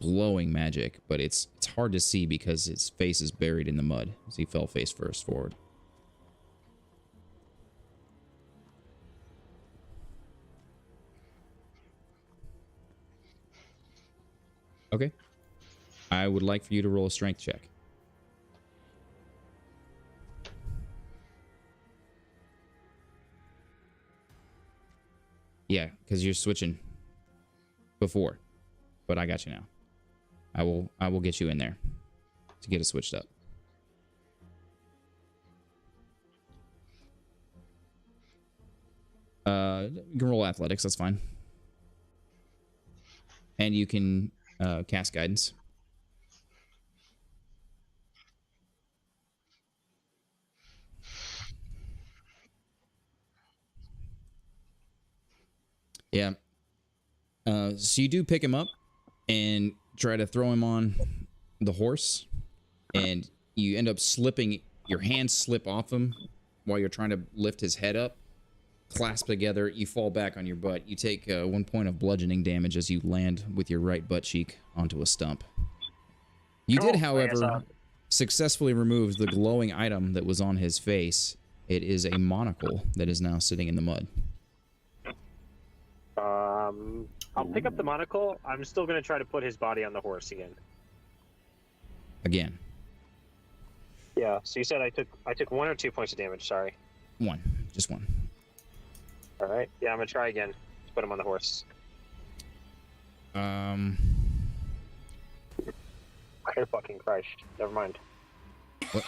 magic, but it's hard to see because his face is buried in the mud as he fell face first forward. Okay. I would like for you to roll a strength check. Yeah, because you're switching before, but I got you now. I will get you in there to get it switched up. You can roll athletics, that's fine. And you can cast guidance. Yeah. So you do pick him up and try to throw him on the horse, and you end up slipping. Your hands slip off him while you're trying to lift his head up. Clasp together, you fall back on your butt. You take 1 point of bludgeoning damage as you land with your right butt cheek onto a stump. You did, however, successfully remove the glowing item that was on his face, It is a monocle that is now sitting in the mud. I'll pick up the monocle. I'm still going to try to put his body on the horse again. Again. Yeah. So you said I took 1 or 2 points of damage. Sorry. 1. Just 1. All right. Yeah, I'm gonna try again to put him on the horse. Oh, fucking Christ. Never mind. What?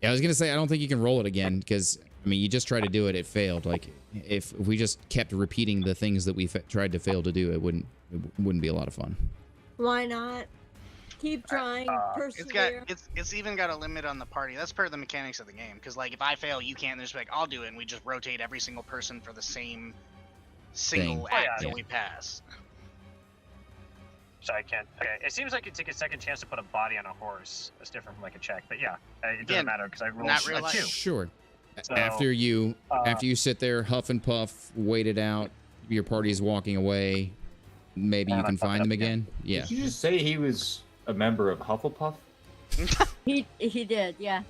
Yeah, I was gonna say I don't think you can roll it again because I mean you just tried to do it, it failed. Like if we just kept repeating the things that we tried to fail to do, it wouldn't be a lot of fun. Why not? Keep trying. Persevere. It's even got a limit on the party. That's part of the mechanics of the game. Because like if I fail, you can't. There's like I'll do it, and we just rotate every single person for the same single act that we pass. So I can't. Okay, it seems like you take a second chance to put a body on a horse. That's different from like a check, but yeah, it doesn't matter because I rolled a 2. Sure. So, after you sit there, huff and puff, wait it out, your party's walking away. Maybe you can find them again. Yeah. Did you just say he was a member of Hufflepuff? He did, yeah.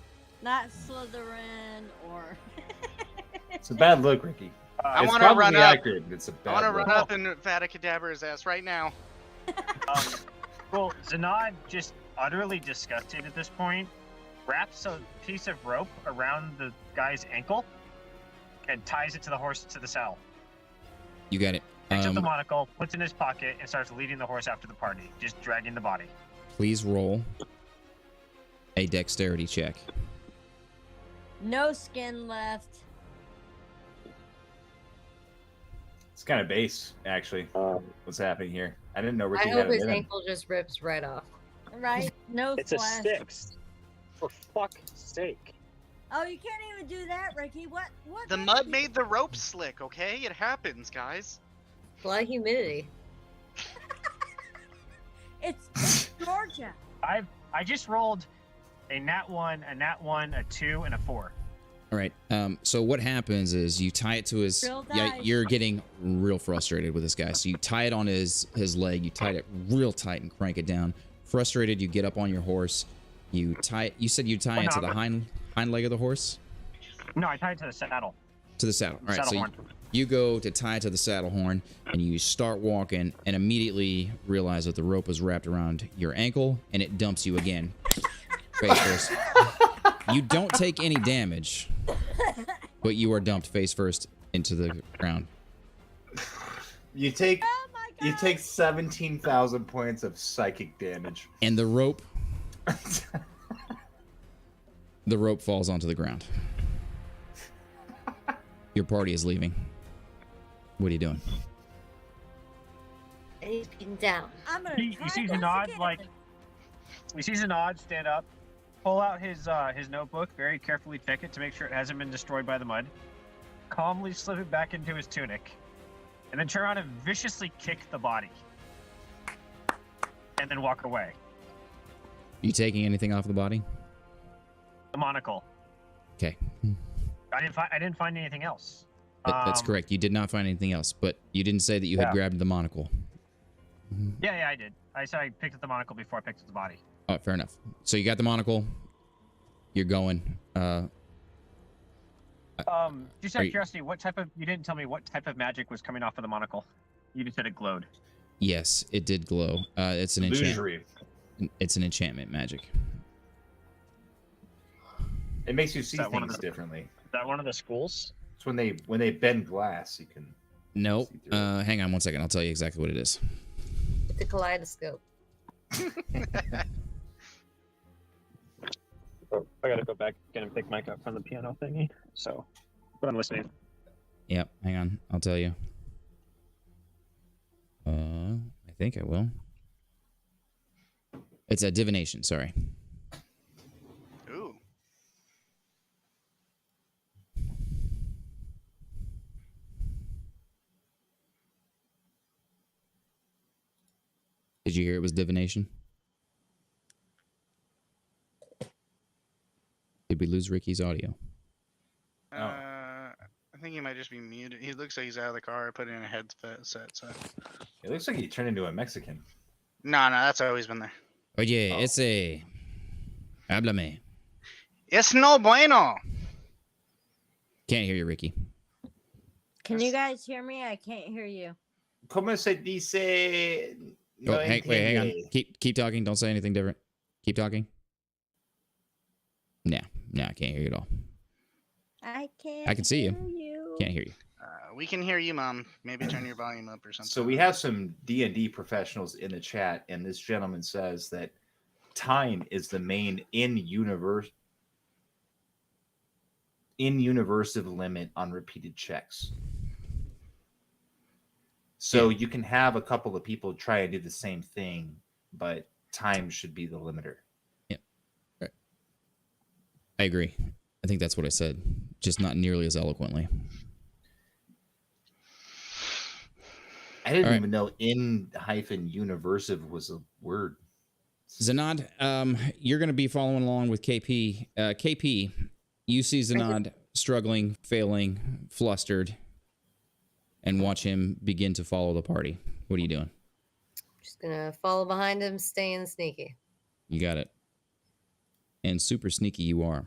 Not Slytherin or. It's a bad look, Ricky. I want to run up. Accurate, it's a bad I want to look. run up and Vada his ass right now. Well, Zanad, just utterly disgusted at this point, wraps a piece of rope around the guy's ankle and ties it to the horse to the saddle. You got it. Picks up the monocle, puts it in his pocket, and starts leading the horse after the party, just dragging the body. Please roll a dexterity check. No skin left. It's kind of base, actually. What's happening here? I didn't know Ricky I had hope it his in him. ankle just rips right off. Right? No It's flesh. a 6. For fuck's sake. Oh, you can't even do that, Ricky. What? The mud made the rope slick, okay? It happens, guys. A lot of humidity. It's Georgia. I just rolled a nat 1, a nat 1, a 2, and a 4. All right. So what happens is you tie it to his. Yeah, you're getting real frustrated with this guy. So you tie it on his leg. You tie it real tight and crank it down. Frustrated, you get up on your horse. You tie it. You said you tie it to the hind leg of the horse. No, I tied it to the saddle. To the saddle. All right. Saddle So horn. you go to tie it to the saddle horn, and you start walking, and immediately realize that the rope is wrapped around your ankle, and it dumps you again, face first. You don't take any damage, but you are dumped face first into the ground. You take 17,000 points of psychic damage. And the rope falls onto the ground. Your party is leaving. What are you doing? And he's beaten down. I'm gonna You see Zanad, like, we see Zanad stand up, pull out his notebook, very carefully check it to make sure it hasn't been destroyed by the mud, calmly slip it back into his tunic, and then turn around and viciously kick the body, and then walk away. You taking anything off the body? The monocle. Okay. I didn't find anything else. That's correct. You did not find anything else, but you didn't say that you had grabbed the monocle. Yeah, I did. I said I picked up the monocle before I picked up the body. Oh, fair enough. So you got the monocle. You're going. Just out of curiosity, you didn't tell me what type of magic was coming off of the monocle. You just said it glowed. Yes, it did glow. It's an enchantment. It's an enchantment magic. It makes you see things differently. Is that one of the schools? It's when they bend glass, you can. Nope. Hang on 1 second. I'll tell you exactly what it is. It's a kaleidoscope. Oh, I gotta go back and pick Mike up from the piano thingy. So, but I'm listening. Yep. Hang on. I'll tell you. I think I will. It's a divination. Sorry. Ooh. Did you hear it was divination? Did we lose Ricky's audio? I think he might just be muted. He looks like he's out of the car. I put in a headset. So. It looks like he turned into a Mexican. No, that's always been there. Oye, ese. Háblame. Es no bueno. Can't hear you, Ricky. Can you guys hear me? I can't hear you. ¿Cómo se dice? No Wait, hang on. entiende. Keep talking. Don't say anything different. Keep talking. No, I can't hear you at all. I can see you. you. Can't hear you. We can hear you, Mom. Maybe turn your volume up or something. So we have some D&D professionals in the chat, and this gentleman says that time is the main in-universe limit on repeated checks. So you can have a couple of people try and do the same thing, but time should be the limiter. Yeah. Right. I agree. I think that's what I said, just not nearly as eloquently. I didn't even know in-universive was a word. Zanad, you're going to be following along with KP. KP, you see Zanad struggling, failing, flustered, and watch him begin to follow the party. What are you doing? Just gonna follow behind him, staying sneaky. You got it. And super sneaky you are.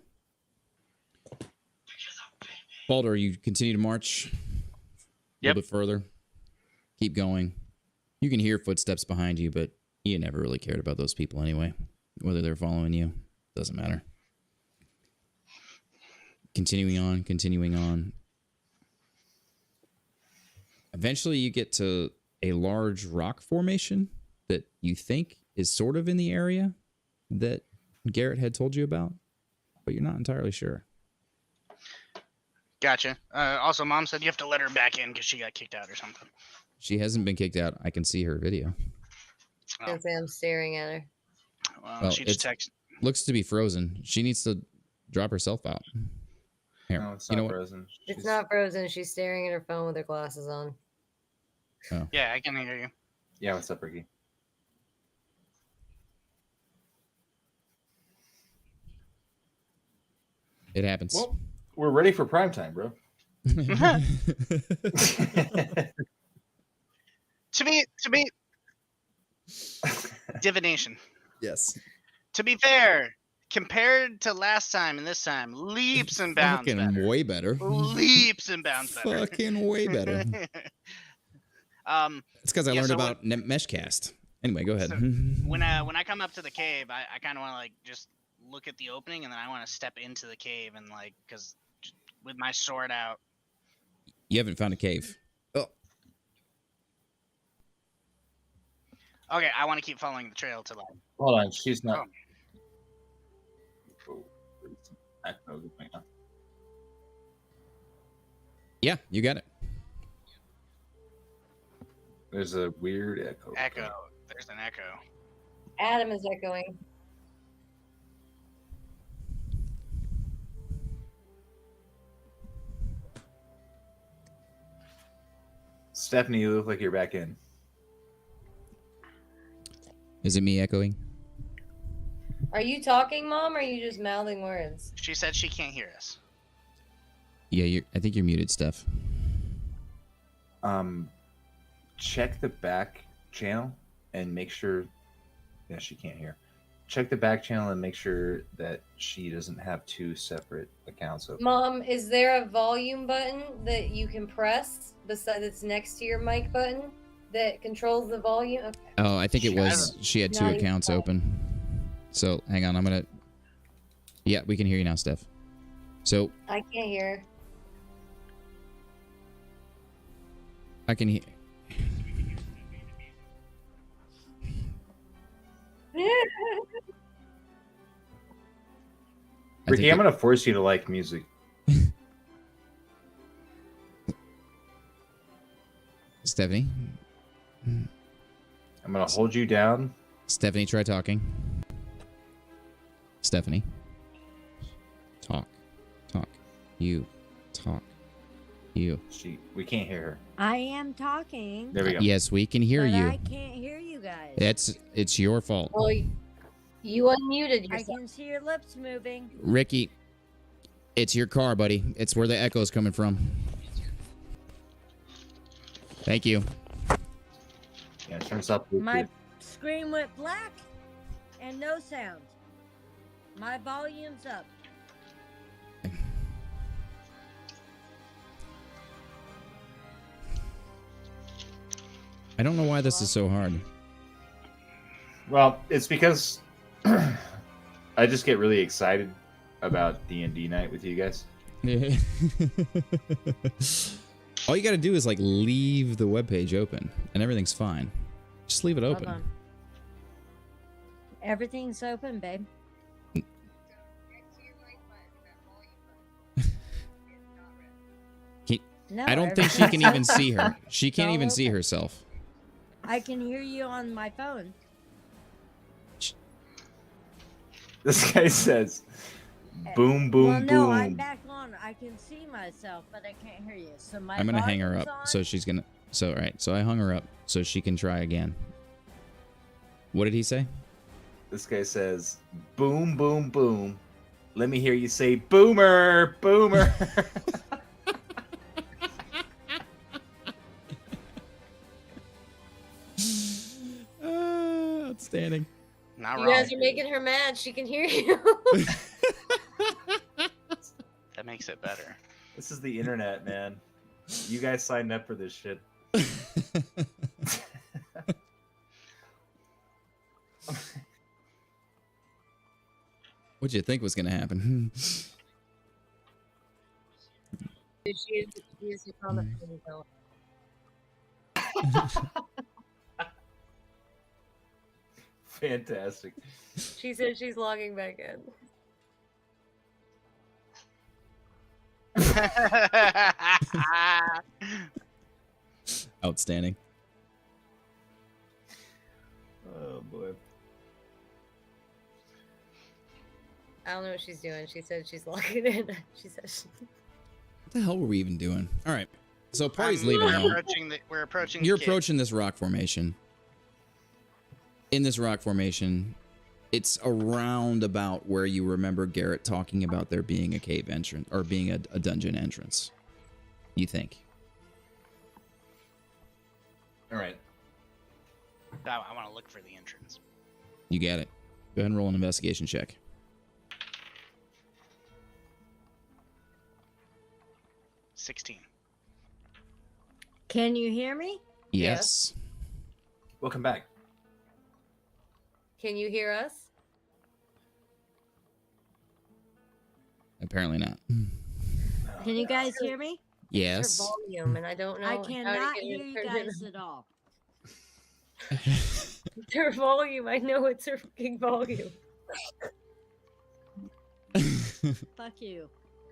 Baldur, you continue to march a little bit further. Keep going. You can hear footsteps behind you, but you never really cared about those people anyway. Whether they're following you, doesn't matter. Continuing on. Eventually you get to a large rock formation that you think is sort of in the area that Garrett had told you about, but you're not entirely sure. Gotcha. Also, Mom said you have to let her back in because she got kicked out or something. She hasn't been kicked out. I can see her video. Oh. I'm staring at her. Well, she just texted. Looks to be frozen. She needs to drop herself out. Here, No, it's not frozen. It's not frozen. She's staring at her phone with her glasses on. Oh. Yeah, I can hear you. Yeah, what's up, Ricky? It happens. Well, we're ready for prime time, bro. To be divination. Yes. To be fair, compared to last time and this time, leaps and bounds Fucking better. way better. Leaps and bounds better. Fucking way better. It's because I learned about Meshcast. Anyway, go ahead. So when I come up to the cave, I kind of want to like just look at the opening, and then I want to step into the cave and like, because with my sword out. You haven't found a cave. Oh. Okay, I want to keep following the trail to like. Hold on, she's not. Yeah, you got it. There's a weird echo. Echo. There's an echo. Adam is echoing. Stephanie, you look like you're back in. Is it me echoing? Are you talking, Mom, or are you just mouthing words? She said she can't hear us. Yeah, I think you're muted, Steph. Check the back channel and make sure. Yeah, she can't hear. Check the back channel and make sure that she doesn't have two separate accounts open. Mom, is there a volume button that you can press that's next to your mic button that controls the volume? Okay. Oh, I think it was. She had two accounts open. So hang on, I'm gonna. Yeah, we can hear you now, Steph. So I can't hear. I can hear. Ricky, I'm gonna force you to like music. Stephanie? I'm gonna hold you down. Stephanie, try talking. Stephanie. Talk. You. Talk. You. We can't hear her. I am talking. There we go. Yes, we can hear but you. I can't hear you guys. It's your fault. Well, you unmuted I yourself. can see your lips moving. Ricky, it's your car, buddy. It's where the echo's coming from. Thank you. Yeah, it turns up. My screen went black and no sound. My volume's up. I don't know why this is so hard. Well, it's because I just get really excited about D&D night with you guys. All you got to do is like leave the webpage open and everything's fine. Just leave it Hold open. on. Everything's open, babe. No, I don't think she can even see her. She can't all even see open. herself. I can hear you on my phone. This guy says, boom, boom, Well, no, boom. I'm back on. I can see myself, but I can't hear you. So my I'm gonna hang her volume's up, on. so she's gonna. So right, so I hung her up so she can try again. What did he say? This guy says, boom, boom, boom. Let me hear you say, boomer, boomer. Outstanding. Not You wrong. guys are making her mad. She can hear you. That makes it better. This is the internet, man. You guys signed up for this shit. What'd you think was gonna happen? She is the comment. Fantastic. She said she's logging back in. Outstanding. Oh boy. I don't know what she's doing. She said she's logging in. She says What the hell were we even doing? All right. So party's I'm- leaving now. We're approaching. You're the kid. approaching this rock formation. In this rock formation, it's around about where you remember Garrett talking about there being a cave entrance or being a dungeon entrance. You think? All right. I want to look for the entrance. You got it. Go ahead and roll an investigation check. $16. Can you hear me? Yes. Welcome back. can you hear us? Apparently not. Can you guys hear me? Yes. Her volume, and I don't know. I how to cannot get hear it you turned guys down. at all. It's her volume. I know it's her fucking volume. Fuck you.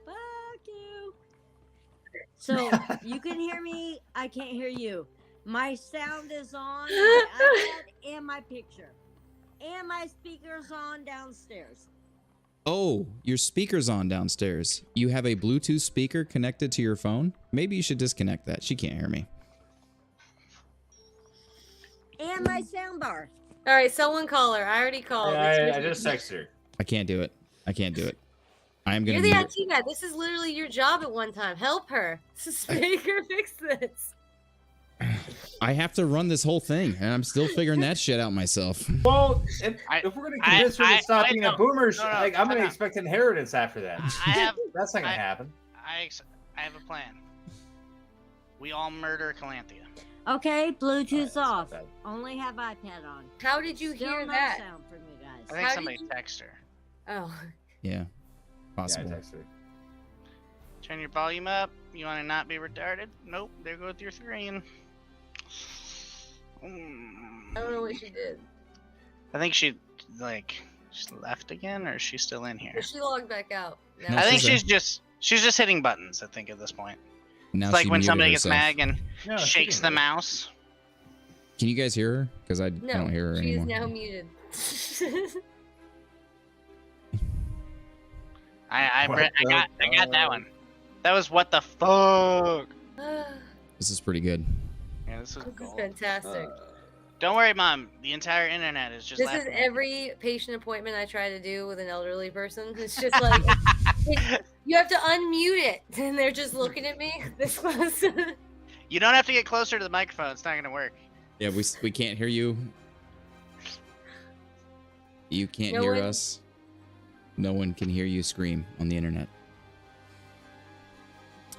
Fuck you. So you can hear me. I can't hear you. My sound is on my iPad and my picture. And my speaker's on downstairs. Oh, your speaker's on downstairs. You have a Bluetooth speaker connected to your phone? Maybe you should disconnect that. She can't hear me. And my sound bar. All right, someone call her. I already called. I just texted her. I can't do it. I can't do it. I am You're gonna the mute IT guy. This is literally your job at one time. Help her. Make her fix this. I have to run this whole thing, and I'm still figuring that shit out myself. Well, if we're gonna convince her to stop being a boomer, I'm gonna no. expect inheritance after that. I have. That's not gonna happen. I have a plan. We all murder Calanthea. Okay, Bluetooth's Alright, off. that's Only have iPad on. How did you Still hear no that? sound from you I guys. think How did somebody you- texted her. Oh, Yeah, Yeah, I possible. texted her. Turn your volume up. You want to not be retarded? Nope. There goes your screen. I don't know what she did. I think she she left again, or is she still in here? But she logged back out. No, I think she's she's just hitting buttons. I think at this point, Now it's like she when muted somebody gets herself. mad and No, she shakes didn't the do it. mouse. Can you guys hear her? Because I No, don't hear her she anymore. is now muted. I What got the that one. That was what the fuck. This is pretty good. Yeah, this is This is gold. fantastic. Don't worry, Mom. The entire internet is just. This is laughing at me. every patient appointment I try to do with an elderly person. It's just like you have to unmute it, and they're just looking at me this close. You don't have to get closer to the microphone. It's not gonna work. Yeah, we can't hear you. You can't No hear one- us. No one can hear you scream on the internet.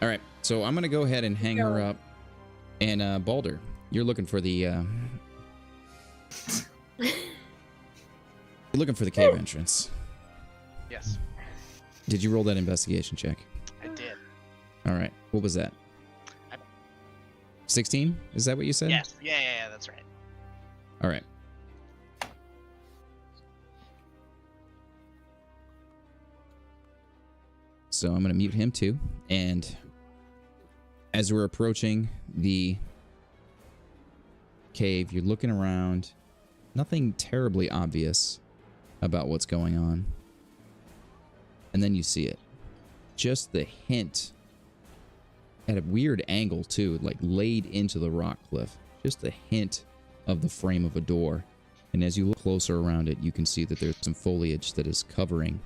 All right, so I'm gonna go ahead and hang her up. And Baldur, You're looking for the you're looking for the cave entrance. Yes, Did you roll that investigation check? I did. All right. What was that? 16? Is that what you said? Yes. Yeah, that's right. All right. So I'm going to mute him too. And as we're approaching the cave, you're looking around. Nothing terribly obvious about what's going on. And then you see it. Just the hint. At a weird angle too, like laid into the rock cliff. Just a hint of the frame of a door. And as you look closer around it, you can see that there's some foliage that is covering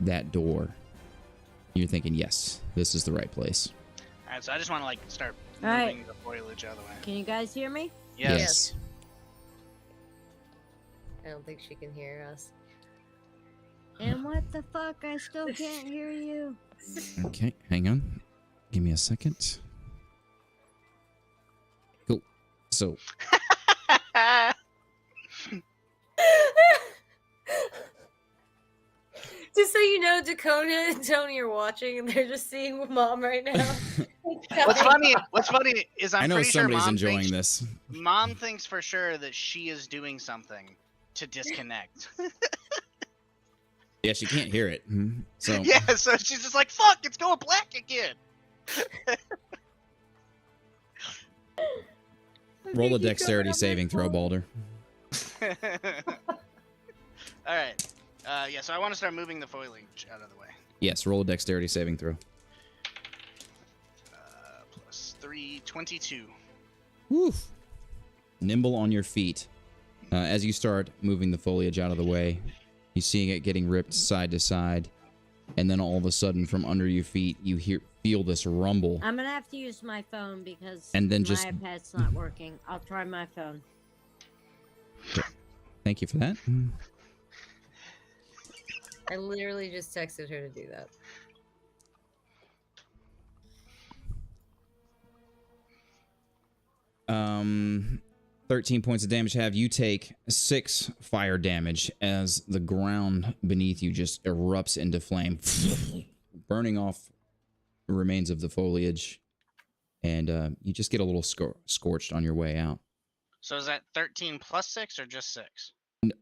that door. You're thinking, yes, this is the right place. All right, so I just want to like start All right. moving the foliage out of the way. Can you guys hear me? Yes. I don't think she can hear us. And what the fuck? I still can't hear you. Okay, hang on. Give me a second. Cool. So, Just so you know, Dakota and Tony are watching, and they're just seeing Mom right now. What's funny is I I'm know pretty sure somebody's Mom enjoying thinks, this. Mom thinks for sure that she is doing something to disconnect. Yeah, she can't hear it. So, Yeah, so she's just like, fuck, it's going black again. roll a dexterity saving throw, Baldur. Alright. Yeah, so I want to start moving the foliage out of the way. Yes, roll a dexterity saving throw. Plus 3, 22. Woof. Nimble on your feet. As you start moving the foliage out of the way, you're seeing it getting ripped side to side, and then all of a sudden, from under your feet, you feel this rumble. I'm gonna have to use my phone because And then my just- iPad's not working. I'll try my phone. Thank you for that. I literally just texted her to do that. Um, 13 points of damage have. You take 6 fire damage as the ground beneath you just erupts into flame, burning off the remains of the foliage, and you just get a little scorched on your way out. So is that 13 plus 6 or just 6?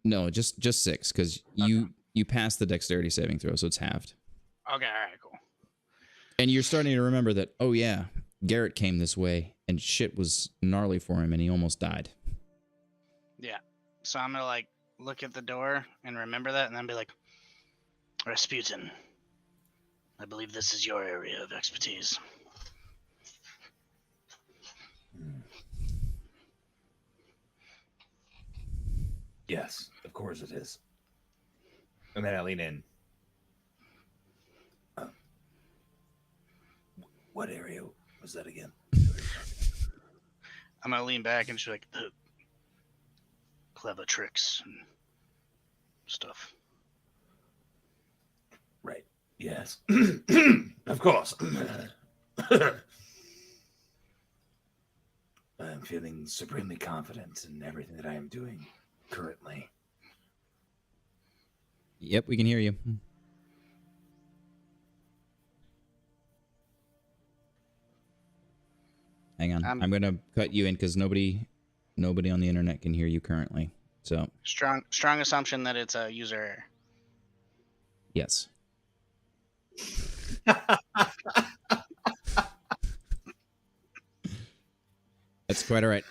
No, just 6, because you passed the dexterity saving throw, so it's halved. Okay, alright, cool. And you're starting to remember that, oh yeah, Garrett came this way, and shit was gnarly for him, and he almost died. Yeah. So I'm gonna like look at the door and remember that and then be like, Rasputin, I believe this is your area of expertise. Yes, of course it is. And then I lean in. What area was that again? I'm gonna lean back and she's like, the clever tricks and stuff. Right. Yes. Of course. I'm feeling supremely confident in everything that I am doing currently. Yep, we can hear you. Hang on. I'm going to cut you in because nobody on the internet can hear you currently. So Strong assumption that it's a user error. yes. That's quite all right.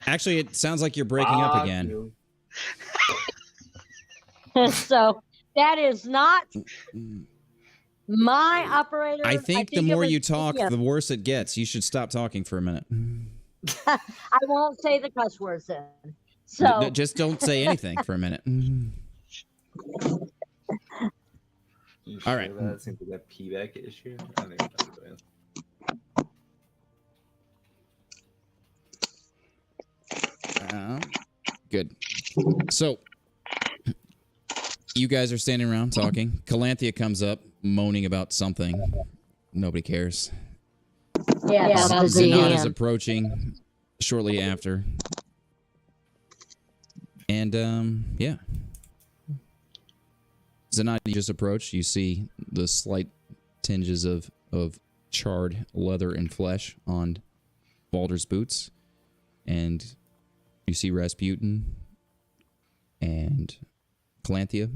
Actually, it sounds like you're breaking up again. So that is not my operator. I think the more you talk, yeah. the worse it gets. You should stop talking for a minute. I won't say the cuss words then. So Just don't say anything for a minute. All right. That seems like a payback issue. I don't even know what it is. Good. So, you guys are standing around talking. Calanthea comes up, moaning about something. Nobody cares. Yeah, about the Zanat is DM. approaching shortly after. And, yeah. Zanat, you just approach. You see the slight tinges of charred leather and flesh on Baldur's boots. And you see Rasputin and Calanthea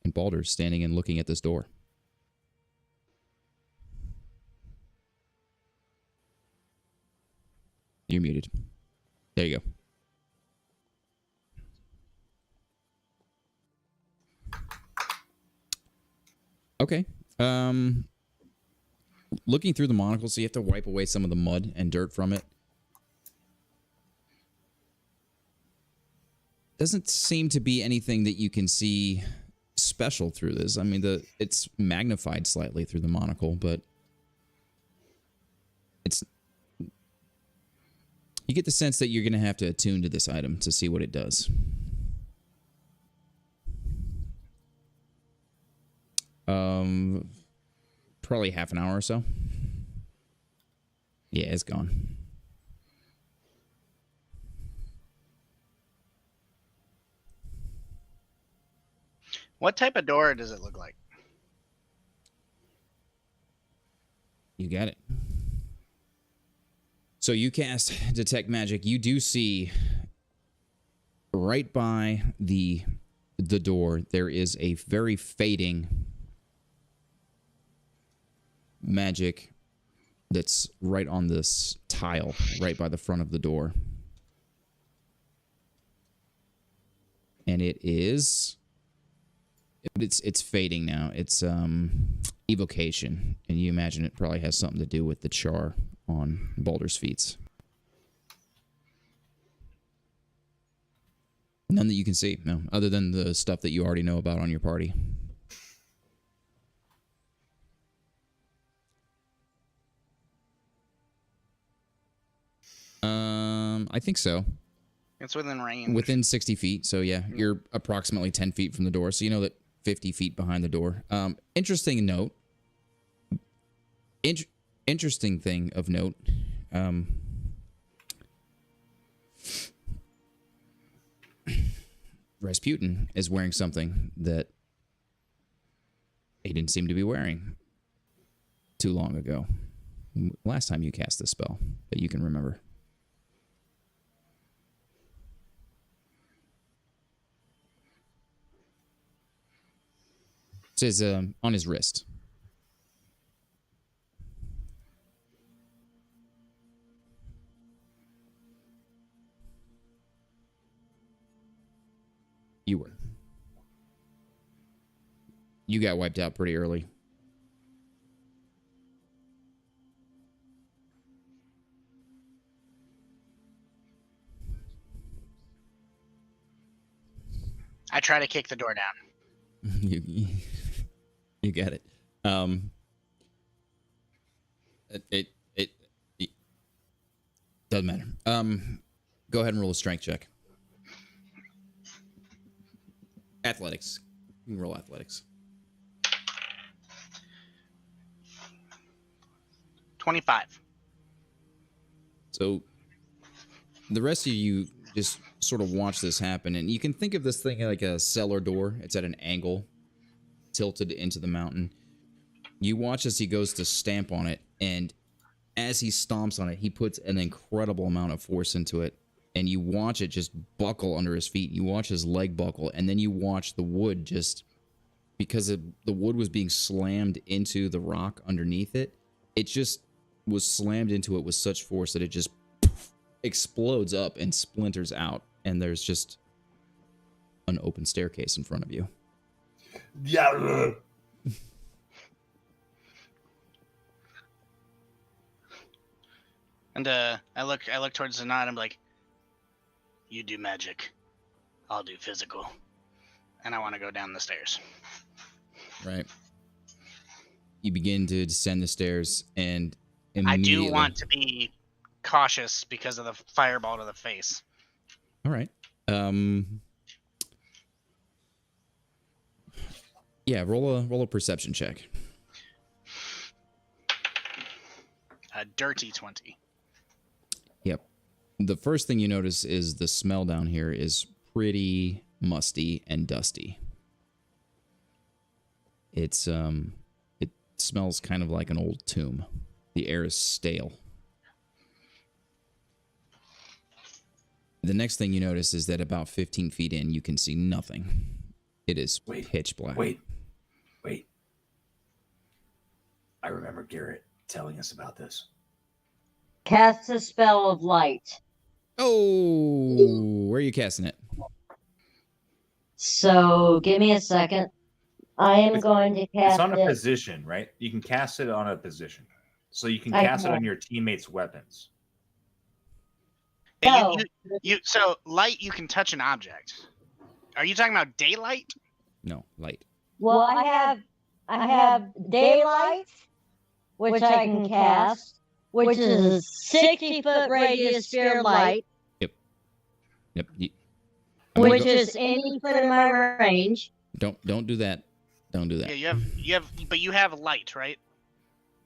and Baldur standing and looking at this door. You're muted. There you go. Okay. Looking through the monocle, so you have to wipe away some of the mud and dirt from it. Doesn't seem to be anything that you can see special through this. I mean, it's magnified slightly through the monocle, but it's... You get the sense that you're going to have to attune to this item to see what it does. Probably half an hour or so. Yeah, it's gone. What type of door does it look like? You got it. So you cast Detect Magic. You do see right by the door, there is a very fading magic that's right on this tile, right by the front of the door. And it's fading now. It's evocation, and you imagine it probably has something to do with the char on Baldur's feet. None that you can see, no, other than the stuff that you already know about on your party. I think so. It's within range. Within 60 feet, so yeah, you're approximately 10 feet from the door, so you know that 50 feet behind the door. Interesting note. Interesting thing of note. Rasputin is wearing something that he didn't seem to be wearing too long ago. Last time you cast this spell that you can remember. It says on his wrist. You were. You got wiped out pretty early. I try to kick the door down. You got it. It doesn't matter. Go ahead and roll a strength check. Athletics. You can roll athletics. 25. So the rest of you just sort of watch this happen, and you can think of this thing like a cellar door. It's at an angle, tilted into the mountain. You watch as he goes to stamp on it, and as he stomps on it, he puts an incredible amount of force into it, and you watch it just buckle under his feet. You watch his leg buckle, and then you watch the wood just, because the wood was being slammed into the rock underneath it, it just was slammed into it with such force that it just explodes up and splinters out, and there's just an open staircase in front of you. Yeah. And I look towards the knot. I'm like, you do magic, I'll do physical, and I want to go down the stairs. Right. You begin to descend the stairs, and I immediately... do want to be cautious because of the fireball to the face. All right. Yeah, roll a perception check. dirty 20. Yep. The first thing you notice is the smell down here is pretty musty and dusty. It smells kind of like an old tomb. The air is stale. The next thing you notice is that about 15 feet in, you can see nothing. It is pitch black. Wait. I remember Garrett telling us about this. Cast a spell of light. Oh, where are you casting it? So give me a second. I am going to cast It's on a it. position, right? You can cast it on a position. So you can I cast it can. on your teammates' weapons. Yeah, No. So light, you can touch an object. Are you talking about daylight? No, light. Well, I have daylight, which I can cast, which is a 60-foot radius sphere light, Yep. which is any foot in my range. Don't do that. Don't do that. Yeah, you have light, right?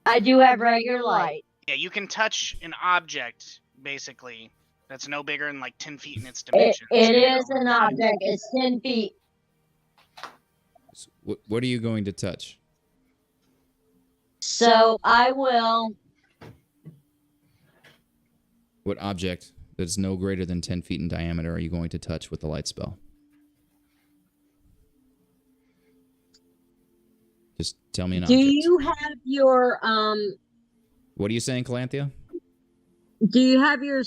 I do have regular light. Yeah, you can touch an object basically that's no bigger than like 10 feet in its dimensions. It is an object. It's 10 feet. So what are you going to touch? So I will. What object that's no greater than 10 feet in diameter are you going to touch with the light spell? Just tell me an object. Do you have your What are you saying, Calanthea? Do you have your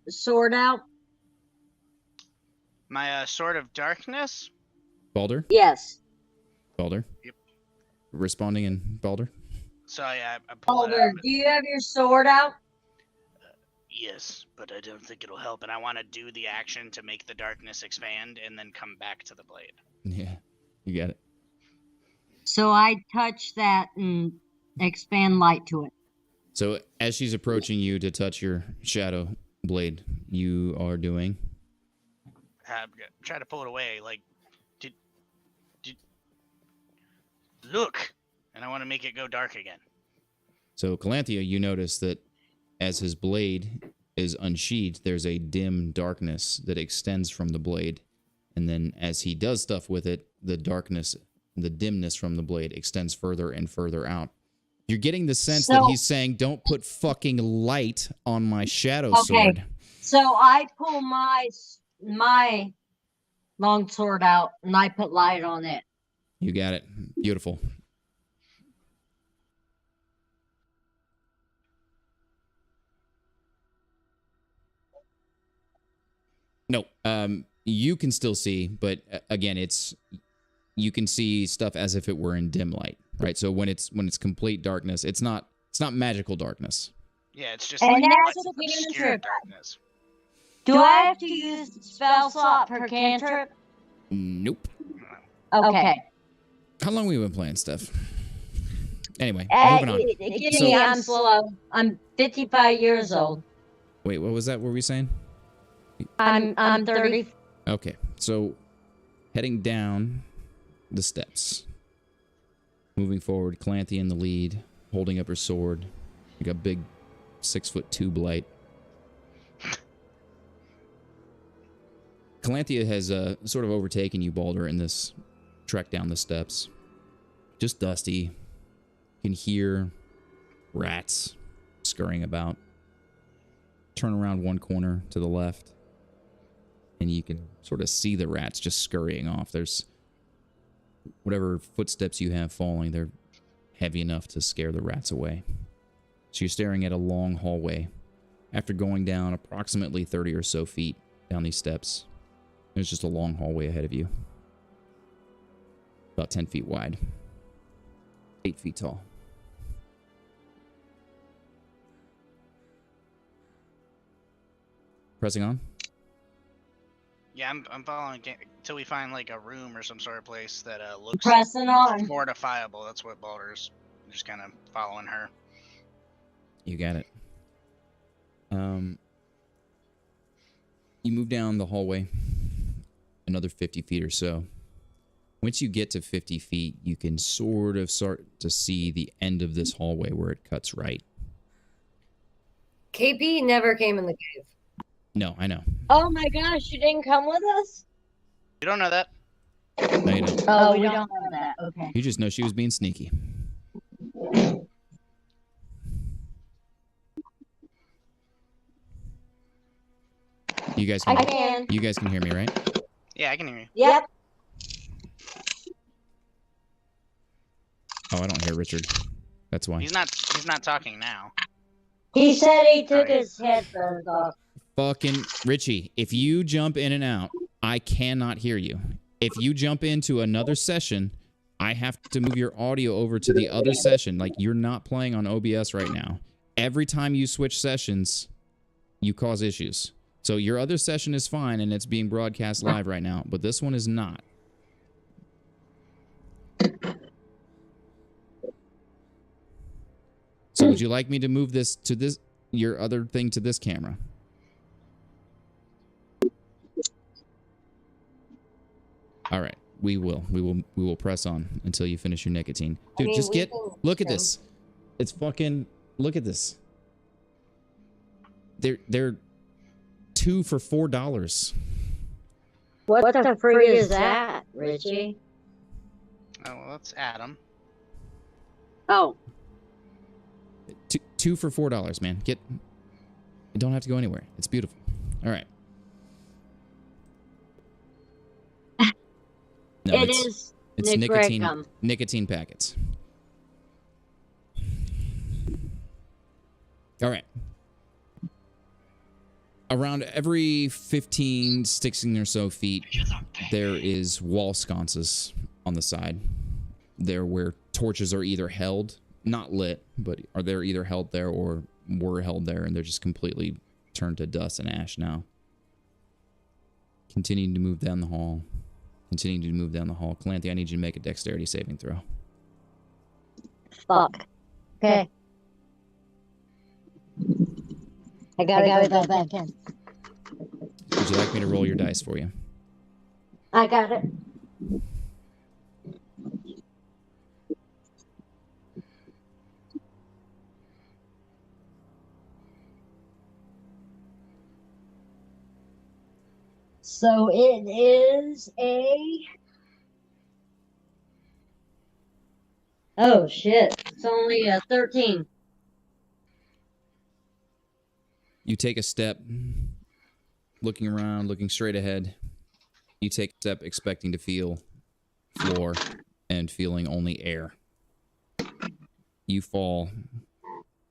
sword out? My sword of darkness. Baldur? Yes. Baldur? Yep. Responding in Baldur? So yeah, I pull it Baldur, out. do you have your sword out? Yes, but I don't think it'll help, and I want to do the action to make the darkness expand and then come back to the blade. Yeah, you got it. So I touch that and expand light to it. So as she's approaching you to touch your shadow blade, you are doing? Try to pull it away, like, did look, and I want to make it go dark again. So Calanthea, you notice that as his blade is unsheathed, there's a dim darkness that extends from the blade. And then as he does stuff with it, the darkness, the dimness from the blade extends further and further out. You're getting the sense that he's saying, don't put fucking light on my shadow sword. So I pull my long sword out and I put light on it. You got it. Beautiful. No, you can still see, but again, you can see stuff as if it were in dim light, right? So when it's complete darkness, it's not magical darkness. Yeah, it's just And like that's the obscure cantrip. darkness. Do I have to use the spell slot per cantrip? Nope. Okay. How long have we been playing stuff? Anyway, Uh, moving on. Excuse me, I'm slow. I'm 55 years old. Wait, what was that? What were we saying? I'm 30. Okay, so heading down the steps, moving forward, Calanthea in the lead, holding up her sword, like a big 6'2" blight. Calanthea has sort of overtaken you, Baldur, in this trek down the steps. Just dusty. You can hear rats scurrying about. Turn around one corner to the left, and you can sort of see the rats just scurrying off. There's whatever footsteps you have falling, they're heavy enough to scare the rats away. So you're staring at a long hallway. After going down approximately 30 or so feet down these steps, there's just a long hallway ahead of you. About 10 feet wide. 8 feet tall. Pressing on? Yeah, I'm following until we find like a room or some sort of place that looks Pressing on. fortifiable. That's what Baldur's just kind of following her. You got it. You move down the hallway another 50 feet or so. Once you get to 50 feet, you can sort of start to see the end of this hallway where it cuts right. KP never came in the cave. No, I know. Oh my gosh, you didn't come with us? You don't know that. No, you don't. Oh, we don't know that. Okay. You just know she was being sneaky. You guys I can. can. You guys can hear me, right? Yeah, I can hear you. Yep. Oh, I don't hear Richard. That's why. He's not talking now. He said he took his headphones off. Fucking Richie, if you jump in and out, I cannot hear you. If you jump into another session, I have to move your audio over to the other session. Like, you're not playing on OBS right now. Every time you switch sessions, you cause issues. So your other session is fine and it's being broadcast live right now, but this one is not. So would you like me to move this to this, your other thing to this camera? All right, we will press on until you finish your nicotine. Dude, just get, look at this. It's fucking, look at this. They're 2 for $4. What the frig is that, Richie? Oh, well, that's Adam. Oh. 2 for $4, man. You don't have to go anywhere. It's beautiful. All right. No, it's nicotine packets. All right. Around every 15, 16 or so feet, there is wall sconces on the side. There where torches are either held, not lit, but are they either held there or were held there, and they're just completely turned to dust and ash now. Continuing to move down the hall. Continuing to move down the hall. Calanthe, I need you to make a dexterity saving throw. Fuck. Okay. I gotta go back in. Would you like me to roll your dice for you? I got it. So it is a... Oh, shit. It's only a 13. You take a step, looking around, looking straight ahead. You take a step expecting to feel floor and feeling only air. You fall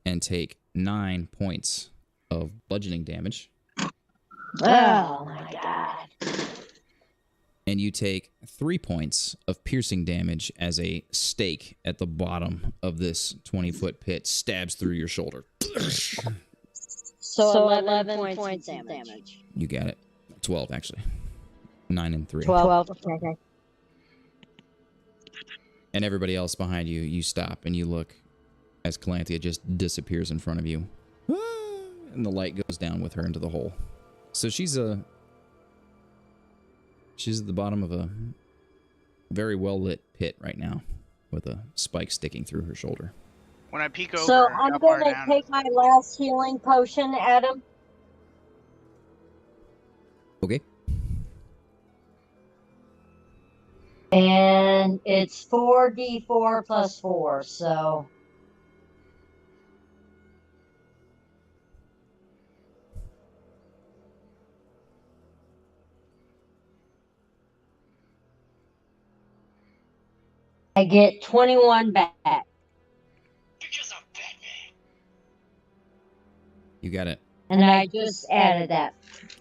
and take 9 points of bludgeoning damage. Oh, my God. And you take 3 points of piercing damage as a stake at the bottom of this 20-foot pit stabs through your shoulder. So 11 points of damage. You got it. 12, actually. 9 and 3. 12. Okay. And everybody else behind you, you stop and you look as Calanthe just disappears in front of you. And the light goes down with her into the hole. So she's at the bottom of a very well-lit pit right now with a spike sticking through her shoulder. When I peek over, so I'm going to take my last healing potion, Adam. Okay. And it's 4d4 plus 4, so... I get 21 back. You got it. And I just added that.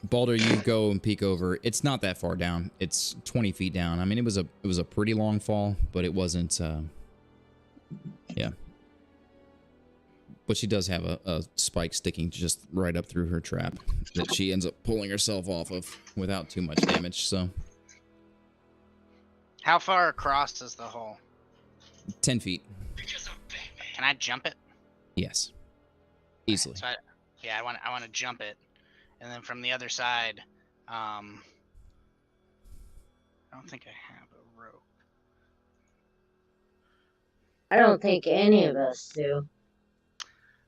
Baldur, you go and peek over. It's not that far down. It's 20 feet down. I mean, it was a pretty long fall, but it wasn't. Yeah. But she does have a spike sticking just right up through her trap that she ends up pulling herself off of without too much damage. So. How far across is the hole? 10 feet. Can I jump it? Yes. Easily. So I want to jump it, and then from the other side, I don't think I have a rope. I don't think any of us do.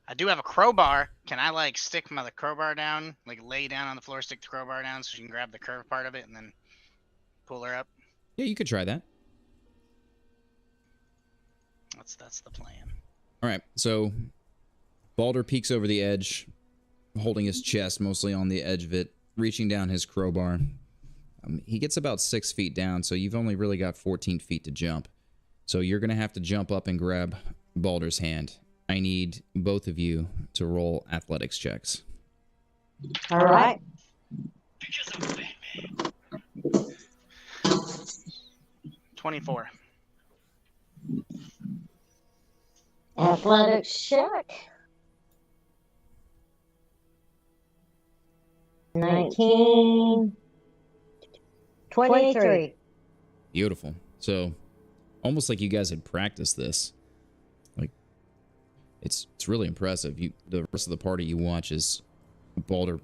I do have a crowbar. Can I like stick the crowbar down, like lay down on the floor, stick the crowbar down so she can grab the curved part of it and then pull her up? Yeah, you could try that. That's the plan. All right, so Baldur peeks over the edge, holding his chest mostly on the edge of it, reaching down his crowbar. He gets about 6 feet down, so you've only really got 14 feet to jump. So you're going to have to jump up and grab Baldur's hand. I need both of you to roll athletics checks. All right. 24. Athletics check. 19. 23. Beautiful. So, almost like you guys had practiced this. Like, it's really impressive. The rest of the party you watch is Baldur,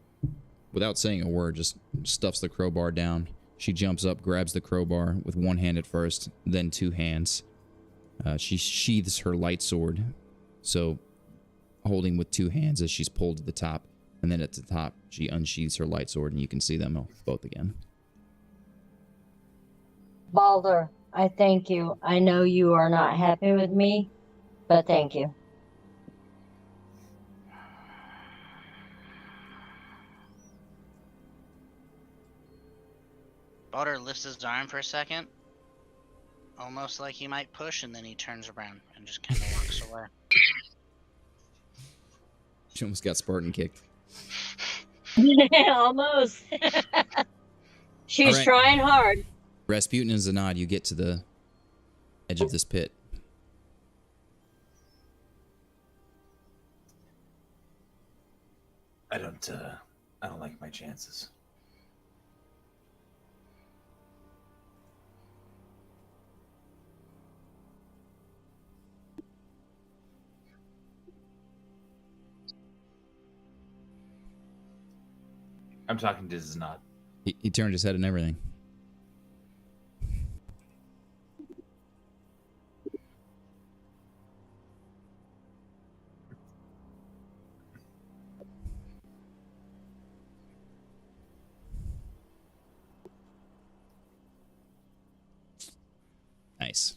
without saying a word, just stuffs the crowbar down. She jumps up, grabs the crowbar with one hand at first, then two hands. She sheathes her light sword, so holding with two hands as she's pulled to the top, and then at the top she unsheathes her light sword, and you can see them both again. Baldur, I thank you. I know you are not happy with me, but thank you. Baldur lifts his arm for a second, almost like he might push, and then he turns around and just kind of walks away. She almost got Spartan kicked. Almost. She's right. trying hard. Rasputin and Zanad, you get to the edge of this pit. I don't like my chances. I'm talking to Zanad. He turned his head and everything. Nice.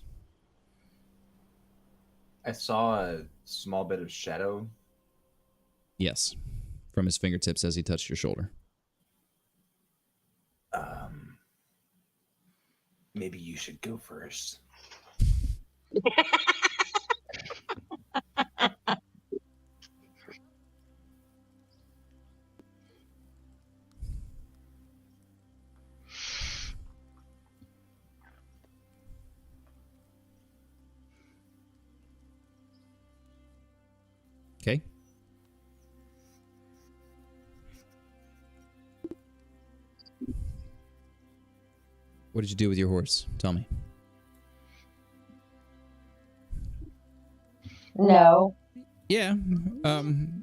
I saw a small bit of shadow. Yes. From his fingertips as he touched your shoulder. Maybe you should go first. Okay. What did you do with your horse? Tell me. No. Yeah.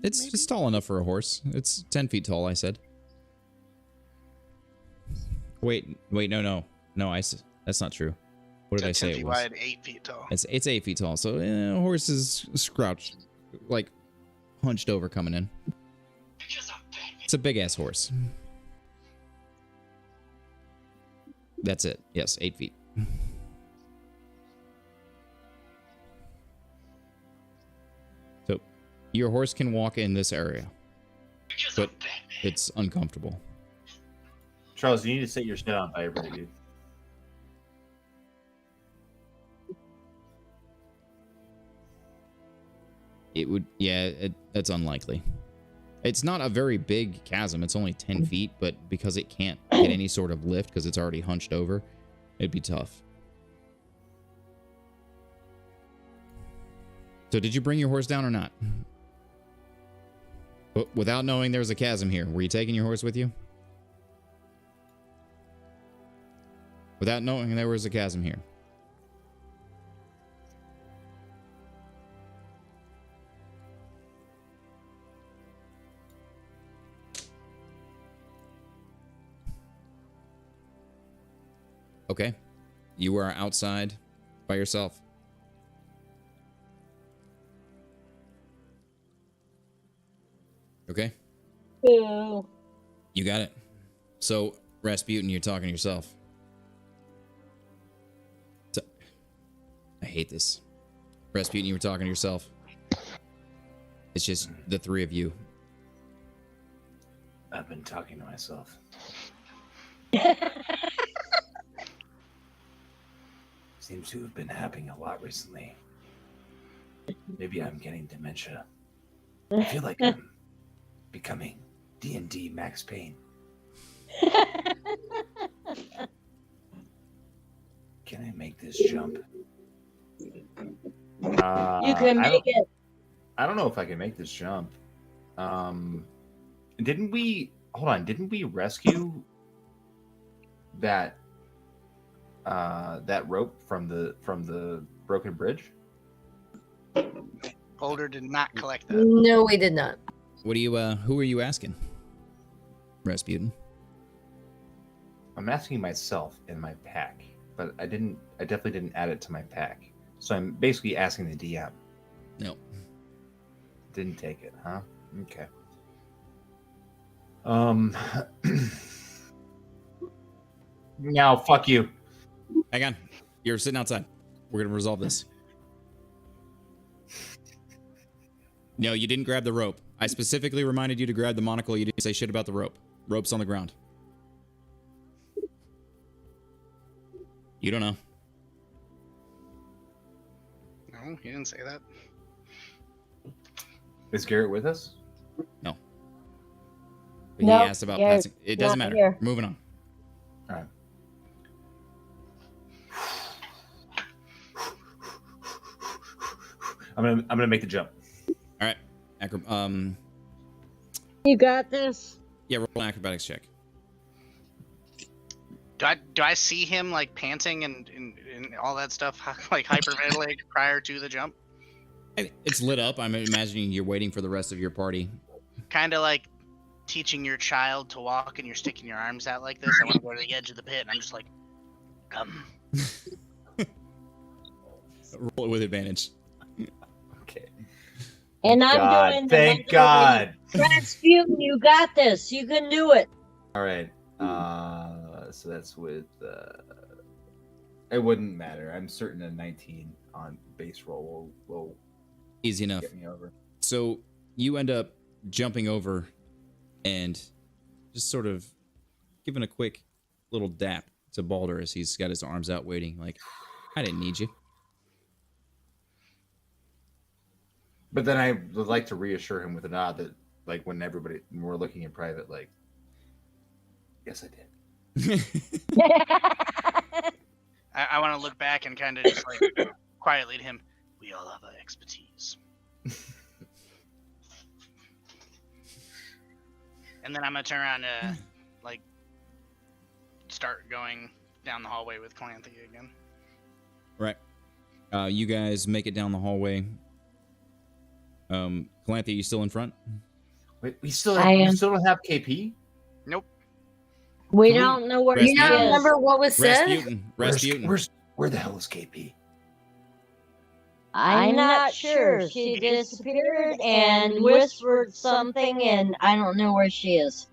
It's tall enough for a horse. It's 10 feet tall, I said. Wait, no. No, that's not true. What did I say 10 feet it was? wide, 8 feet tall. It's 8 feet tall, so a horse is scrouched, like hunched over coming in. It's a big ass horse. That's it. Yes, 8 feet. So, your horse can walk in this area, but it's uncomfortable. Charles, you need to set your shit on fire, dude. It would, yeah, that's unlikely. It's not a very big chasm. It's only 10 feet, but because it can't get any sort of lift because it's already hunched over, it'd be tough. So did you bring your horse down or not? But without knowing there was a chasm here, were you taking your horse with you? Without knowing there was a chasm here. Okay. You are outside by yourself. Okay. Boo. You got it. So, Rasputin, you're talking to yourself. I hate this. Rasputin, you were talking to yourself. It's just the three of you. I've been talking to myself. Seems to have been happening a lot recently. Maybe I'm getting dementia. I feel like I'm becoming D&D Max Payne. Can I make this jump? You can make it. I don't know if I can make this jump. Didn't we rescue that rope from the broken bridge? Baldur did not collect that. No, we did not. What do you who are you asking? Rasputin. I'm asking myself in my pack, but I definitely didn't add it to my pack. So I'm basically asking the DM. No. Didn't take it, huh? Okay. No, fuck you. Hang on. You're sitting outside. We're gonna resolve this. No, you didn't grab the rope. I specifically reminded you to grab the monocle. You didn't say shit about the rope. Rope's on the ground. You don't know. No, he didn't say that. Is Garrett with us? No. Nope, He asked about Garrett's passing. It doesn't not matter. here. Moving on. All right. I'm gonna make the jump. All right. You got this. Yeah, roll an acrobatics check. Do I see him like panting and all that stuff, like hyperventilating prior to the jump? It's lit up. I'm imagining you're waiting for the rest of your party. Kind of like teaching your child to walk and you're sticking your arms out like this. I want to go to the edge of the pit and I'm just like, come. Roll it with advantage. Okay. And I'm God, doing the thank mental God. Rasputin, you got this. You can do it. All right. So that's with. It wouldn't matter. I'm certain a 19 on base roll will Easy enough. get me over. So you end up jumping over and just sort of giving a quick little dap to Baldur as he's got his arms out waiting. Like, I didn't need you. But then I would like to reassure him with a nod that, like, when we're looking in private, like, yes, I did. I want to look back and kind of just like quietly to him. We all have our expertise. And then I'm gonna turn around and like start going down the hallway with Calanthe again. Right. You guys make it down the hallway. Calanthe, you still in front? Wait, we still I am. don't have KP? Nope. We Can we- don't know where Rasputin. she You don't is. remember what was said? Rasputin. Where the hell is KP? I'm not sure. She disappeared and whispered something, and I don't know where she is.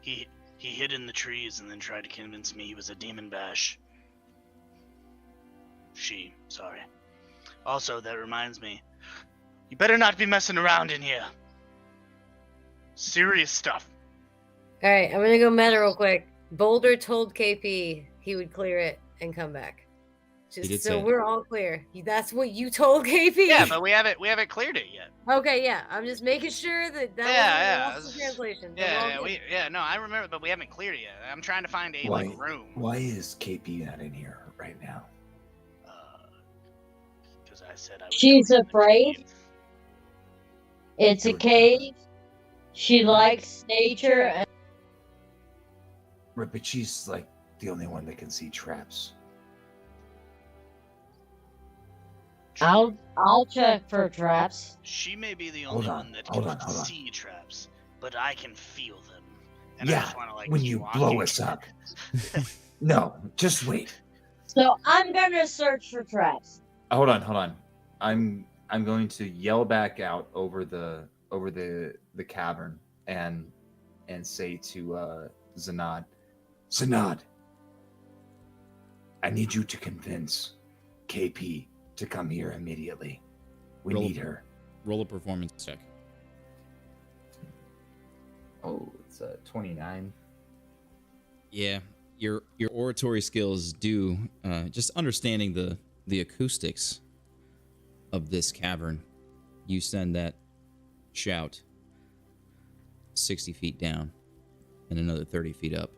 He hid in the trees and then tried to convince me he was a demon bash. Sorry. Also, that reminds me. You better not be messing around in here. Serious stuff. All right, I'm gonna go meta real quick. Baldur told KP he would clear it and come back. did Just say so it. we're all clear. That's what you told KP. Yeah, but we haven't cleared it yet. Okay, yeah. I'm just making sure that Yeah, wasn't lost in translation. But Yeah, we're all good. no, I remember, but we haven't cleared it yet. I'm trying to find a Why? like room. Why is KP not in here right now? Because I said I would She's go to the afraid? cave. It's a cave. She likes nature. And Right, but she's like the only one that can see traps. I'll check for traps. She may be the Hold only on, one that hold can on, hold on. see traps, but I can feel them. And I Yeah, just want to like when keep you walking. blow us up. No, just wait. So I'm gonna search for traps. Hold on. I'm going to yell back out over the cavern and say to Zanad, Zanad, I need you to convince KP to come here immediately. We need her. Roll a performance check. oh, it's 29. Yeah, your oratory skills do just understanding the acoustics of this cavern. You send that shout 60 feet down and another 30 feet up,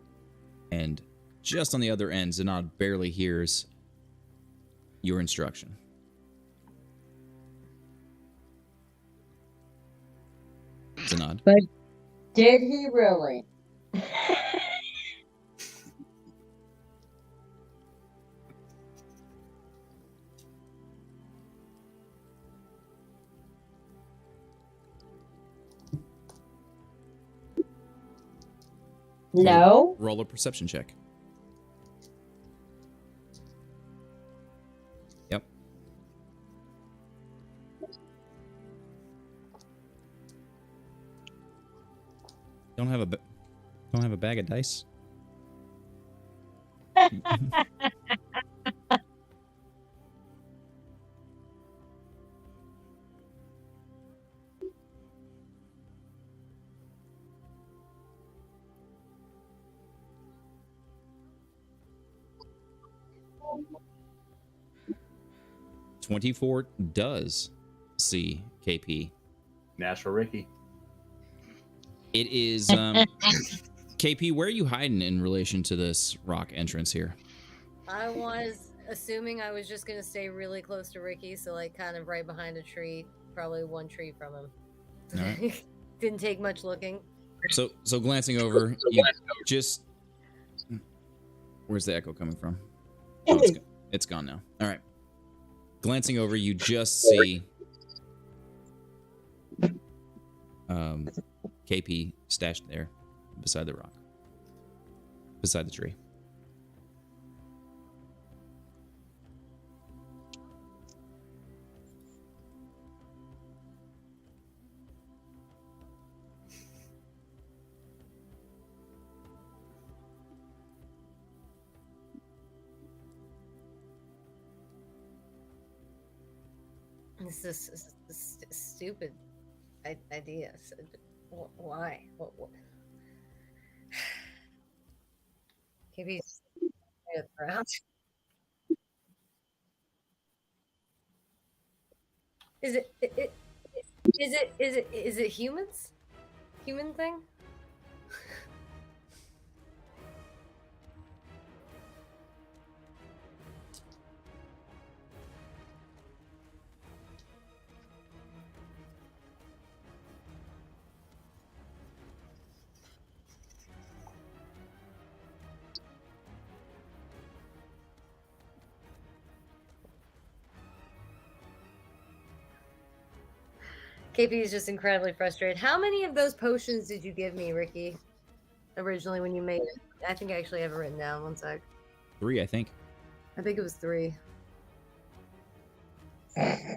and just on the other end, Zanad barely hears your instruction. Zanad. But did he really? No. Roll a perception check. Yep. Don't have a bag of dice? 24 does see KP. Natural Ricky. It is KP, where are you hiding in relation to this rock entrance here? I was assuming I was just gonna stay really close to Ricky, so like kind of right behind a tree, probably one tree from him. All right. Didn't take much looking. So glancing over, you just where's the echo coming from? Oh, it's gone now. All right. Glancing over, you just see KP stashed there beside the rock, beside the tree. This is a stupid idea. So, why? What? KP's around. Is it humans? Human thing? KP is just incredibly frustrated. How many of those potions did you give me, Ricky? Originally, when you made it, I think I actually have it written down. One sec. 3, I think. I think it was 3. I'm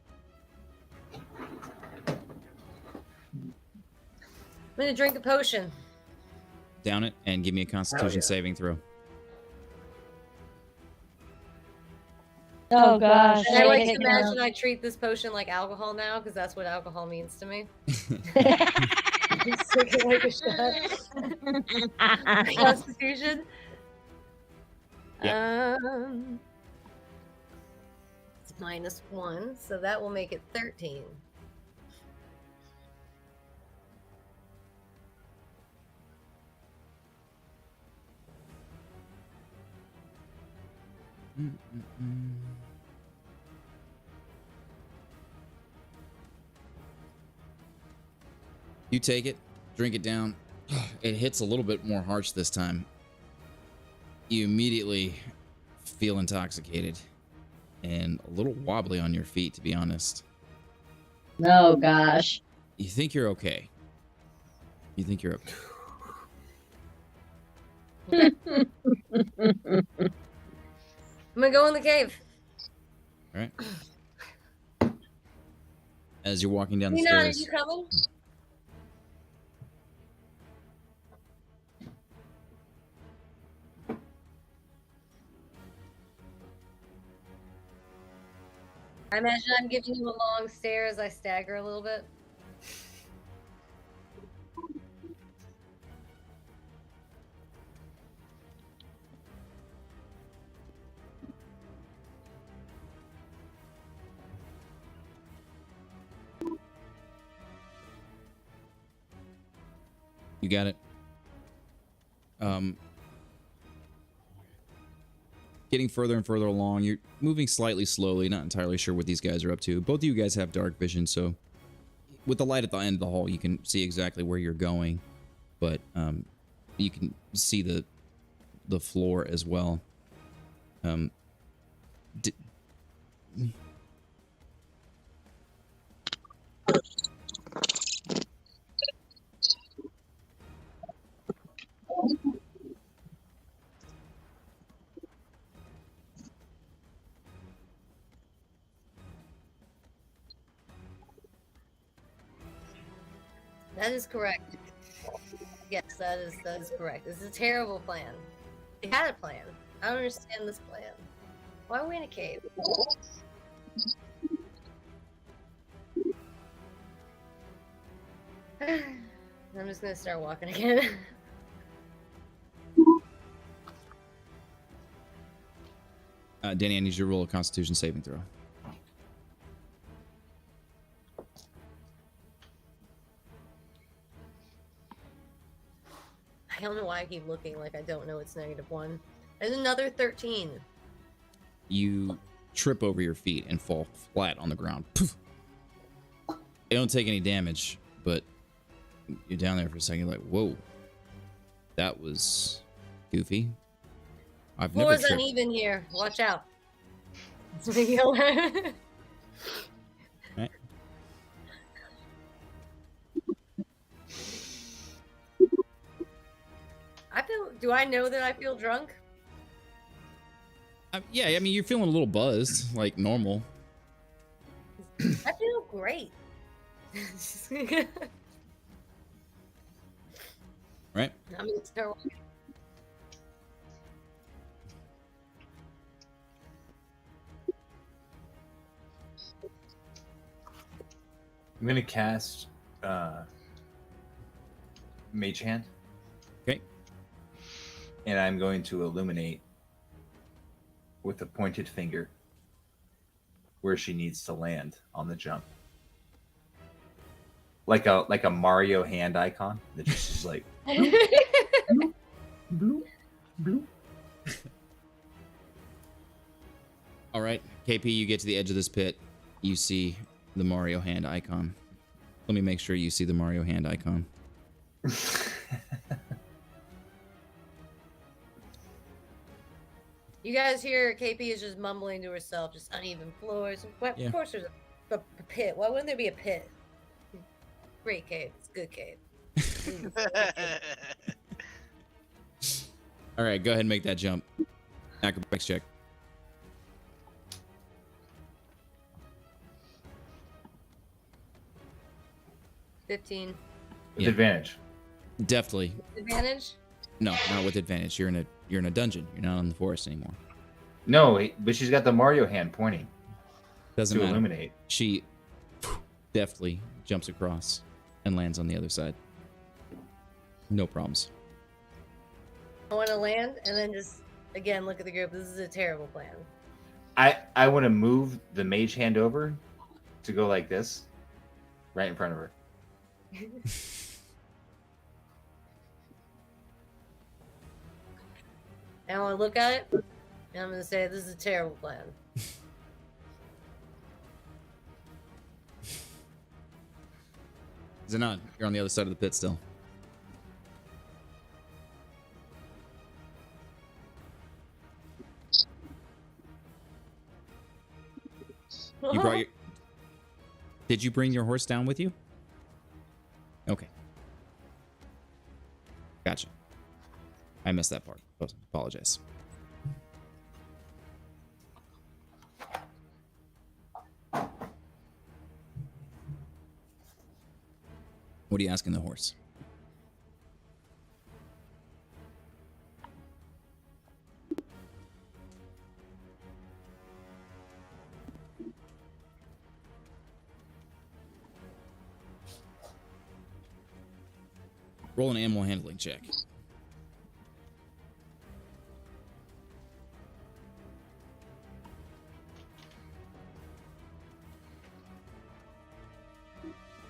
gonna drink a potion. Down it and give me a Constitution saving throw. Oh gosh. And I like to imagine I treat this potion like alcohol now, because that's what alcohol means to me. Just take it like a shot. Constitution. Yep. It's -1, so that will make it 13. You take it, drink it down. It hits a little bit more harsh this time. You immediately feel intoxicated and a little wobbly on your feet, to be honest. Oh gosh. You think you're okay. You think you're okay. I'm gonna go in the cave. All right. As you're walking down the Nina, are stairs. you coming? I imagine I'm giving you a long stare as I stagger a little bit. You got it. Getting further and further along, you're moving slightly slowly, not entirely sure what these guys are up to. Both of you guys have dark vision, so with the light at the end of the hall, you can see exactly where you're going, but you can see the floor as well. That is correct. Yes, that is correct. This is a terrible plan. We had a plan. I don't understand this plan. Why are we in a cave? I'm just gonna start walking again. Danny, I need you to roll a Constitution saving throw. I don't know why I keep looking like I don't know it's -1. There's another 13. You trip over your feet and fall flat on the ground. Poof. You don't take any damage, but you're down there for a second. You're like, whoa, that was goofy. I've never Floor's tripped. uneven here. Watch out. Right. Do I know that I feel drunk? Yeah, I mean, you're feeling a little buzzed, like normal. I feel great. Right? I'm gonna start walking. I'm gonna cast Mage Hand. Okay. And I'm going to illuminate with a pointed finger where she needs to land on the jump. Like a Mario hand icon that just is like bloop, bloop, bloop. All right, KP, you get to the edge of this pit. You see the Mario hand icon. Let me make sure you see the Mario hand icon. You guys hear KP is just mumbling to herself, just uneven floors. Well, Yeah. Of course there's a pit. Why wouldn't there be a pit? Great cave. It's a good cave. All right, go ahead and make that jump. Acrobatics check. $15. With advantage. Definitely. Advantage? No, not with advantage. You're in a dungeon. You're not in the forest anymore. No, but she's got the Mario hand pointing. Doesn't to matter. illuminate. She deftly jumps across and lands on the other side. No problems. I want to land and then just, again, look at the group. This is a terrible plan. I want to move the mage hand over to go like this, right in front of her. And I want to look at it, and I'm going to say, this is a terrible plan. Is it not? You're on the other side of the pit still. You brought your... Did you bring your horse down with you? Okay. Gotcha. I missed that part. Apologize. What are you asking the horse? Roll an animal handling check.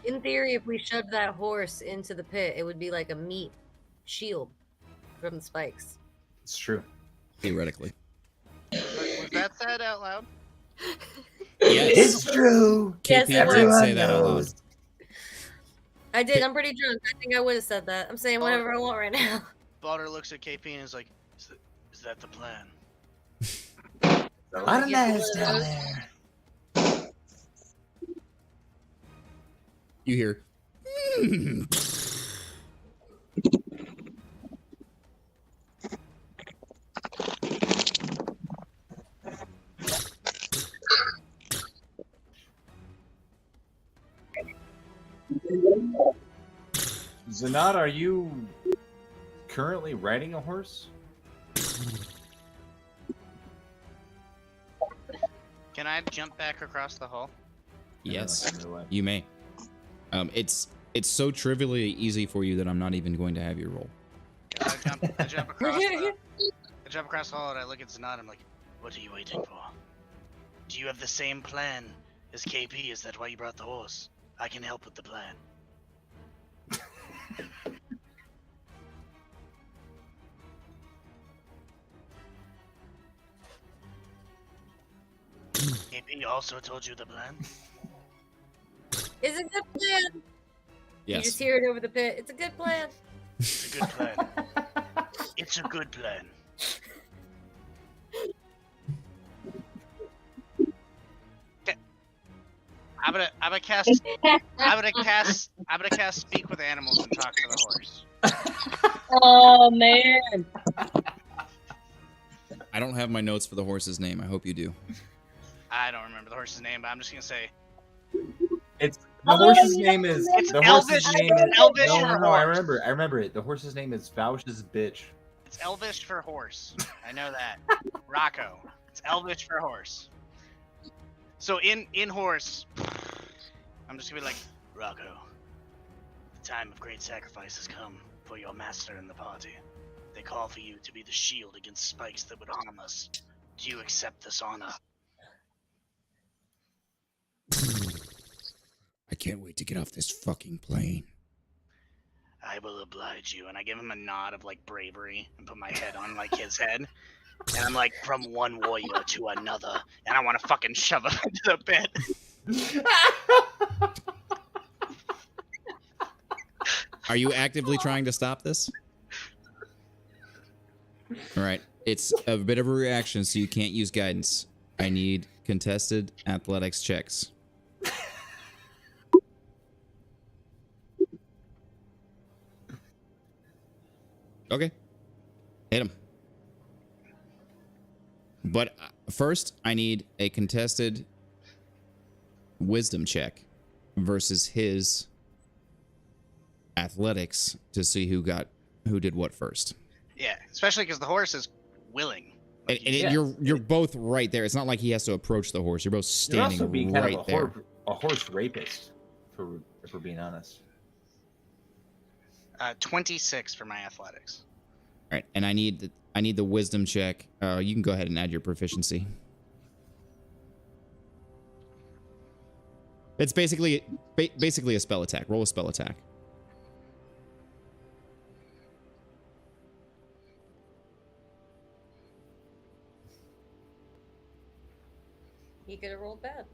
In theory, if we shoved that horse into the pit, it would be like a meat shield from the spikes. It's true. Theoretically. Was that said out loud? Yes. It's true. Yes, KP it was. did Everyone say that out loud. knows. I did. I'm pretty drunk. I think I would have said that. I'm saying whatever I want right now. Baldur looks at KP and is like, is that the plan? A lot of Get knives one of down those. there. You hear. Zanat, are you currently riding a horse? Can I jump back across the hall? Yes, Another way. you may. It's so trivially easy for you that I'm not even going to have you roll. I jump across the hall and I look at Zanat. I'm like, what are you waiting for? Do you have the same plan as KP? Is that why you brought the horse? I can help with the plan. KP also told you the plan? It's a good plan. You Yes. just hear it over the pit. It's a good plan. It's a good plan. It's a good plan. I'm gonna cast speak with animals and talk to the horse. Oh man. I don't have my notes for the horse's name. I hope you do. I don't remember the horse's name, but I'm just gonna say It's the horse's name is It's the horse's Elvish. name It's is Elvish no, for no, no, I horse. remember it. The horse's name is Vouch's bitch. it's Elvish for horse. I know that. Rocco. It's Elvish for horse. So in horse, I'm just gonna be like, Rocco, the time of great sacrifice has come for your master and the party. They call for you to be the shield against spikes that would harm us. Do you accept this honor? I can't wait to get off this fucking plane. I will oblige you. And I give him a nod of like bravery and put my head on like his head. And I'm like, from one warrior to another. And I want to fucking shove him into the pit. Are you actively trying to stop this? All right. It's a bit of a reaction, so you can't use guidance. I need contested athletics checks. Okay. Hit him. But first, I need a contested wisdom check versus his athletics to see who did what first. Yeah, especially because the horse is willing. And you're both right there. It's not like he has to approach the horse. You're both You're also standing being right kind of there. a horse rapist, if we're being honest. 26 for my athletics. All right, and I need the wisdom check. You can go ahead and add your proficiency. It's basically a spell attack. Roll a spell attack. He could have rolled bad.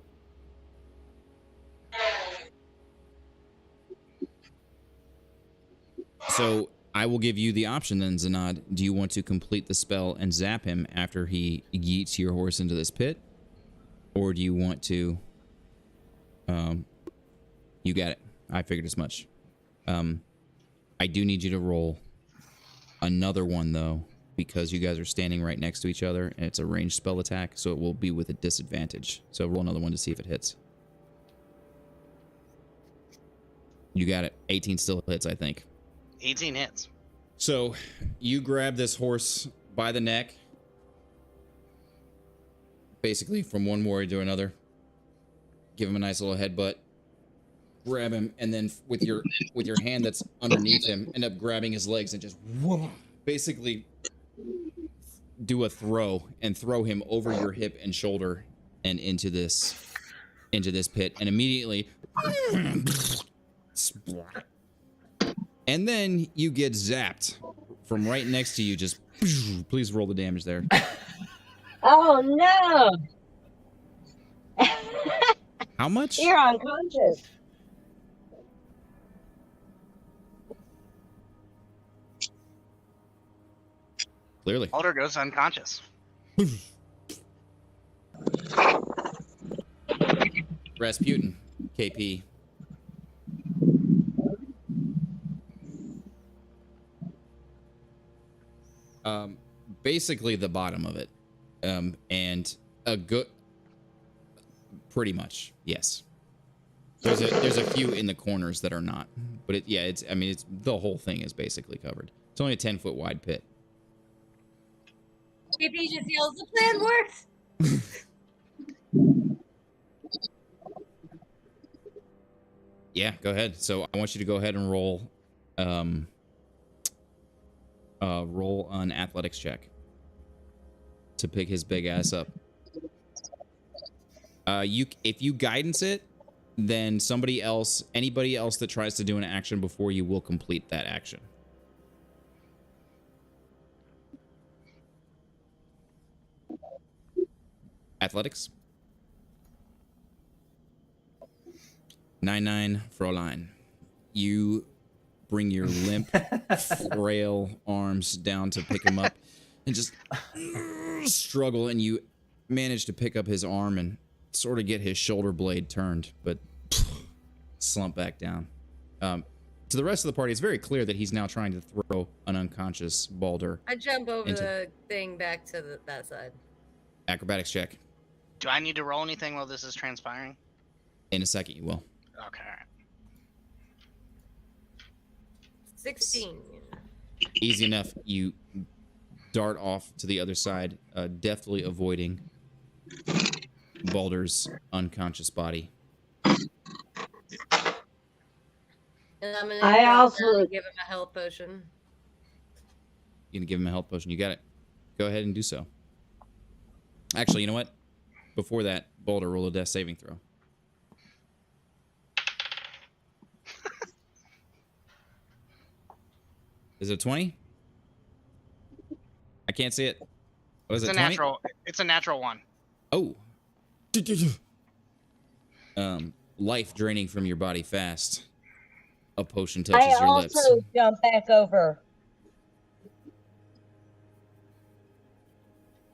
So I will give you the option then, Zanad. Do you want to complete the spell and zap him after he yeets your horse into this pit? Or do you want to... you got it. I figured as much. I do need you to roll another one, though, because you guys are standing right next to each other, and it's a ranged spell attack, so it will be with a disadvantage. So roll another one to see if it hits. You got it. 18 still hits, I think. 18 hits. So you grab this horse by the neck, basically from one warrior to another. Give him a nice little headbutt. grab him, and then with your hand that's underneath him, end up grabbing his legs and just basically do a throw and throw him over your hip and shoulder and into this pit, and immediately and then you get zapped from right next to you. Just please roll the damage there. Oh no! How much? You're unconscious. Clearly. Baldur goes unconscious. Rasputin, KP. Basically the bottom of it, and a good, pretty much, yes. There's a few in the corners that are not, but it's the whole thing is basically covered. It's only a 10-foot wide pit. JP just yells, "The plan works!" Yeah, go ahead. So I want you to go ahead and roll an athletics check to pick his big ass up. If you guidance it, then anybody else that tries to do an action before you will complete that action. Athletics. 9-9, Fräulein. You bring your limp, frail arms down to pick him up and just struggle, and you manage to pick up his arm and sort of get his shoulder blade turned, but slump back down. To the rest of the party, it's very clear that he's now trying to throw an unconscious Baldur. I jump over the thing back to that side. Acrobatics check. Do I need to roll anything while this is transpiring? In a second, you will. Okay. 16. Easy enough. You dart off to the other side, deftly avoiding Baldur's unconscious body. And I'm gonna give him a health potion. You're gonna give him a health potion. You got it. Go ahead and do so. Actually, you know what? Before that, Baldur, roll a death saving throw. Is it a 20? I can't see it. What is it, 20? It's a natural one. Oh. Life draining from your body fast. A potion touches your lips. I also jump back over.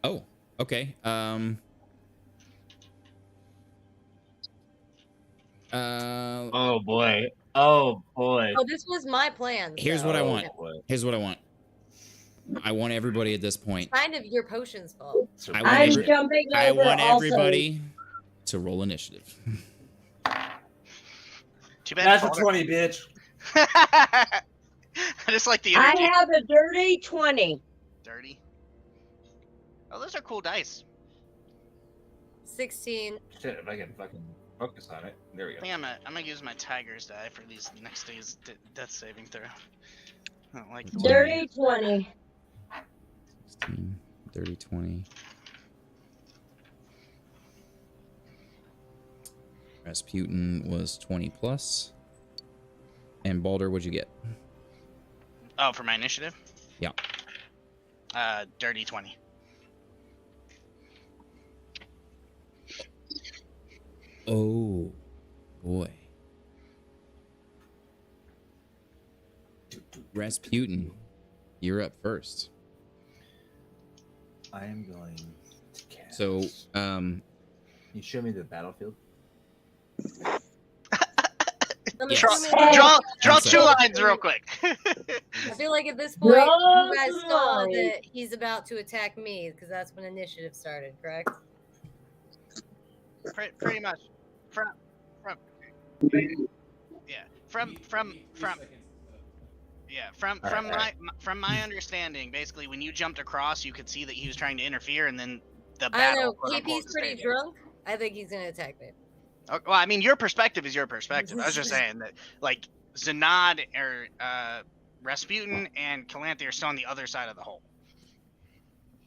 Oh, okay. Oh boy. Oh boy. Oh, this was my plan. Here's what I want. Here's what I want. I want everybody at this point. Kind of your potion's fault. I'm jumping over. I want also. everybody to roll initiative. Too bad. That's a 20, bitch. I just like the energy. I have a dirty 20. Dirty. Oh, those are cool dice. 16. Shit, if I can fucking focus on it. There we go. I think I'm gonna use my tiger's die for these next day's death saving throw. I don't like the Dirty 20. 16, 30, 20. Rasputin was 20 plus. And Baldur, what'd you get? Oh, for my initiative? Yeah. Dirty 20. Oh, boy. Rasputin, you're up first. I am going to cast. So, Can you show me the battlefield? Draw 2 lines real quick. I feel like at this point, you guys saw that he's about to attack me because that's when initiative started, correct? Pretty much. From my understanding, basically, when you jumped across, you could see that he was trying to interfere, and then the battle. I know. KP's pretty drunk. I think he's gonna attack me. Well, I mean, your perspective is your perspective. I was just saying that, like, Zanad or Rasputin and Calanthe are still on the other side of the hole.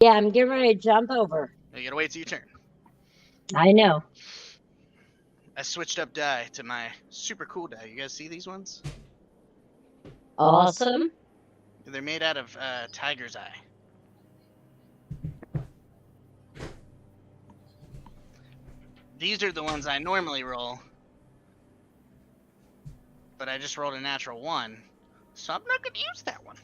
Yeah, I'm getting ready to jump over. You gotta wait till your turn. I know. I switched up die to my super cool die. You guys see these ones? Awesome. They're made out of tiger's eye. These are the ones I normally roll, but I just rolled a natural 1, so I'm not going to use that one.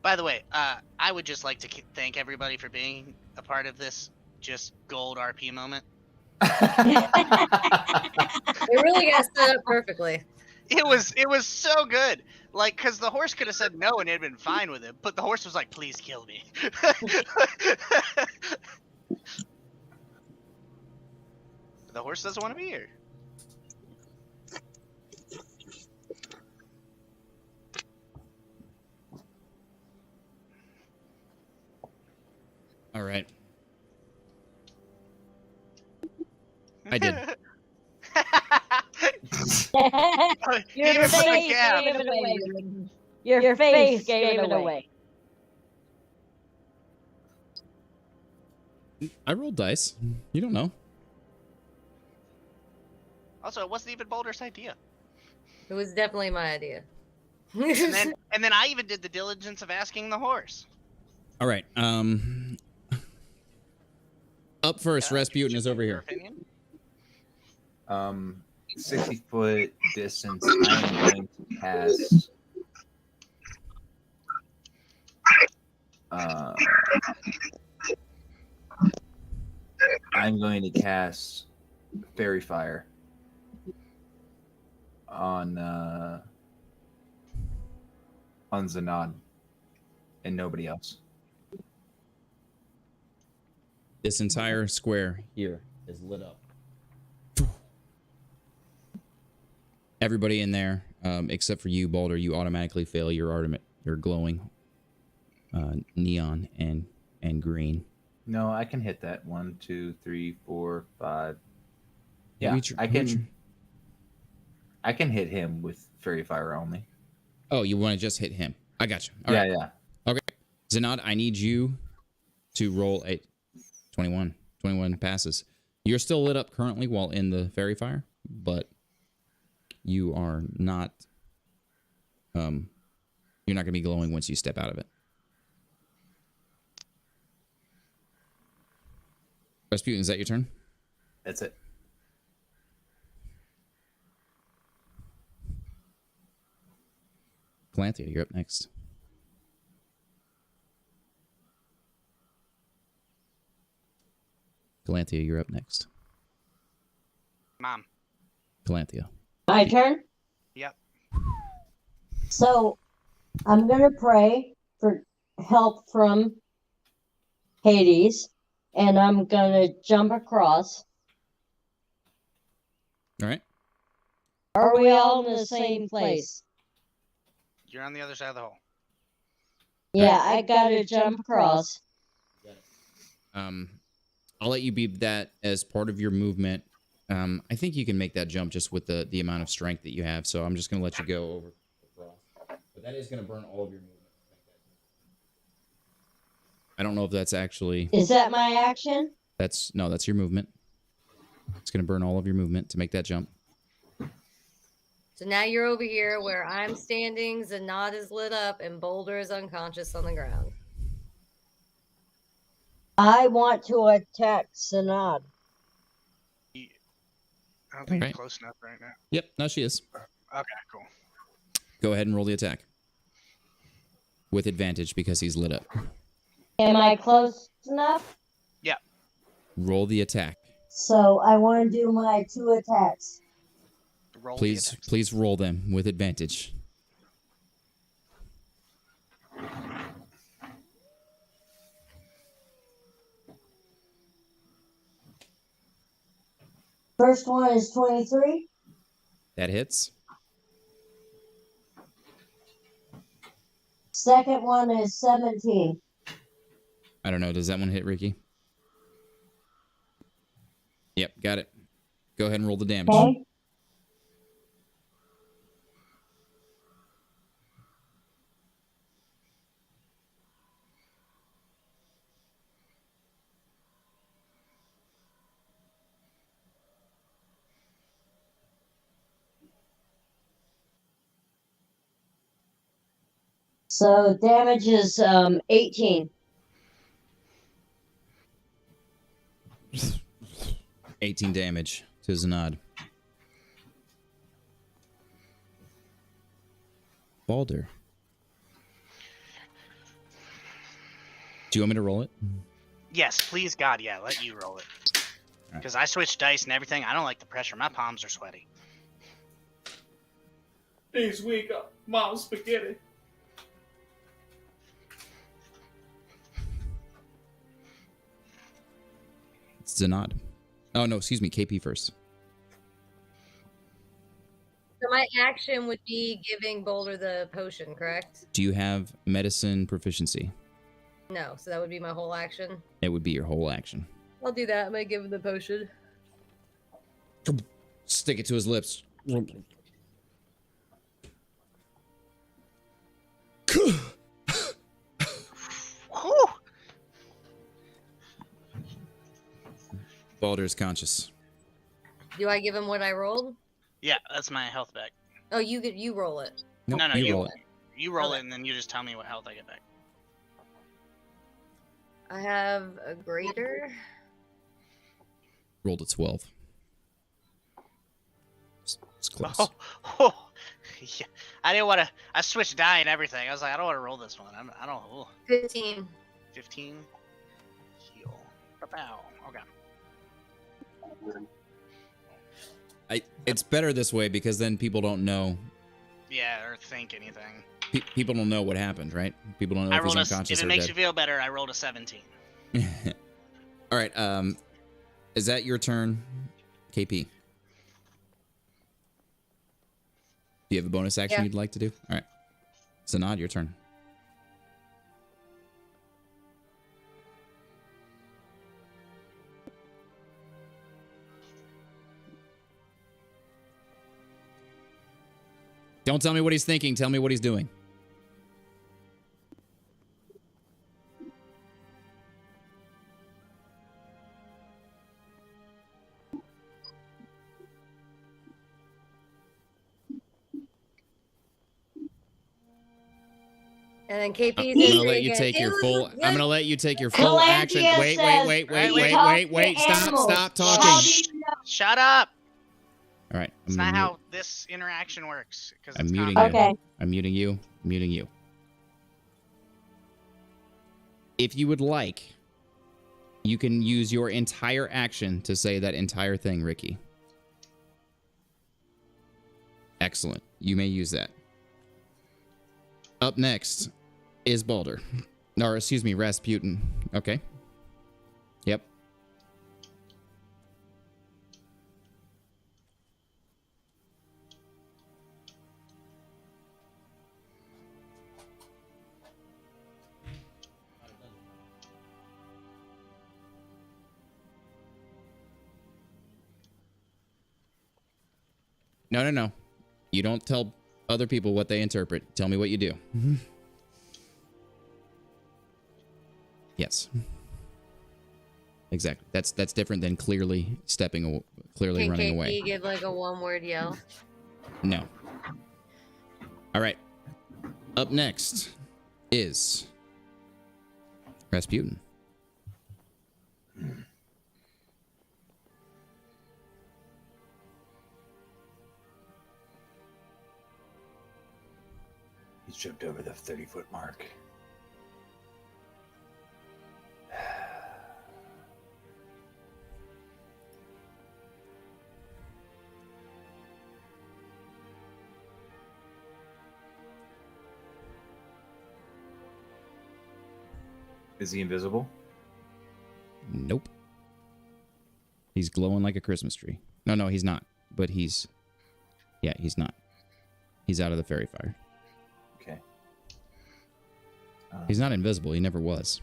By the way, I would just like to thank everybody for being a part of this just gold RP moment. It really got set up perfectly. It was so good. Like, because the horse could have said no and it'd been fine with it, but the horse was like, please kill me. The horse doesn't want to be here. All right. I did. Your face gave it away. Your face gave it away. I rolled dice. You don't know. Also, it wasn't even Baldur's idea. It was definitely my idea. And then I even did the diligence of asking the horse. All right. Up first, Rasputin is over here. 60-foot distance. I'm going to cast. I'm going to cast Fairy Fire on Zanad and nobody else. This entire square here is lit up. Everybody in there, except for you, Baldur, you automatically fail your glowing neon and green. No, I can hit that. 1, 2, 3, 4, 5. Yeah, I can hit him with Fairy Fire only. Oh, you want to just hit him? I got you. All yeah, right. yeah. Okay, Zanad, I need you to roll a 21. 21 passes. You're still lit up currently while in the Fairy Fire, but you are not. You're not going to be glowing once you step out of it. Rasputin, is that your turn? That's it. Calanthe, you're up next. Calanthe, you're up next. Mom. Calanthe. My turn? Yep. So I'm going to pray for help from Hades, and I'm going to jump across. All right. Are we all in the same place? You're on the other side of the hole. Yeah, I got to jump across. I'll let you be that as part of your movement. I think you can make that jump just with the amount of strength that you have. So I'm just going to let you go over across. But that is going to burn all of your movement. I don't know if that's actually... Is that my action? That's your movement. It's going to burn all of your movement to make that jump. So now you're over here where I'm standing, Zanad is lit up, and Baldur is unconscious on the ground. I want to attack Zanad. I don't think you're close enough right now. Yep, no, she is. Okay, cool. Go ahead and roll the attack. With advantage because he's lit up. Am I close enough? Yeah. Roll the attack. So I want to do my 2 attacks. Please roll them with advantage. First one is 23. That hits. Second one is 17. I don't know. Does that one hit, Ricky? Yep, got it. Go ahead and roll the damage. Okay. So damage is 18. 18 damage to Zanad. Baldur. Do you want me to roll it? Yes, please, God, yeah. Let you roll it. Because I switched dice and everything. I don't like the pressure. My palms are sweaty. This week, mom's spaghetti. It's Zanad. Oh, no, excuse me. KP first. So my action would be giving Boulder the potion, correct? Do you have medicine proficiency? No, so that would be my whole action. It would be your whole action. I'll do that. I might give him the potion. Stick it to his lips. Baldur's conscious. Do I give him what I rolled? Yeah, that's my health back. Oh, you roll it. Nope, No, you roll it. You roll it, and then you just tell me what health I get back. I have a greater. Rolled a 12. It's close. Oh, yeah. I didn't want to. I switched die and everything. I was like, I don't want to roll this one. I don't. Oh. 15. 15. Heal. Bow. Okay. It's better this way because then people don't know. Yeah, or think anything. People don't know what happened, right? People don't know I if he's rolled unconscious if it or makes dead. you feel better, I rolled a 17. All right. Is that your turn, KP? Do you have a bonus action you'd like to do? All right. Zanad, your turn. Don't tell me what he's thinking. Tell me what he's doing. And then KP's I'm gonna let you take your full. I'm gonna let you take your full action. Wait. Stop talking. Shut up. All right. It's not how this interaction works. I'm muting you. Okay. I'm muting you. Muting you. If you would like, you can use your entire action to say that entire thing, Ricky. Excellent. You may use that. Up next is Baldur. Or, excuse me, Rasputin. Okay. Yep. No. You don't tell other people what they interpret. Tell me what you do. Yes. Exactly. That's different than clearly running away. Can KP give like a one-word yell? No. All right. Up next is Rasputin. He's jumped over the 30-foot mark. Is he invisible? Nope. He's glowing like a Christmas tree. No, he's not. But he's... Yeah, he's not. He's out of the fairy fire. Okay. He's not invisible. He never was.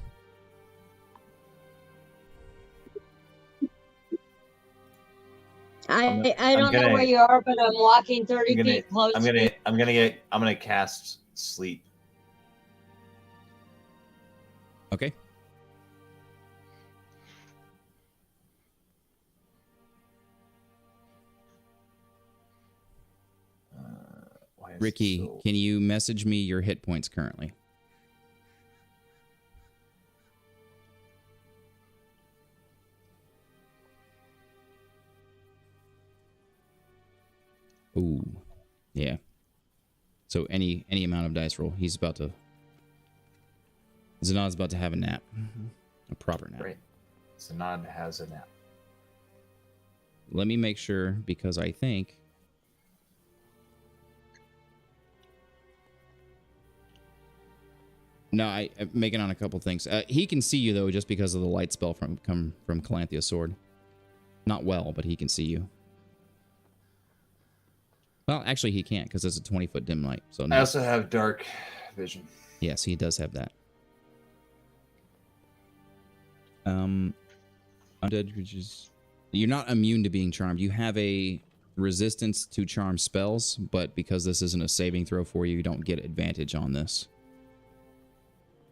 I don't know where you are, but I'm walking 30 feet close. I'm gonna cast sleep. Okay. Ricky, can you message me your hit points currently? Ooh, yeah. So any amount of dice roll. He's about to. Zanad's about to have a nap, a proper nap. Great. Zanad has a nap. Let me make sure because I think. No, I'm making on a couple things. He can see you though, just because of the light spell from Calanthea's sword. Not well, but he can see you. Well, actually, he can't because it's a 20-foot dim light. So no. I also have dark vision. Yes, he does have that. Undead creatures. You're not immune to being charmed. You have a resistance to charm spells, but because this isn't a saving throw for you, you don't get advantage on this.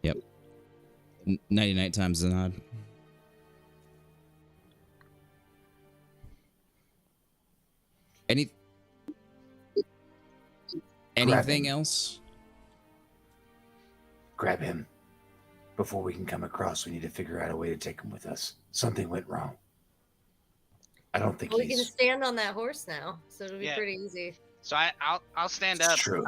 Yep. 99 times the nod. Anything else? Grab him. Before we can come across, we need to figure out a way to take him with us. Something went wrong. I don't think we can stand on that horse now, so it'll be pretty easy. So I'll stand up. True.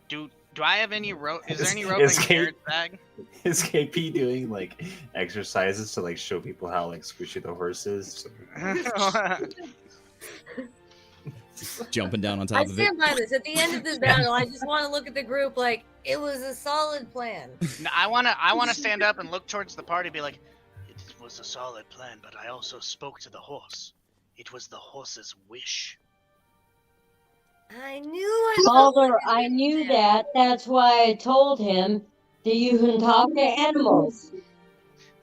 Do I have any rope? Is there any rope in Garrett's bag? Is KP doing like exercises to like show people how like squishy the horse is? Jumping down on top of it. I stand by this. At the end of this battle, I just want to look at the group like it was a solid plan. No, I wanna stand up and look towards the party, and be like, it was a solid plan, but I also spoke to the horse. It was the horse's wish. I knew Baldur, I knew that. That's why I told him that you can talk to animals.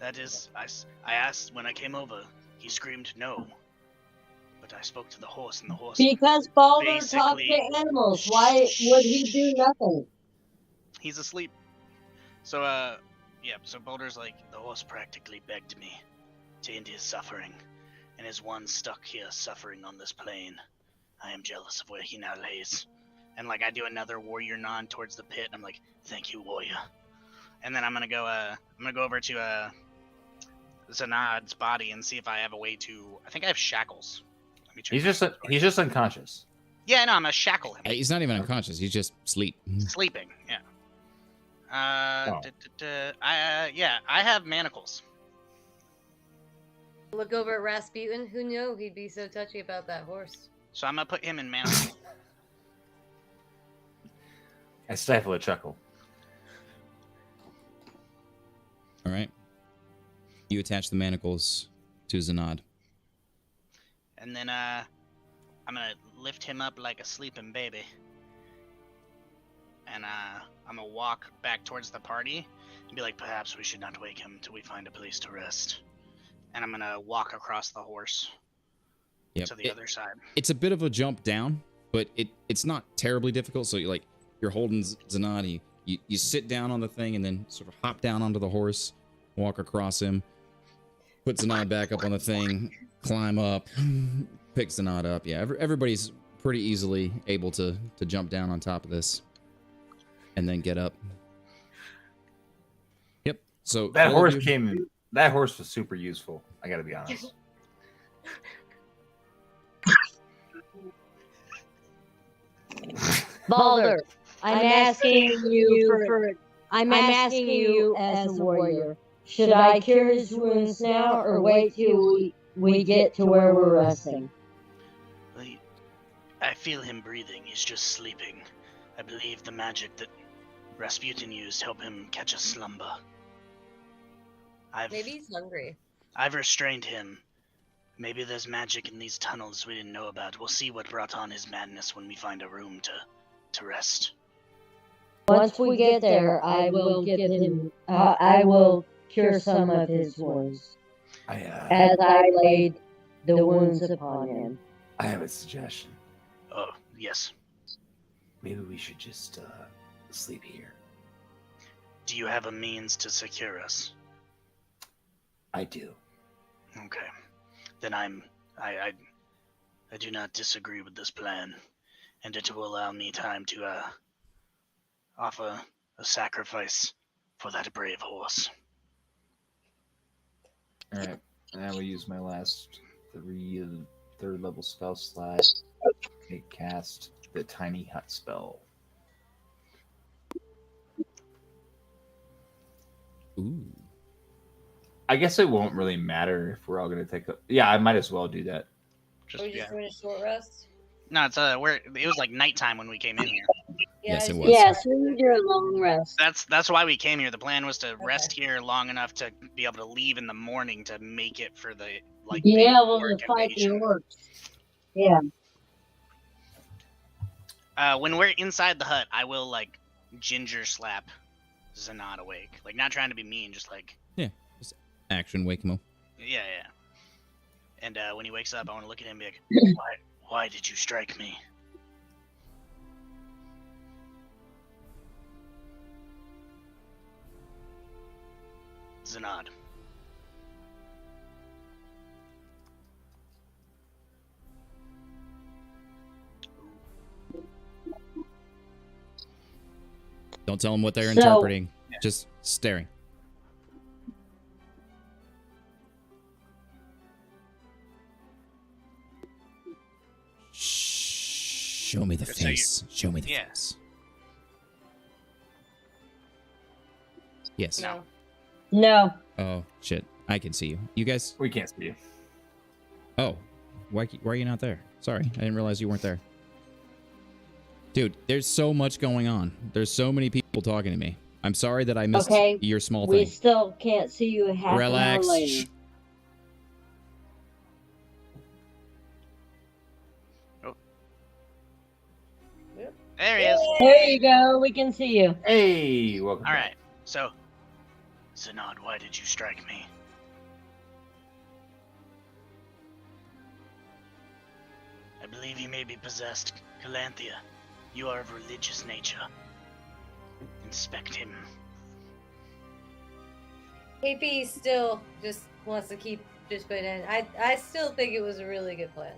That is, I asked when I came over. He screamed no. But I spoke to the horse, and the horse. Because Baldur talked to animals. Why would he do nothing? He's asleep. So, yeah. So Baldur's like, the horse practically begged me to end his suffering, and is one stuck here suffering on this plane. I am jealous of where he now lays. And like I do another warrior nod towards the pit. And I'm like, thank you, warrior. And then I'm gonna go over to Zanad's body and see if I have a way to. I think I have shackles. Let me check. He's just unconscious. Yeah, no, I'm gonna shackle him. He's not even unconscious. He's just Sleeping. Yeah. Yeah, I have manacles. Look over at Rasputin. Who knew he'd be so touchy about that horse? So I'm gonna put him in manacles. I stifle a chuckle. All right. You attach the manacles to Zanad. And then I'm gonna lift him up like a sleeping baby. And I'm gonna walk back towards the party and be like, perhaps we should not wake him till we find a place to rest. And I'm gonna walk across the horse to the other side. It's a bit of a jump down, but it's not terribly difficult. So you're holding Zanad, you sit down on the thing and then sort of hop down onto the horse, walk across him, put Zanad back up on the thing, climb up, pick Zanad up. Yeah, everybody's pretty easily able to jump down on top of this and then get up. Yep. So that horse was super useful. I gotta be honest. Baldur, I'm asking you as a warrior. Should I cure his wounds now or wait till we get to where we're resting? I feel him breathing. He's just sleeping. I believe the magic that Rasputin used helped him catch a slumber. Maybe he's hungry. I've restrained him. Maybe there's magic in these tunnels we didn't know about. We'll see what brought on his madness when we find a room to rest. Once we get there, I will get him. I will cure some of his wounds. As I laid the wounds upon him. I have a suggestion. Oh, yes. Maybe we should just sleep here. Do you have a means to secure us? I do. Okay. Then I do not disagree with this plan, and it will allow me time to offer a sacrifice for that brave horse. All right, and I will use my last 3 third level spell slot to cast the tiny hut spell. Ooh. I guess it won't really matter if we're all gonna take a. Yeah, I might as well do that. Are we just doing a short rest? No, it's it was like nighttime when we came in here. Yes, it I was. Yeah, so you do a long rest. That's why we came here. The plan was to rest here long enough to be able to leave in the morning to make it for the Be big able orc to fight the invasion. orcs. Yeah. When we're inside the hut, I will ginger slap Zanad awake. Not trying to be mean, just Action, wake him up. yeah. And when he wakes up, I want to look at him and be like, why did you strike me? Zanad. Don't tell them what they're So- interpreting. Just staring. Show me the So you- face. Show me the Yeah. face. Yes. No. No. Oh shit! I can see you. You guys. We can't see you. Oh, why are you not there? Sorry, I didn't realize you weren't there. Dude, there's so much going on. There's so many people talking to me. I'm sorry that I missed Okay, your small We thing. still can't see you half Relax. an hour later. Shh. There he is. There you go. We can see you. Hey, welcome. All back. right. So, Zanad, why did you strike me? I believe you may be possessed. Calanthea, you are of religious nature. Inspect him. KP still just wants to keep just putting in. I still think it was a really good plan.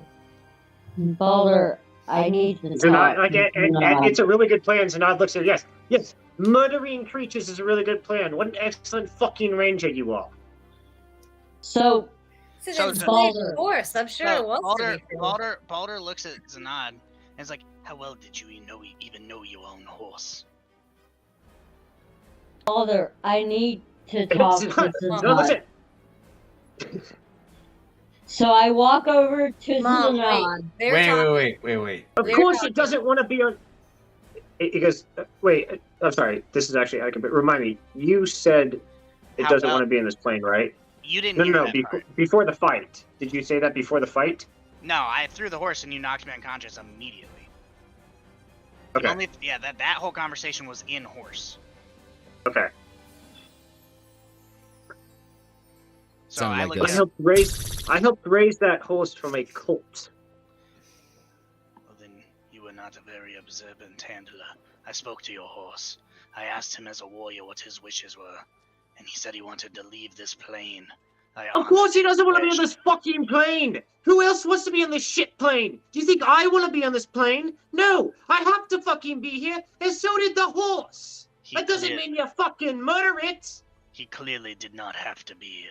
Baldur, I need to Zanad, talk. and it's a really good plan. Zanad looks at it. Yes. Murdering creatures is a really good plan. What an excellent fucking ranger you are. So, It's So an it's insane Baldur. force. I'm sure it wants to be. Baldur looks at Zanad and is like, "How well did you even know your own horse?" Baldur, I need to talk to Zanad, Zanad. listen. So I walk over to Mom, Zanad. Wait. Of They're course, talking. it doesn't want to be on. He goes, wait. I'm sorry. This is actually. Remind me. You said it How doesn't well- want to be in this plane, right? You didn't No, hear no, that no. part. Before the fight. Did you say that before the fight? No, I threw the horse and you knocked me unconscious immediately. Okay. That whole conversation was in horse. Okay. So Sounded I like looked I this. at helped raise that horse from a cult. Well, then you were not a very observant handler. I spoke to your horse. I asked him as a warrior what his wishes were, and he said he wanted to leave this plane. Of course he doesn't want to be on this fucking plane! Who else wants to be on this shit plane? Do you think I want to be on this plane? No! I have to fucking be here, and so did the horse! That doesn't mean you fucking murder it! He clearly did not have to be here.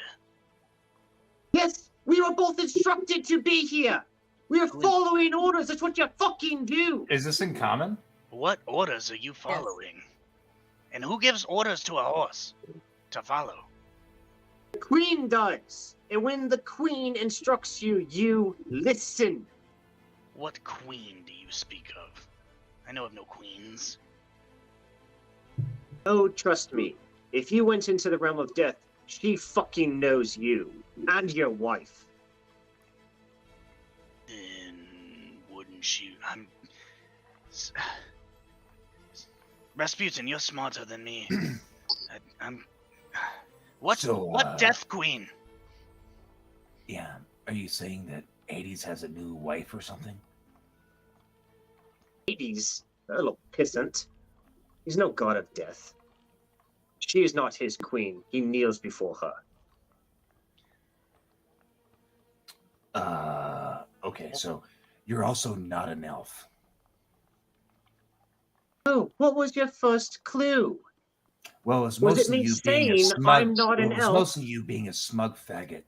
Yes, we were both instructed to be here! We are following orders, that's what you fucking do! Is this in common? What orders are you following? And who gives orders to a horse to follow? The queen does! And when the queen instructs you, you listen! What queen do you speak of? I know of no queens. Oh, trust me. If you went into the realm of death, she fucking knows you. And your wife. Then wouldn't you? Rasputin, you're smarter than me. I'm. What? So, what Death Queen? Yeah, Are you saying that Hades has a new wife or something? Hades, that little pissant. He's no god of death. She is not his queen. He kneels before her. Okay, so you're also not an elf. Oh, what was your first clue? Well, it's Was it mostly me you being a saying smug. I'm not Well, an it was elf? mostly you being a smug faggot.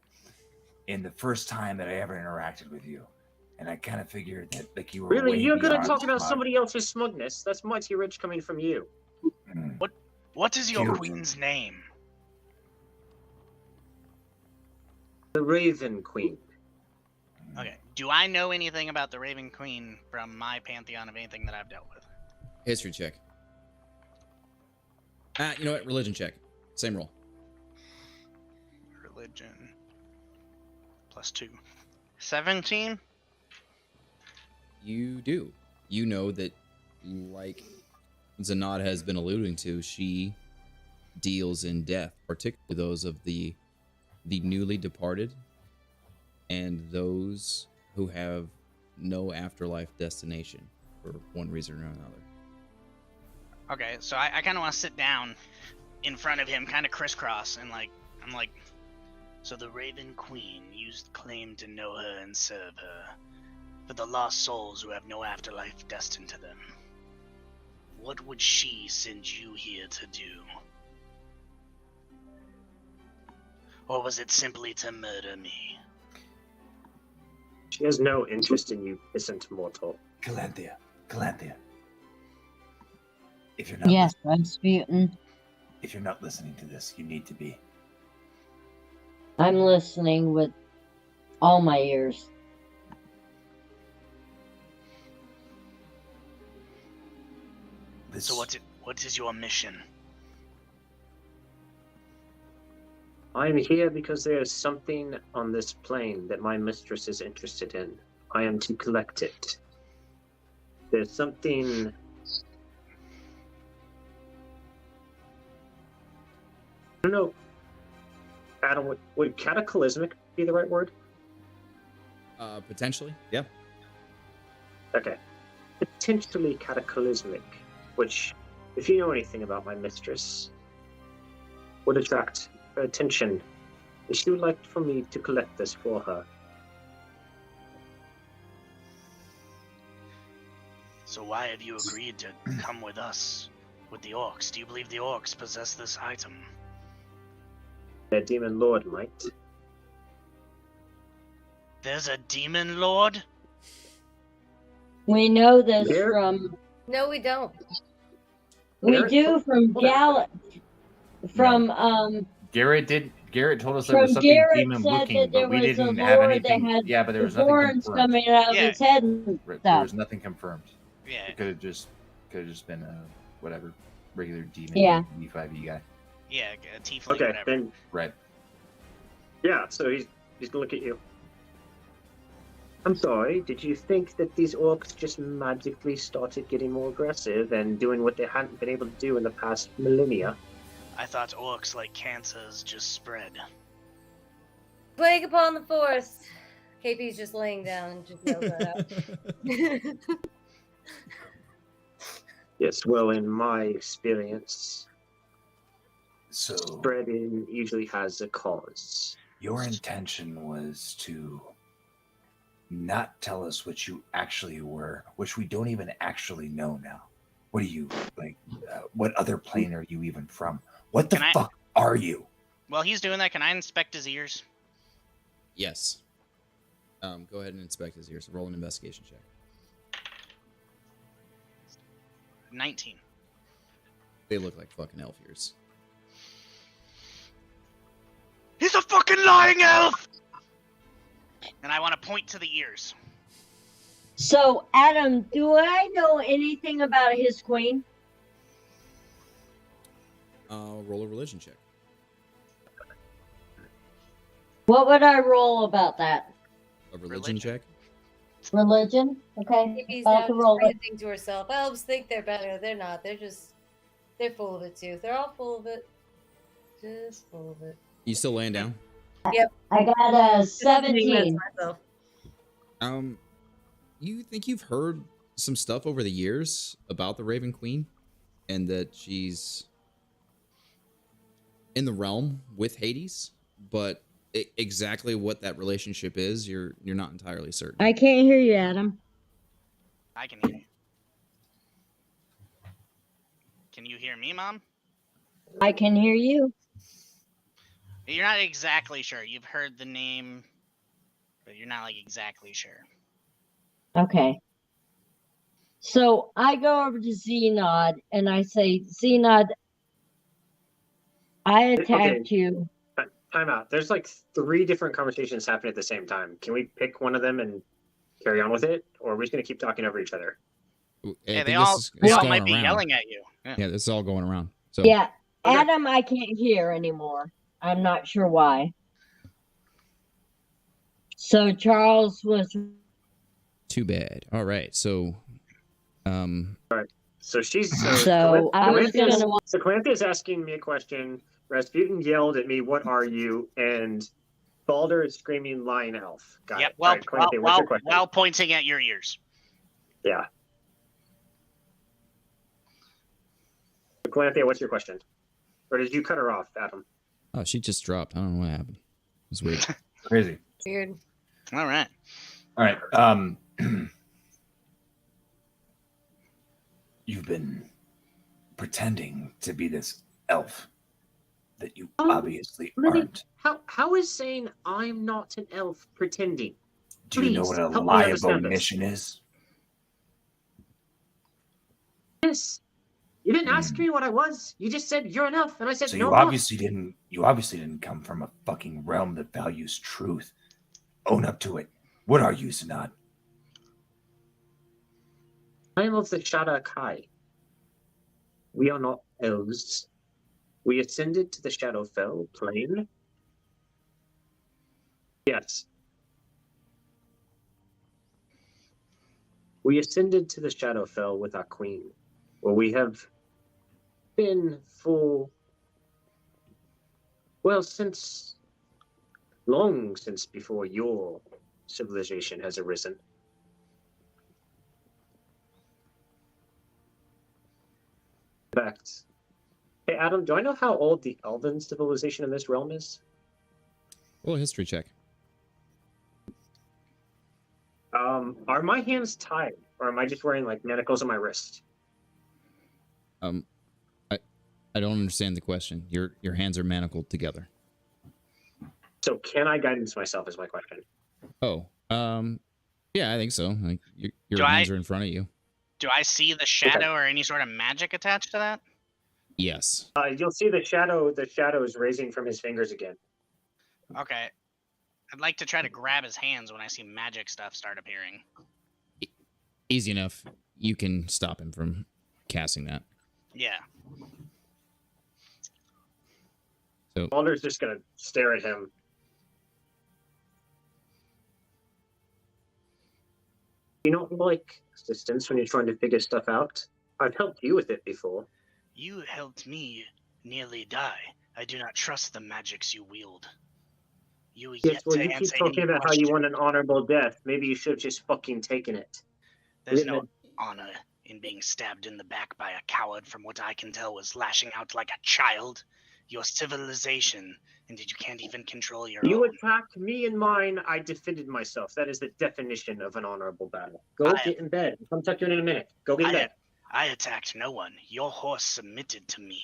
In the first time that I ever interacted with you, and I kind of figured that like you were Really? way You're gonna beyond talk about smug. somebody else's smugness? That's mighty rich coming from you. What is your Cute. queen's name? The Raven Queen. Okay. Do I know anything about the Raven Queen from my pantheon of anything that I've dealt with? History check. You know what? Religion check. Same roll. Religion. +2. 17? You do. You know that, like Zanad has been alluding to, she deals in death, particularly those of the newly departed and those who have no afterlife destination for one reason or another. Okay, so I kind of want to sit down in front of him, kind of crisscross, and I'm like, so the Raven Queen used claim to know her and serve her, for the lost souls who have no afterlife destined to them. What would she send you here to do? Or was it simply to murder me? She has no interest in you, isn't mortal. Calanthea. If you're not Yes, Rasputin. if you're not listening to this, you need to be. I'm listening with all my ears. So what is your mission? I am here because there is something on this plane that my mistress is interested in. I am to collect it. There's something... I don't know. Adam, would cataclysmic be the right word? Potentially, yeah. Okay. Potentially cataclysmic, which, if you know anything about my mistress, would attract her attention. She would like for me to collect this for her. So why have you agreed to come with us, with the orcs? Do you believe the orcs possess this item? Their demon lord might. There's a demon lord? We know this There- from. No, we don't. We There- do from Garrett told us there was from something Garrett demon said looking, that there but we was a didn't have lord anything. that had Yeah, but there was nothing horns confirmed. coming out of Yeah. his head and There stuff. was nothing confirmed. Yeah. It could have just been a whatever regular demon Yeah. D5E guy. Yeah, a tiefling, Okay, whatever. then Right. yeah, so he's gonna look at you. I'm sorry, did you think that these orcs just magically started getting more aggressive and doing what they hadn't been able to do in the past millennia? I thought orcs, like cancers, just spread. Plague upon the forest. KP's just laying down and just yells that out. Yes, well, in my experience, So spreading usually has a cause. your intention was to not tell us what you actually were, which we don't even actually know now. What are you, like, what other plane are you even from? What the Can I- fuck are you? While he's doing that, can I inspect his ears? Yes. Go ahead and inspect his ears. Roll an investigation check. 19. They look like fucking elf ears. He's a fucking lying elf! And I want to point to the ears. So, Adam, do I know anything about his queen? Roll a religion check. What would I roll about that? A religion Religion. check? Religion? Okay. KP's About now to just roll it. ranting to herself. Elves think they're better. They're not. They're full of it too. They're all full of it. Just full of it. You still laying down? Yep. I got a Just admitting that to 17. myself. You think you've heard some stuff over the years about the Raven Queen, and that she's in the realm with Hades, but exactly what that relationship is, you're not entirely certain. I can't hear you, Adam. I can hear you. Can you hear me, Mom? I can hear you. You're not exactly sure. You've heard the name, but you're not like exactly sure. Okay. So I go over to Xenod and I say, Xenod, I attacked you. Time out. There's like 3 different conversations happening at the same time. Can we pick one of them and carry on with it, or are we just gonna keep talking over each other? Yeah, they all might be yelling at you. Yeah, this is all going around. So Yeah, Adam, I can't hear anymore. I'm not sure why. So Charles was too bad. All right, so So she's So I was gonna. So Calanthia's asking me a question. Rasputin yelled at me, "What are you?" And Baldur is screaming, "Lion elf." Got Yep. it. Well, All right, Calanthia, what's your question? while pointing at your ears. Yeah. So Calanthia, what's your question? Or did you cut her off, Adam? oh, she just dropped. I don't know what happened. It was weird. Crazy. Weird. All right. All right. You've been pretending to be this elf that you obviously aren't. How is saying I'm not an elf pretending? Do you know Please, what a help me liable understand this. mission is? Yes. You didn't ask me what I was. You just said you're an elf, and I said So no. you obviously didn't. You obviously didn't come from a fucking realm that values truth. Own up to it. What are you, Sanad? I am of the Shada Kai. We are not elves. We ascended to the Shadowfell plane. Yes. We ascended to the Shadowfell with our queen, where we have been for, well, long since before your civilization has arisen. In fact, hey Adam, do I know how old the Elven civilization in this realm is? Roll a history check. Are my hands tied, or am I just wearing like manacles on my wrist? I don't understand the question. Your hands are manacled together. So can I guidance myself is my question. Oh, yeah, I think so. Like your Do hands I- are in front of you. Do I see the shadow or any sort of magic attached to that? Yes. You'll see the shadow is raising from his fingers again. Okay. I'd like to try to grab his hands when I see magic stuff start appearing. Easy enough. You can stop him from casting that. Yeah. So Baldur's just gonna stare at him. You don't like assistance when you're trying to figure stuff out? I've helped you with it before. You helped me nearly die. I do not trust the magics you wield. You Yes, yet well, to you keep answer talking any about how you question. want an honorable death. Maybe you should have just fucking taken it. There's Live no it. honor in being stabbed in the back by a coward from what I can tell was lashing out like a child. Your civilization, and you can't even control your You own. attacked me and mine, I defended myself. That is the definition of an honorable battle. Go get in bed. I'll come talk to you in a minute. Go get in bed. I attacked no one. Your horse submitted to me.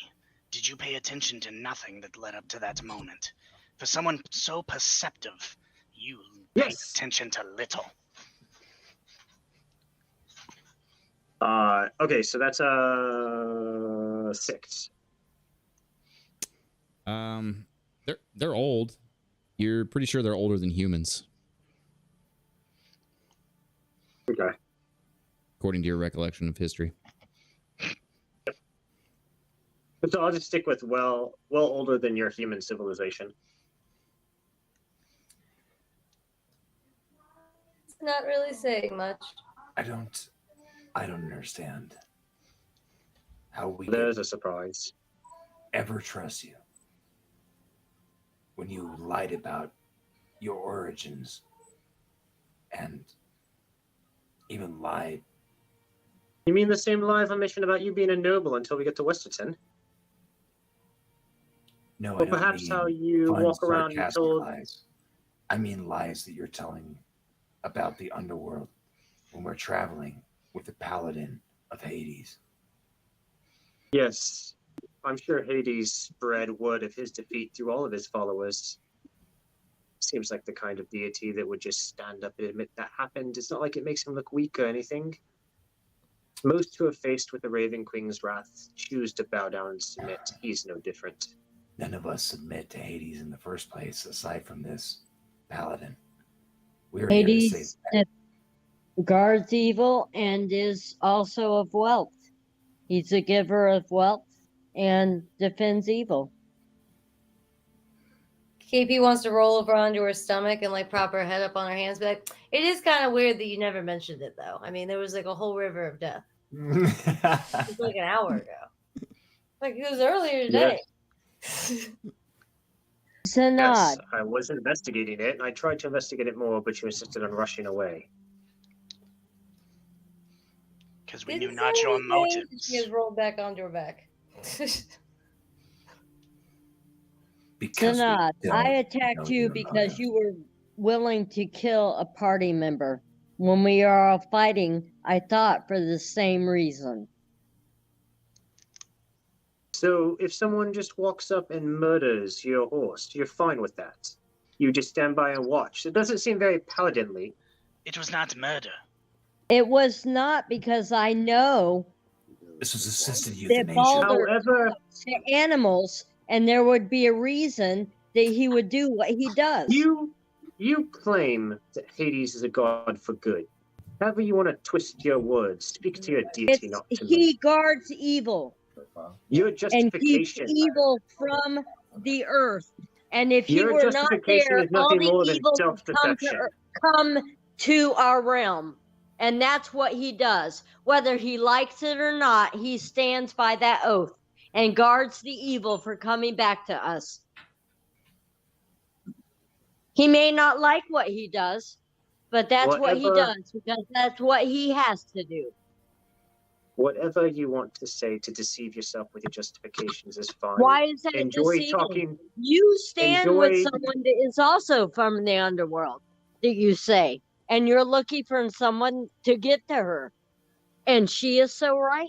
Did you pay attention to nothing that led up to that moment? For someone so perceptive, you paid attention to little. Okay, so that's a 6. They're old. You're pretty sure they're older than humans, Okay. according to your recollection of history. So I'll just stick with well older than your human civilization. It's not really saying much. I don't understand how we There's a surprise. ever trust you. when you lied about your origins and even lied. You mean the same live omission about you being a noble until we get to Westerton? No, Or I don't perhaps mean how you fun, walk around and sarcastic told... lies. I mean lies that you're telling about the underworld when we're traveling with the paladin of Hades. Yes, I'm sure Hades spread word of his defeat through all of his followers. Seems like the kind of deity that would just stand up and admit that happened. It's not like it makes him look weak or anything. Most who are faced with the Raven Queen's wrath choose to bow down and submit. He's no different. None of us submit to Hades in the first place, aside from this paladin. We're here to save Hades guards evil and is also of wealth. He's a giver of wealth and defends evil. KP wants to roll over onto her stomach and like prop her head up on her hands. Be like, it is kind of weird that you never mentioned it though. I mean, there was like a whole river of death. It was like an hour ago. Like it was earlier today. Yes. Zanad. Yes, I was investigating it, and I tried to investigate it more, but you insisted on rushing away. Because we knew not your motives. She has rolled back onto her back. Zanad, I attacked you because you were willing to kill a party member. When we are all fighting, I thought for the same reason. So if someone just walks up and murders your horse, you're fine with that? You just stand by and watch? It doesn't seem very paladinly. It was not murder. It was not because I know this was assisted that euthanasia. Baldur However, to animals, and there would be a reason that he would do what he does. You claim that Hades is a god for good. However you want to twist your words, speak to your deity, not to me. He guards evil. Your And justification. keeps evil from the earth. And if he Your were not justification there, is all nothing the more than evil would self-deception. come to our realm. And that's what he does. Whether he likes it or not, he stands by that oath and guards the evil for coming back to us. He may not like what he does, but that's what he does because that's what he has to do. Whatever you want to say to deceive yourself with your justifications is fine. Why is that Enjoy deceiving? talking. You stand with someone that is also from the underworld, that you say, and you're looking for someone to get to her. And she is so right?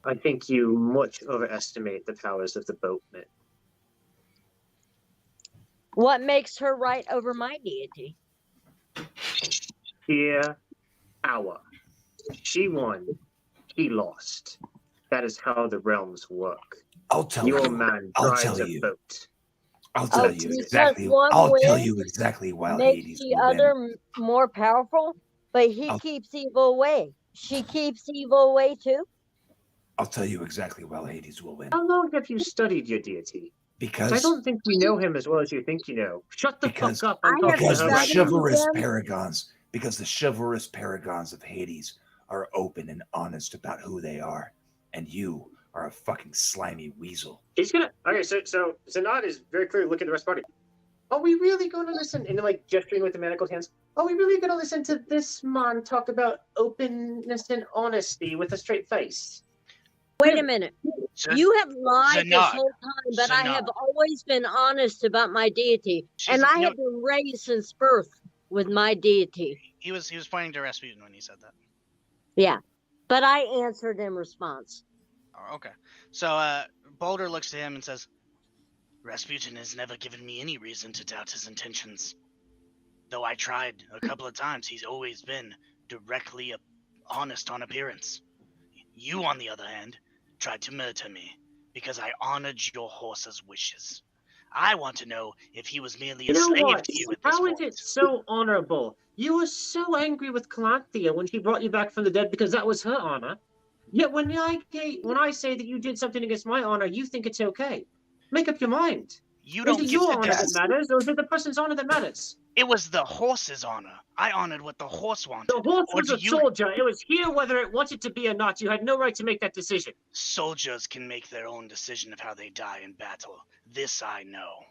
I think you much overestimate the powers of the boatman. What makes her right over my deity? Sheer power. She won. He lost. That is how the realms work. I'll tell Your you. man I'll drives tell a you. boat. I'll tell you exactly. Why makes Hades the will other win. more powerful, but he keeps evil away. She keeps evil away too. I'll tell you exactly why Hades will win. How long have you studied your deity? Because I don't think we know him as well as you think you know. Shut the fuck up. I'm talking because to her the right now. chivalrous paragons, because the chivalrous paragons of Hades are open and honest about who they are, and you are a fucking slimy weasel. He's gonna. Okay, so Zanad is very clearly looking at the rest of the party. Are we really going to listen? And like gesturing with the manacled hands. Are we really going to listen to this man talk about openness and honesty with a straight face? Wait a minute. You have lied this Zanad. whole time, but I Zanad. have always been honest about my deity. And I have been raised since birth with my deity. He was pointing to Rasputin when he said that. Yeah. But I answered in response. Oh, okay. So Baldur looks to him and says, Rasputin has never given me any reason to doubt his intentions. Though I tried a couple of times, he's always been directly honest on appearance. You, on the other hand, tried to murder me because I honored your horse's wishes. I want to know if he was merely a slave to you at this How point. is it so honorable? You were so angry with Calanthea when she brought you back from the dead because that was her honor. Yet when I say that you did something against my honor, you think it's okay. Make up your mind. You don't is it get your to honor that matters, or is it the person's honor that matters? It was the horse's honor. I honored what the horse wanted. The horse Or was do a you- soldier. It was here whether it wanted to be or not. You had no right to make that decision. Soldiers can make their own decision of how they die in battle. This I know.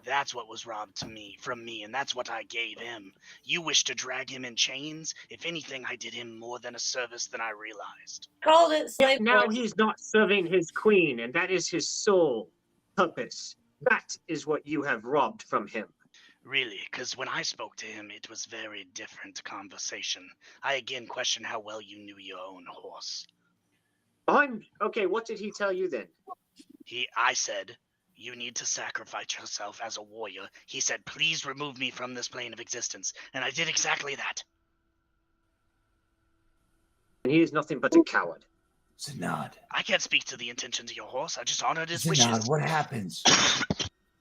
That's what was robbed from me, and that's what I gave him. You wish to drag him in chains? If anything, I did him more than a service than I realized. Called it slave Yet now force. he's not serving his queen, and that is his sole purpose. That is what you have robbed from him. Really, because when I spoke to him, it was very different conversation. I again question how well you knew your own horse. Okay, what did he tell you then? I said, you need to sacrifice yourself as a warrior. He said, please remove me from this plane of existence. And I did exactly that. He is nothing but a coward. Zanad. I can't speak to the intentions of your horse. I just honored his Zanad, wishes. what happens?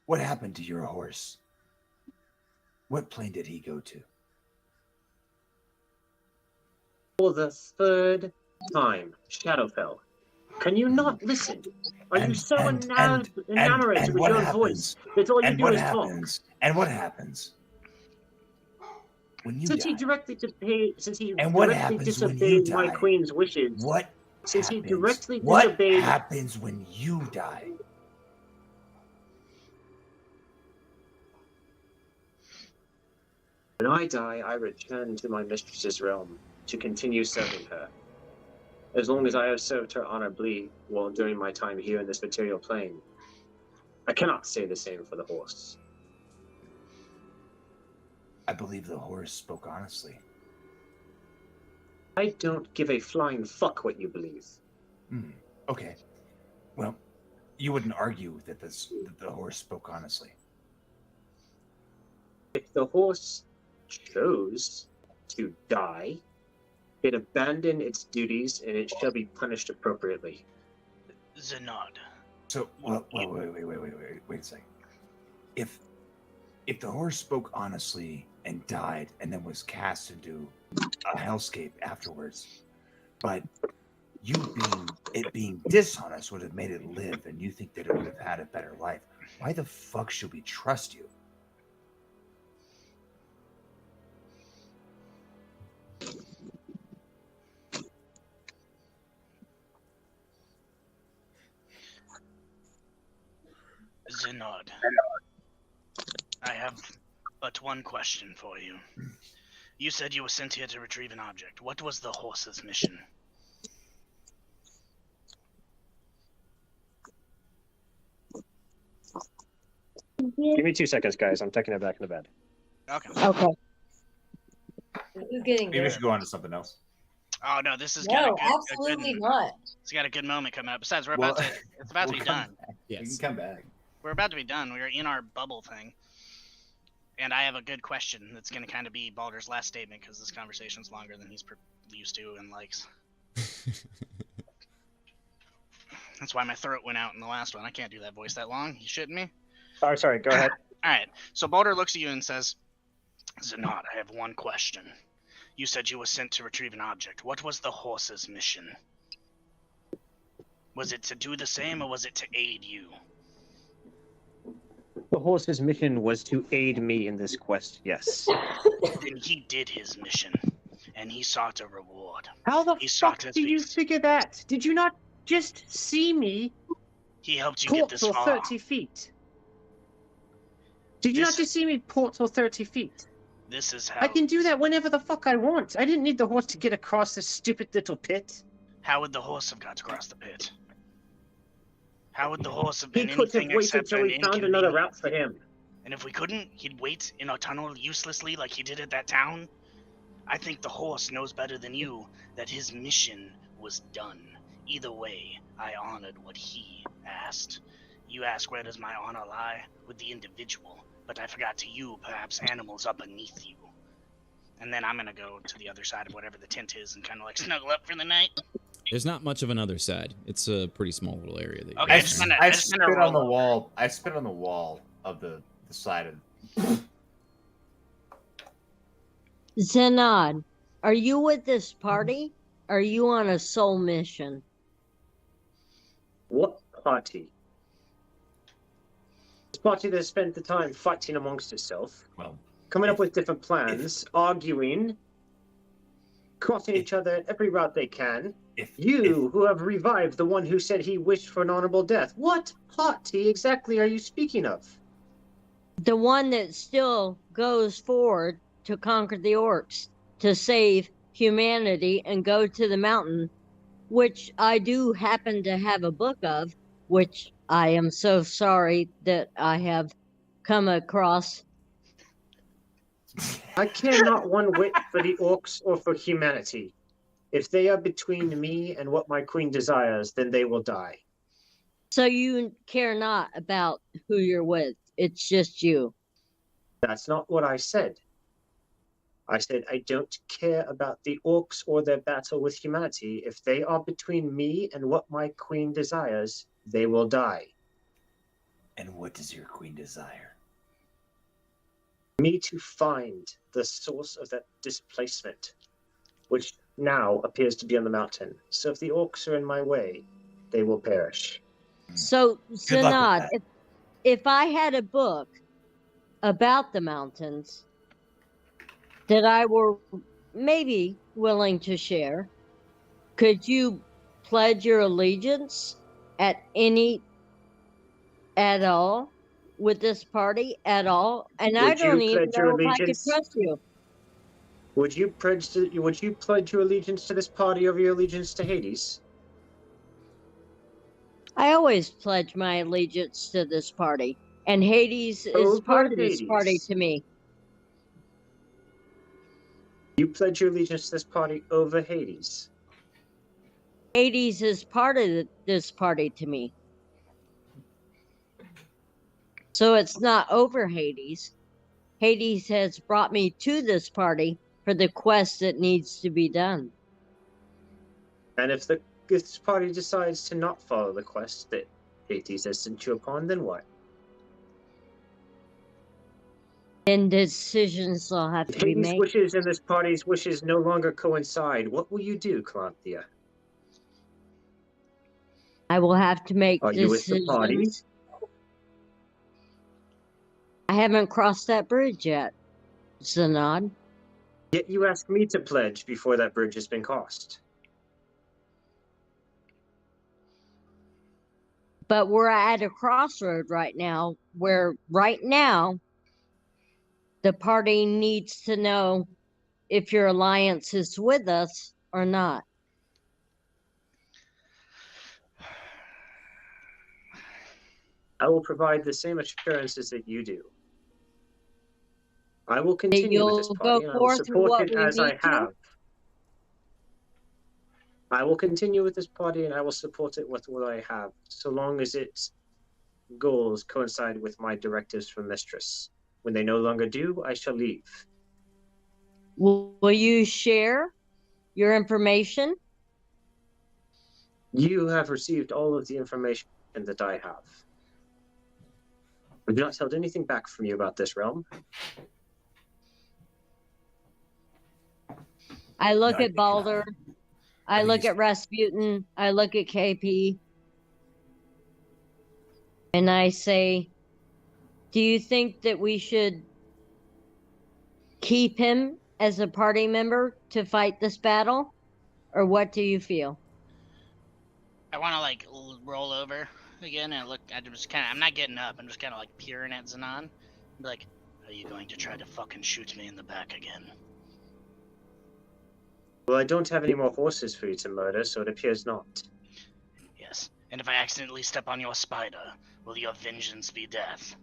What happened to your horse? What plane did he go to? For the third time, Shadowfell. Can you not listen? Are you so enamored with what your happens? voice that all you And do what is talk? happens? And what happens when you Since die? he directly And what directly happens when you disobeyed my die? queen's wishes. What Since he happens? directly What disobeyed. happens when you die? When I die, I return to my mistress's realm to continue serving her. As long as I have served her honorably while during my time here in this material plane, I cannot say the same for the horse. I believe the horse spoke honestly. I don't give a flying fuck what you believe. Okay. Well, you wouldn't argue that the horse spoke honestly. If the horse chose to die, it abandoned its duties and it shall be punished appropriately. Zanad. So, well, wait a second. If the horse spoke honestly and died and then was cast into a hellscape afterwards, but it being dishonest would have made it live, and you think that it would have had a better life, why the fuck should we trust you? Zanad. I have but one question for you. You said you were sent here to retrieve an object. What was the horse's mission? Give me 2 seconds, guys. I'm taking it back in the bed. Okay. Okay. This is getting Maybe we good. should go on to something else. Oh no, this has got No, a good, absolutely not. It's got a good moment coming up. Besides, it's about to be We'll come done. back. Yes. We can come back. We're about to be done. We're in our bubble thing. And I have a good question that's going to kind of be Baldur's last statement because this conversation's longer than he's used to and likes. That's why my throat went out in the last one. I can't do that voice that long. You shitting me? Sorry, go ahead. All right. So Baldur looks at you and says, Zanad, I have one question. You said you were sent to retrieve an object. What was the horse's mission? Was it to do the same or was it to aid you? The horse's mission was to aid me in this quest, yes. Then he did his mission, and he sought a reward. How the He fuck sought his do you peace. figure that? Did you not just see me He helped you get this portal far. 30 feet? Did you not just see me portal 30 feet? This is how. I can do that whenever the fuck I want. I didn't need the horse to get across this stupid little pit. How would the horse have got across the pit? How would the horse have He been could have anything waited except till an he found another route inconvenience? for him. And if we couldn't, he'd wait in a tunnel uselessly like he did at that town? I think the horse knows better than you that his mission was done. Either way, I honored what he asked. You ask, where does my honor lie? With the individual. But I forgot to you, perhaps animals are beneath you. And then I'm gonna go to the other side of whatever the tent is and kind of like snuggle up for the night. There's not much of another side. It's a pretty small little area. That you Okay, I, guys just are in. kinda- I just kinda spit on the roll up. wall. I spit on the wall of the side of. Zanad, are you with this party? Are you on a soul mission? What party? This party that spent the time fighting amongst itself. Well, coming up with different plans, arguing, crossing each other at every route they can. Who have revived the one who said he wished for an honorable death. What party exactly are you speaking of? The one that still goes forward to conquer the orcs, to save humanity and go to the mountain, which I do happen to have a book of, which I am so sorry that I have come across. I care not one whit for the orcs or for humanity. If they are between me and what my queen desires, then they will die. So you care not about who you're with. It's just you. That's not what I said. I said I don't care about the orcs or their battle with humanity. If they are between me and what my queen desires, they will die. And what does your queen desire? Me to find the source of that displacement, which now appears to be on the mountain. So if the orcs are in my way, they will perish. So, Sanad, if I had a book about the mountains that I were maybe willing to share, could you pledge your allegiance at all with this party at all? And I don't even know if I could trust you. Would you pledge your allegiance to this party over your allegiance to Hades? I always pledge my allegiance to this party, and Hades is part of this party to me. You pledge your allegiance to this party over Hades? Hades is part of this party to me. So it's not over Hades. Hades has brought me to this party for the quest that needs to be done. And if this party decides to not follow the quest that Hades has sent you upon, then what? Then decisions will have to be made. Hades' wishes and this party's wishes no longer coincide. What will you do, Calanthea? I will have to make decisions. Are you with the party? I haven't crossed that bridge yet, Zanad. Yet you asked me to pledge before that bridge has been crossed. But we're at a crossroad right now where the party needs to know if your alliance is with us or not. I will provide the same assurances that you do. I will continue with this party and I will support it as I have. I will continue with this party and I will support it with what I have, so long as its goals coincide with my directives from Mistress. When they no longer do, I shall leave. Will you share your information? You have received all of the information that I have. I do not held anything back from you about this realm. I look at Baldur. I look at Rasputin. I look at KP. And I say, do you think that we should keep him as a party member to fight this battle? Or what do you feel? I want to roll over again and look. I'm not getting up. I'm just kind of peering at Zanon. Be like, are you going to try to fucking shoot me in the back again? Well, I don't have any more horses for you to murder, so it appears not. Yes. And if I accidentally step on your spider, will your vengeance be death?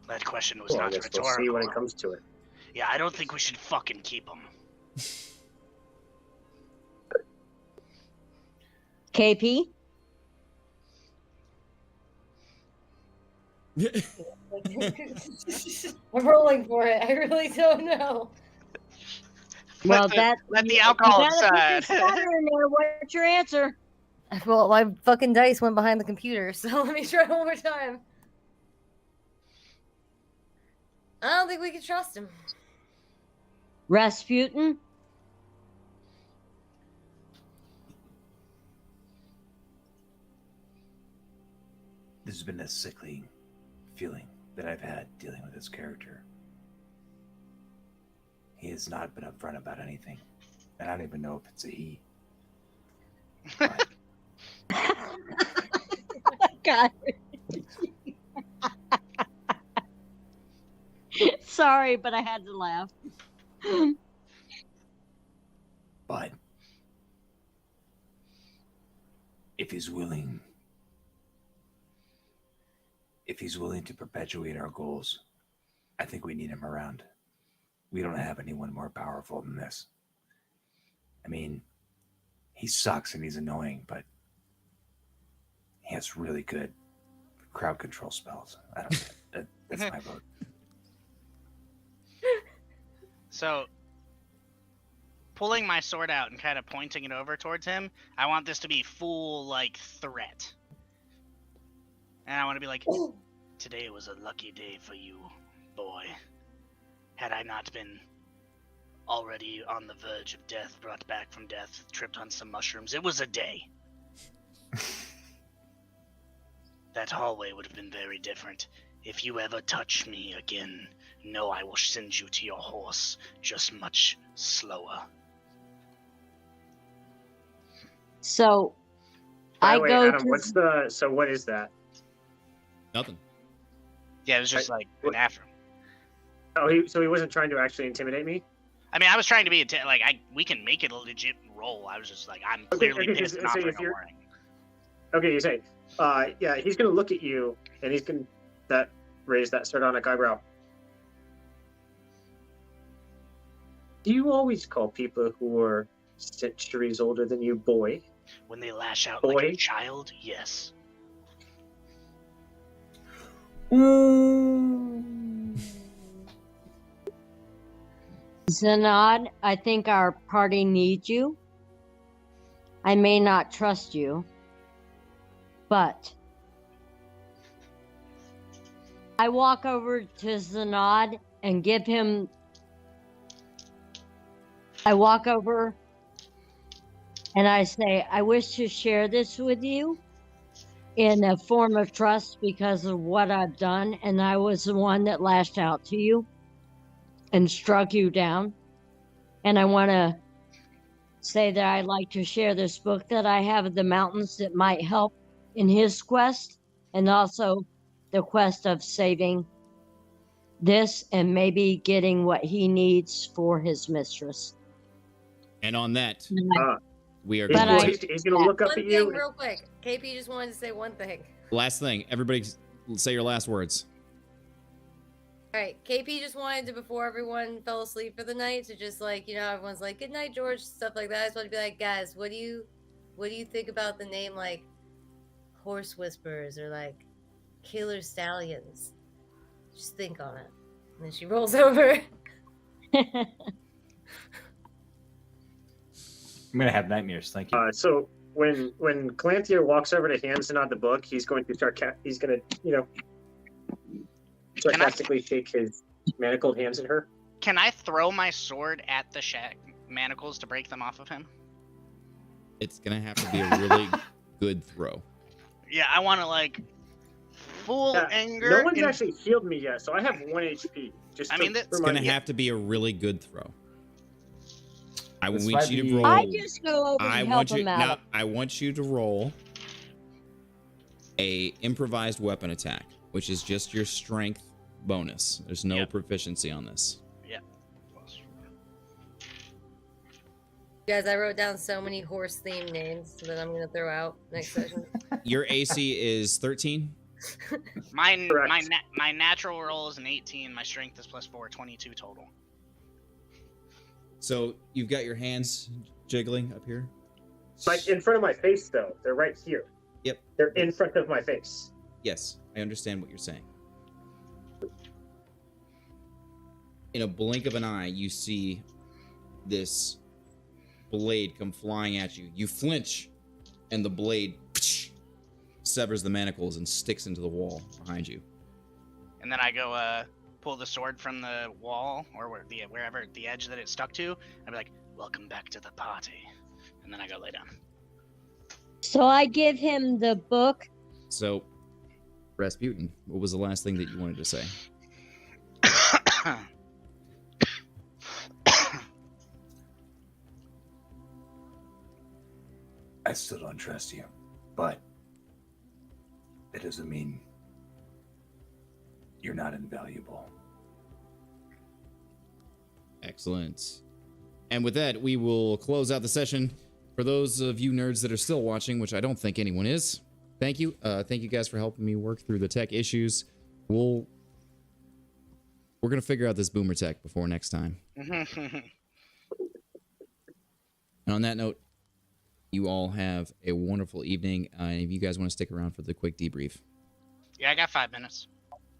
That question was not rhetorical. We'll see when it comes to it. Yeah, I don't think we should fucking keep him. KP? I'm rolling for it. I really don't know. Well, let the alcohol decide. What's your answer? Well, my fucking dice went behind the computer, so let me try one more time. I don't think we can trust him. Rasputin? There's been a sickly feeling that I've had dealing with this character. He has not been upfront about anything. And I don't even know if it's a he. But God. Sorry, but I had to laugh. But if he's willing to perpetuate our goals, I think we need him around. We don't have anyone more powerful than this. I mean, he sucks and he's annoying, but he has really good crowd control spells. I don't that's my vote. So, pulling my sword out and kind of pointing it over towards him, I want this to be full, like, threat. And I want to be like, today was a lucky day for you, boy. Had I not been already on the verge of death, brought back from death, tripped on some mushrooms, it was a day. That hallway would have been very different. If you ever touch me again, know I will send you to your horse, just much slower. So By I the way, go Adam, to what is that? Nothing. Yeah, it was just like an afro. Oh, so he wasn't trying to actually intimidate me? I mean, I was trying to be we can make it a legit roll. I was just like, I'm clearly pissed and offering a warning. Okay, you say, yeah, he's gonna look at you, and he's gonna raise that sardonic eyebrow. Do you always call people who are centuries older than you boy? When they lash out Boy? like a child, yes. Zanad, I think our party needs you. I may not trust you, but I walk over to Zanad and give him. I walk over and I say, I wish to share this with you in a form of trust because of what I've done. And I was the one that lashed out to you and struck you down. And I want to say that I'd like to share this book that I have of the mountains that might help in his quest and also the quest of saving this and maybe getting what he needs for his mistress. And on that, we are He's going going to... he's gonna look up One at thing, you. real quick. KP just wanted to say one thing. Last thing. Everybody say your last words. All right, KP just wanted to, before everyone fell asleep for the night, to just like, everyone's like, "Good night, George," stuff like that. I just want to be like, guys, what do you think about the name like Horse Whisperers or like Killer Stallions? Just think on it. And then she rolls over. I'm gonna have nightmares. Thank you. So when Calanthier walks over to hand Zanad the book, he's going to sarcastically shake his manacled hands at her. Can I throw my sword at the manacles to break them off of him? It's going to have to be a really good throw. Yeah, I want to like full anger. No one's actually healed me yet, so I have 1 HP. It's going to have to be a really good throw. I want This you might to roll. I just go over and help him out. No, I want you to roll a improvised weapon attack, which is just your strength bonus. There's no proficiency on this. Yep. Guys, I wrote down so many horse-themed names that I'm gonna throw out next session. Your AC is 13? My natural roll is an 18. My strength is +4, 22 total. So you've got your hands jiggling up here? Like in front of my face, though. They're right here. Yep. They're in front of my face. Yes, I understand what you're saying. In a blink of an eye, you see this blade come flying at you. You flinch, and the blade severs the manacles and sticks into the wall behind you. And then I go pull the sword from the wall or wherever the edge that it stuck to. I'd be like, "Welcome back to the party," and then I go lay down. So I give him the book. So Rasputin, what was the last thing that you wanted to say? I still don't trust you, but it doesn't mean you're not invaluable. Excellent. And with that, we will close out the session. For those of you nerds that are still watching, which I don't think anyone is, thank you. Thank you guys for helping me work through the tech issues. We're going to figure out this boomer tech before next time. And on that note, you all have a wonderful evening. If you guys want to stick around for the quick debrief. Yeah, I got 5 minutes.